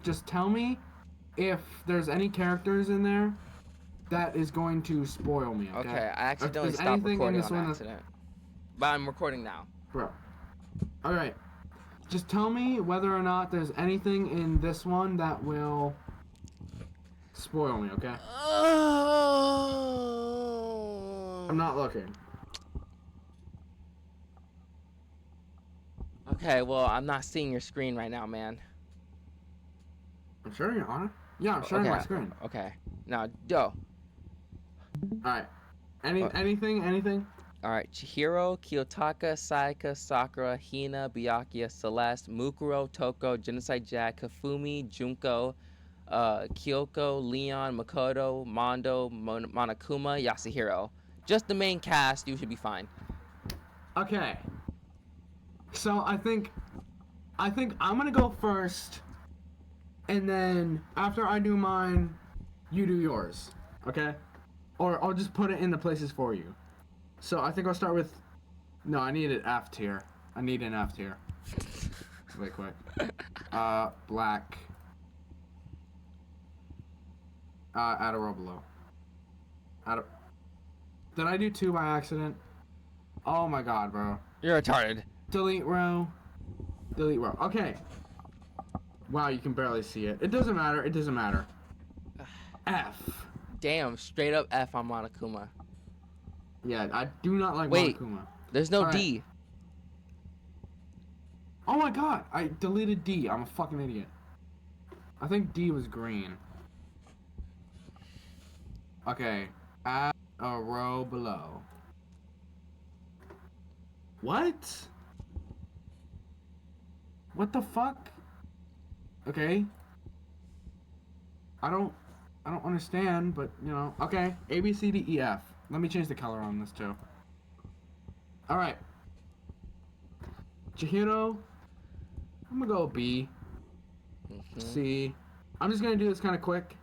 Speaker 1: Just tell me if there's any characters in there that is going to spoil me. Okay.
Speaker 2: Okay, I
Speaker 1: If
Speaker 2: accidentally
Speaker 1: there's
Speaker 2: stopped
Speaker 1: anything in
Speaker 2: recording
Speaker 1: this
Speaker 2: on
Speaker 1: one that's-
Speaker 2: accident. But I'm recording now.
Speaker 1: Bro. All right. Just tell me whether or not there's anything in this one that will spoil me. Okay. I'm not looking.
Speaker 2: Okay, well, I'm not seeing your screen right now, man.
Speaker 1: I'm sure you're on it. Yeah, I'm sharing
Speaker 2: okay.
Speaker 1: my screen.
Speaker 2: Okay. Now, go.
Speaker 1: All right. Anything?
Speaker 2: All right, Chihiro, Kiyotaka, Sayaka, Sakura, Hina, Byakuya, Celeste, Mukuro, Toko, Genocide Jack, Kafumi, Junko, Kyoko, Leon, Makoto, Mondo, Monokuma, Yasuhiro. Just the main cast, you should be fine.
Speaker 1: Okay. So I think I'm gonna go first, and then after I do mine, you do yours. Okay? Or I'll just put it in the places for you. So I think I'll start with. No, I need an F tier. I need an F tier. Wait, quick. Black. Add a row below. Did I do 2 by accident? Oh my god, bro.
Speaker 2: You're retarded.
Speaker 1: Delete row. Delete row. Okay. Wow, you can barely see it. It doesn't matter. It doesn't matter. F.
Speaker 2: Damn, straight up F on Monokuma.
Speaker 1: Yeah, I do not like
Speaker 2: Wait.
Speaker 1: Monokuma.
Speaker 2: There's no
Speaker 1: All right.
Speaker 2: D.
Speaker 1: Oh my god, I deleted D. I'm a fucking idiot. I think D was green. Okay, add a row below. What? What the fuck? Okay. I don't understand, but you know. Okay, A B C D E F. Let me change the color on this too. All right. Chihiro. I'm gonna go B. C. I'm just gonna do this kind of quick,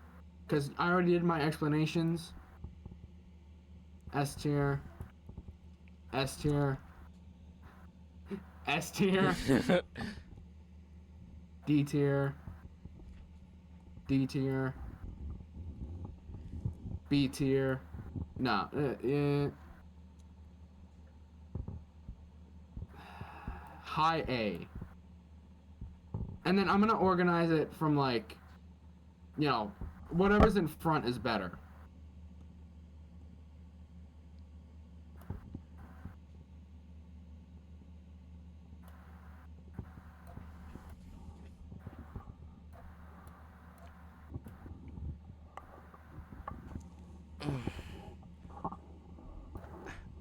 Speaker 1: cause I already did my explanations. S tier. S tier. S tier. D tier. D tier. B tier. No. High A. And then I'm gonna organize it from like, you know, whatever's in front is better.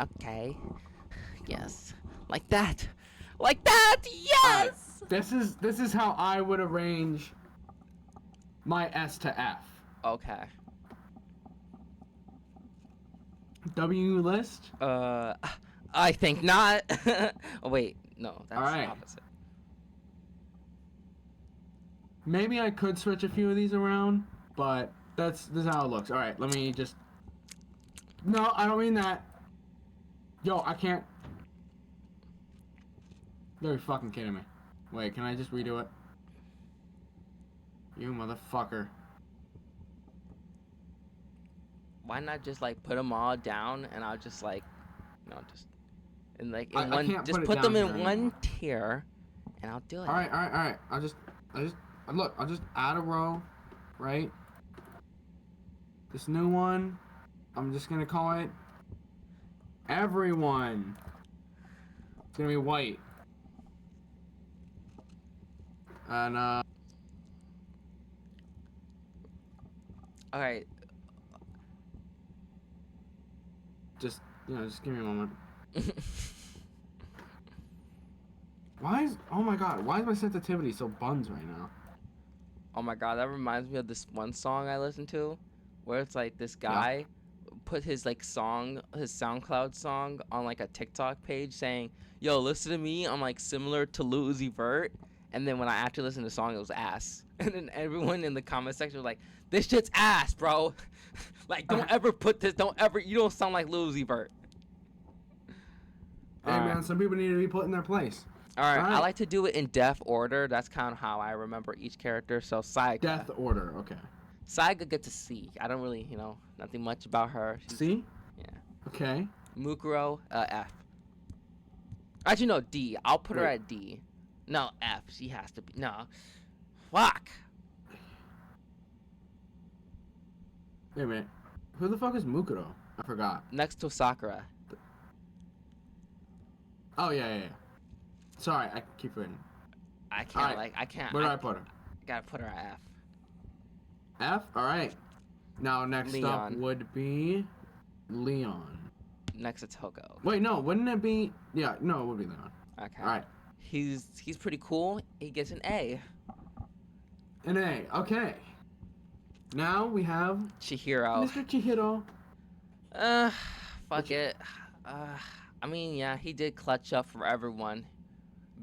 Speaker 2: Okay. Yes. Like that. Like that. Yes.
Speaker 1: Alright, this is how I would arrange my S to F.
Speaker 2: Okay.
Speaker 1: W list.
Speaker 2: I think not. Oh, wait. No, that's
Speaker 1: Alright.
Speaker 2: the opposite.
Speaker 1: Maybe I could switch a few of these around, but this is how it looks. All right, let me just. No, I don't mean that. Yo, I can't. You're fucking kidding me. Wait, can I just redo it? You motherfucker.
Speaker 2: Why not just like put them all down and I'll just like, you know, just in like in
Speaker 1: I
Speaker 2: one,
Speaker 1: can't
Speaker 2: just
Speaker 1: put it
Speaker 2: put them
Speaker 1: down
Speaker 2: in
Speaker 1: here
Speaker 2: one
Speaker 1: anymore.
Speaker 2: tier, and I'll do it.
Speaker 1: All right. I just. look, I'll just add a row, right? This new one, I'm just gonna call it everyone. It's gonna be white. And
Speaker 2: All right.
Speaker 1: just just give me a moment. Oh my god, why is my sensitivity so buns right now?
Speaker 2: Oh my god, that reminds me of this one song I listened to, where it's like this
Speaker 1: Yeah.
Speaker 2: guy put his like song, his SoundCloud song on like a TikTok page saying, "Yo, listen to me. I'm like similar to Lil Uzi Vert." And then when I actually listened to the song, it was ass. And then everyone in the comment section was like, "This shit's ass, bro. Like, don't ever put this. You don't sound like Lil Uzi Vert."
Speaker 1: Hey man, some people need to be put in their place.
Speaker 2: All right, I
Speaker 1: Alright.
Speaker 2: like to do it in deaf order. That's kind of how I remember each character. So Saiga.
Speaker 1: Death order, okay.
Speaker 2: Saiga gets a C. I don't really, nothing much about her.
Speaker 1: C?
Speaker 2: Yeah.
Speaker 1: Okay.
Speaker 2: Mukuro, F. Actually, no, D. I'll put her
Speaker 1: Wait.
Speaker 2: at D. No, F. She has to be. No. Fuck.
Speaker 1: Wait a minute. Who the fuck is Mukuro? I forgot.
Speaker 2: Next to Sakura.
Speaker 1: Oh yeah. Sorry, I keep forgetting.
Speaker 2: I can't,
Speaker 1: Alright,
Speaker 2: I can't.
Speaker 1: Where do I put her?
Speaker 2: Gotta put her at F.
Speaker 1: F? Alright. Now next up
Speaker 2: Leon.
Speaker 1: would be Leon.
Speaker 2: Next to Toko.
Speaker 1: Wait, no, wouldn't it be it would be Leon.
Speaker 2: Okay.
Speaker 1: Alright.
Speaker 2: He's pretty cool. He gets an A.
Speaker 1: An A, okay. Now we have
Speaker 2: Chihiro.
Speaker 1: Mr. Chihiro.
Speaker 2: Fuck it. I mean, yeah, he did clutch up for everyone.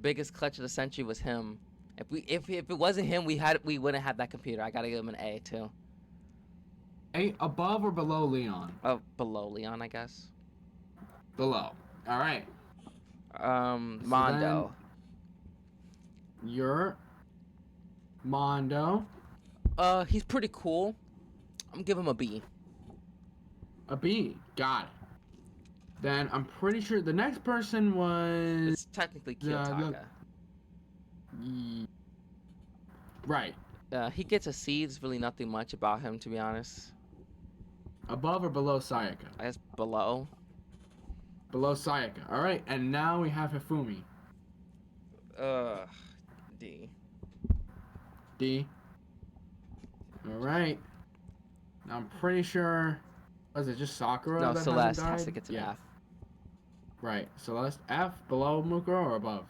Speaker 2: Biggest clutch of the century was him. If it wasn't him, we wouldn't have that computer. I gotta give him an A too.
Speaker 1: A above or below Leon?
Speaker 2: Below Leon, I guess.
Speaker 1: Below. Alright.
Speaker 2: Mondo.
Speaker 1: You're Mondo.
Speaker 2: He's pretty cool. I'm gonna give him a B.
Speaker 1: A B. Got it. Then I'm pretty sure the next person was
Speaker 2: It's technically Kiyotaka.
Speaker 1: Right.
Speaker 2: He gets a C. There's really nothing much about him, to be honest.
Speaker 1: Above or below Sayaka?
Speaker 2: I guess below.
Speaker 1: Below Sayaka. Alright, and now we have Hifumi.
Speaker 2: D.
Speaker 1: D. Alright. Now I'm pretty sure. Was it just Sakura?
Speaker 2: No,
Speaker 1: that
Speaker 2: Celeste
Speaker 1: hasn't
Speaker 2: has
Speaker 1: died?
Speaker 2: to get to
Speaker 1: Yeah.
Speaker 2: F.
Speaker 1: Right. Celeste F below Mukuro or above?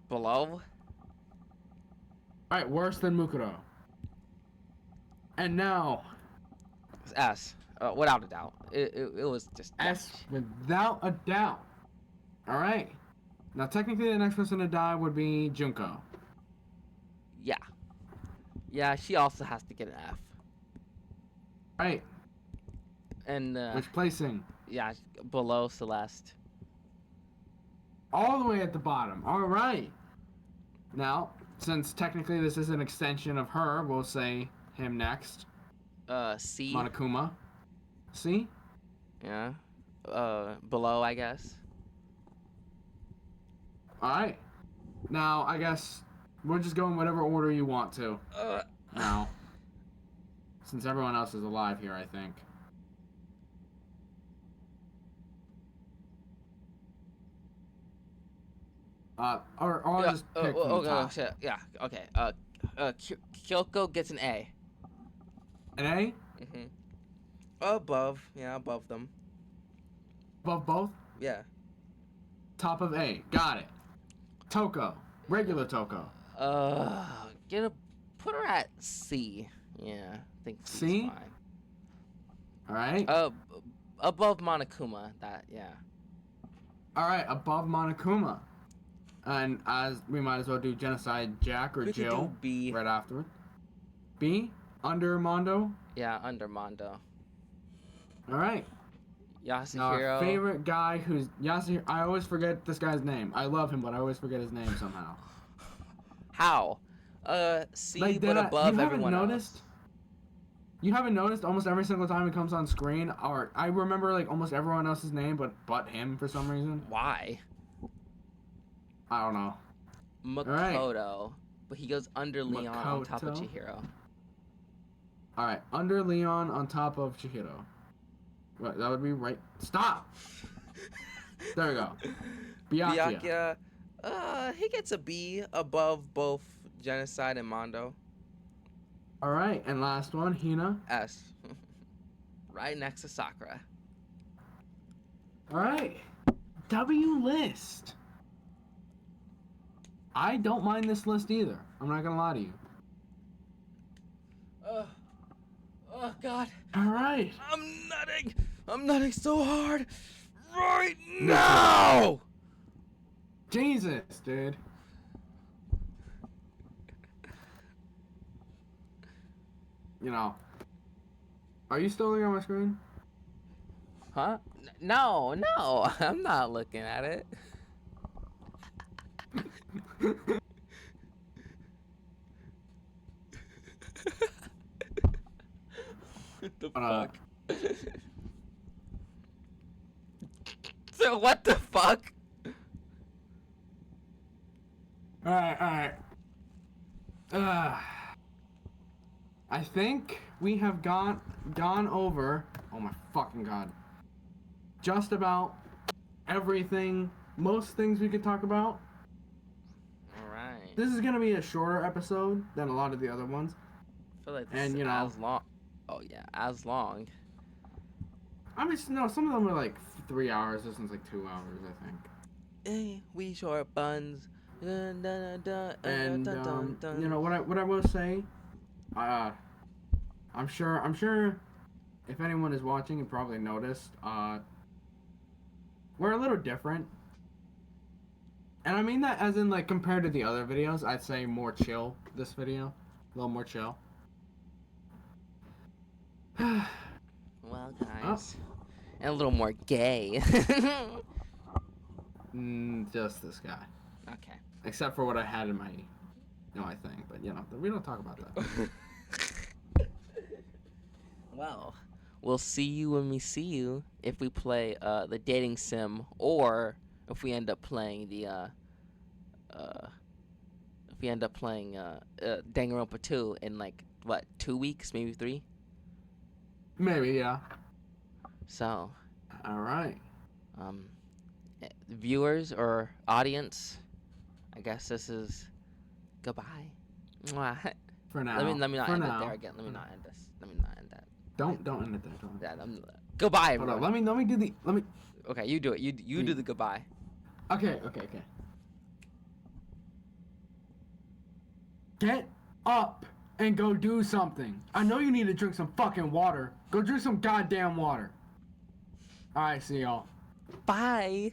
Speaker 2: Below?
Speaker 1: Alright, worse than Mukuro. And now
Speaker 2: It's S. Without a doubt. It was just
Speaker 1: S without a doubt. Alright. Now technically the next person to die would be Junko.
Speaker 2: Yeah. Yeah, she also has to get an F.
Speaker 1: Right.
Speaker 2: And
Speaker 1: Which placing?
Speaker 2: yeah, below Celeste.
Speaker 1: All the way at the bottom. Alright. Now, since technically this is an extension of her, we'll say him next.
Speaker 2: C.
Speaker 1: Monokuma. C?
Speaker 2: Yeah. Below, I guess.
Speaker 1: Alright. Now, I guess we'll just go in whatever order you want to. Now. Since everyone else is alive here, I think. Or I'll
Speaker 2: Yeah,
Speaker 1: just pick from the top.
Speaker 2: shit, yeah, okay. Kyoko gets an A.
Speaker 1: An A?
Speaker 2: Above, yeah, above them.
Speaker 1: Above both?
Speaker 2: Yeah.
Speaker 1: Top of A. Got it. Toko. Regular Toko.
Speaker 2: Put her at C. Yeah, I think C's
Speaker 1: C?
Speaker 2: fine.
Speaker 1: Alright.
Speaker 2: Above Monokuma, yeah.
Speaker 1: Alright, above Monokuma. And as we might as well do Genocide Jack or
Speaker 2: We could
Speaker 1: Jill
Speaker 2: do B.
Speaker 1: right afterward. B? Under Mondo?
Speaker 2: Yeah, under Mondo.
Speaker 1: Alright. Now
Speaker 2: Yasuhiro.
Speaker 1: our favorite guy who's Yasuhiro. I always forget this guy's name. I love him, but I always forget his name somehow.
Speaker 2: How? C,
Speaker 1: Like,
Speaker 2: but above
Speaker 1: you haven't
Speaker 2: everyone
Speaker 1: noticed?
Speaker 2: else.
Speaker 1: You haven't noticed almost every single time he comes on screen, or I remember like almost everyone else's name, but him for some reason.
Speaker 2: Why?
Speaker 1: I don't know.
Speaker 2: Makoto. But he goes under Leon on top of
Speaker 1: Makoto.
Speaker 2: Chihiro.
Speaker 1: All right, under Leon on top of Chihiro. Right, that would be right. Stop. There we go. Byakuya.
Speaker 2: Byakuya, he gets a B above both Genocide and Mondo.
Speaker 1: All right, and last one, Hina.
Speaker 2: S. Right next to Sakura.
Speaker 1: All right, W list. I don't mind this list either. I'm not gonna lie to you.
Speaker 2: Oh God.
Speaker 1: All right.
Speaker 2: I'm nutting. I'm nutting so hard right now.
Speaker 1: Jesus, dude. You know. Are you still looking at my screen?
Speaker 2: Huh? No, I'm not looking at it. What the fuck? So what the fuck?
Speaker 1: All right. I think we have gone over. Oh my fucking god! Just about everything, most things we could talk about.
Speaker 2: All right.
Speaker 1: This is gonna be a shorter episode than a lot of the other ones.
Speaker 2: I feel like this
Speaker 1: And,
Speaker 2: is
Speaker 1: you know-
Speaker 2: as long. Oh yeah, as long.
Speaker 1: I mean, no, some of them are like 3 hours. This one's like 2 hours, I think.
Speaker 2: Hey, we short buns. Dun, dun, dun,
Speaker 1: And
Speaker 2: dun, dun, dun.
Speaker 1: you know what I will say. I'm sure. If anyone is watching, you probably noticed. We're a little different. And I mean that as in, like, compared to the other videos, I'd say more chill, this video. A little more chill.
Speaker 2: Well, guys. And a little more gay.
Speaker 1: Just this guy.
Speaker 2: Okay.
Speaker 1: Except for what I had in my thing. But, you know, we don't talk about that.
Speaker 2: Well, we'll see you when we see you if we play the dating sim, or if we end up playing the Danganronpa 2 in like what, 2 weeks, maybe 3.
Speaker 1: Maybe, yeah.
Speaker 2: So,
Speaker 1: Alright.
Speaker 2: viewers or audience, I guess this is goodbye. Mwah.
Speaker 1: For now.
Speaker 2: Let me not
Speaker 1: For
Speaker 2: end
Speaker 1: now.
Speaker 2: it there again. Let me not end this. Let me not end that.
Speaker 1: Don't end it there. Don't.
Speaker 2: Yeah, goodbye,
Speaker 1: Hold
Speaker 2: everyone.
Speaker 1: on, let me do the.
Speaker 2: Okay, you do it. You do the goodbye.
Speaker 1: Okay. Get up and go do something. I know you need to drink some fucking water. Go drink some goddamn water. Alright, see y'all.
Speaker 2: Bye.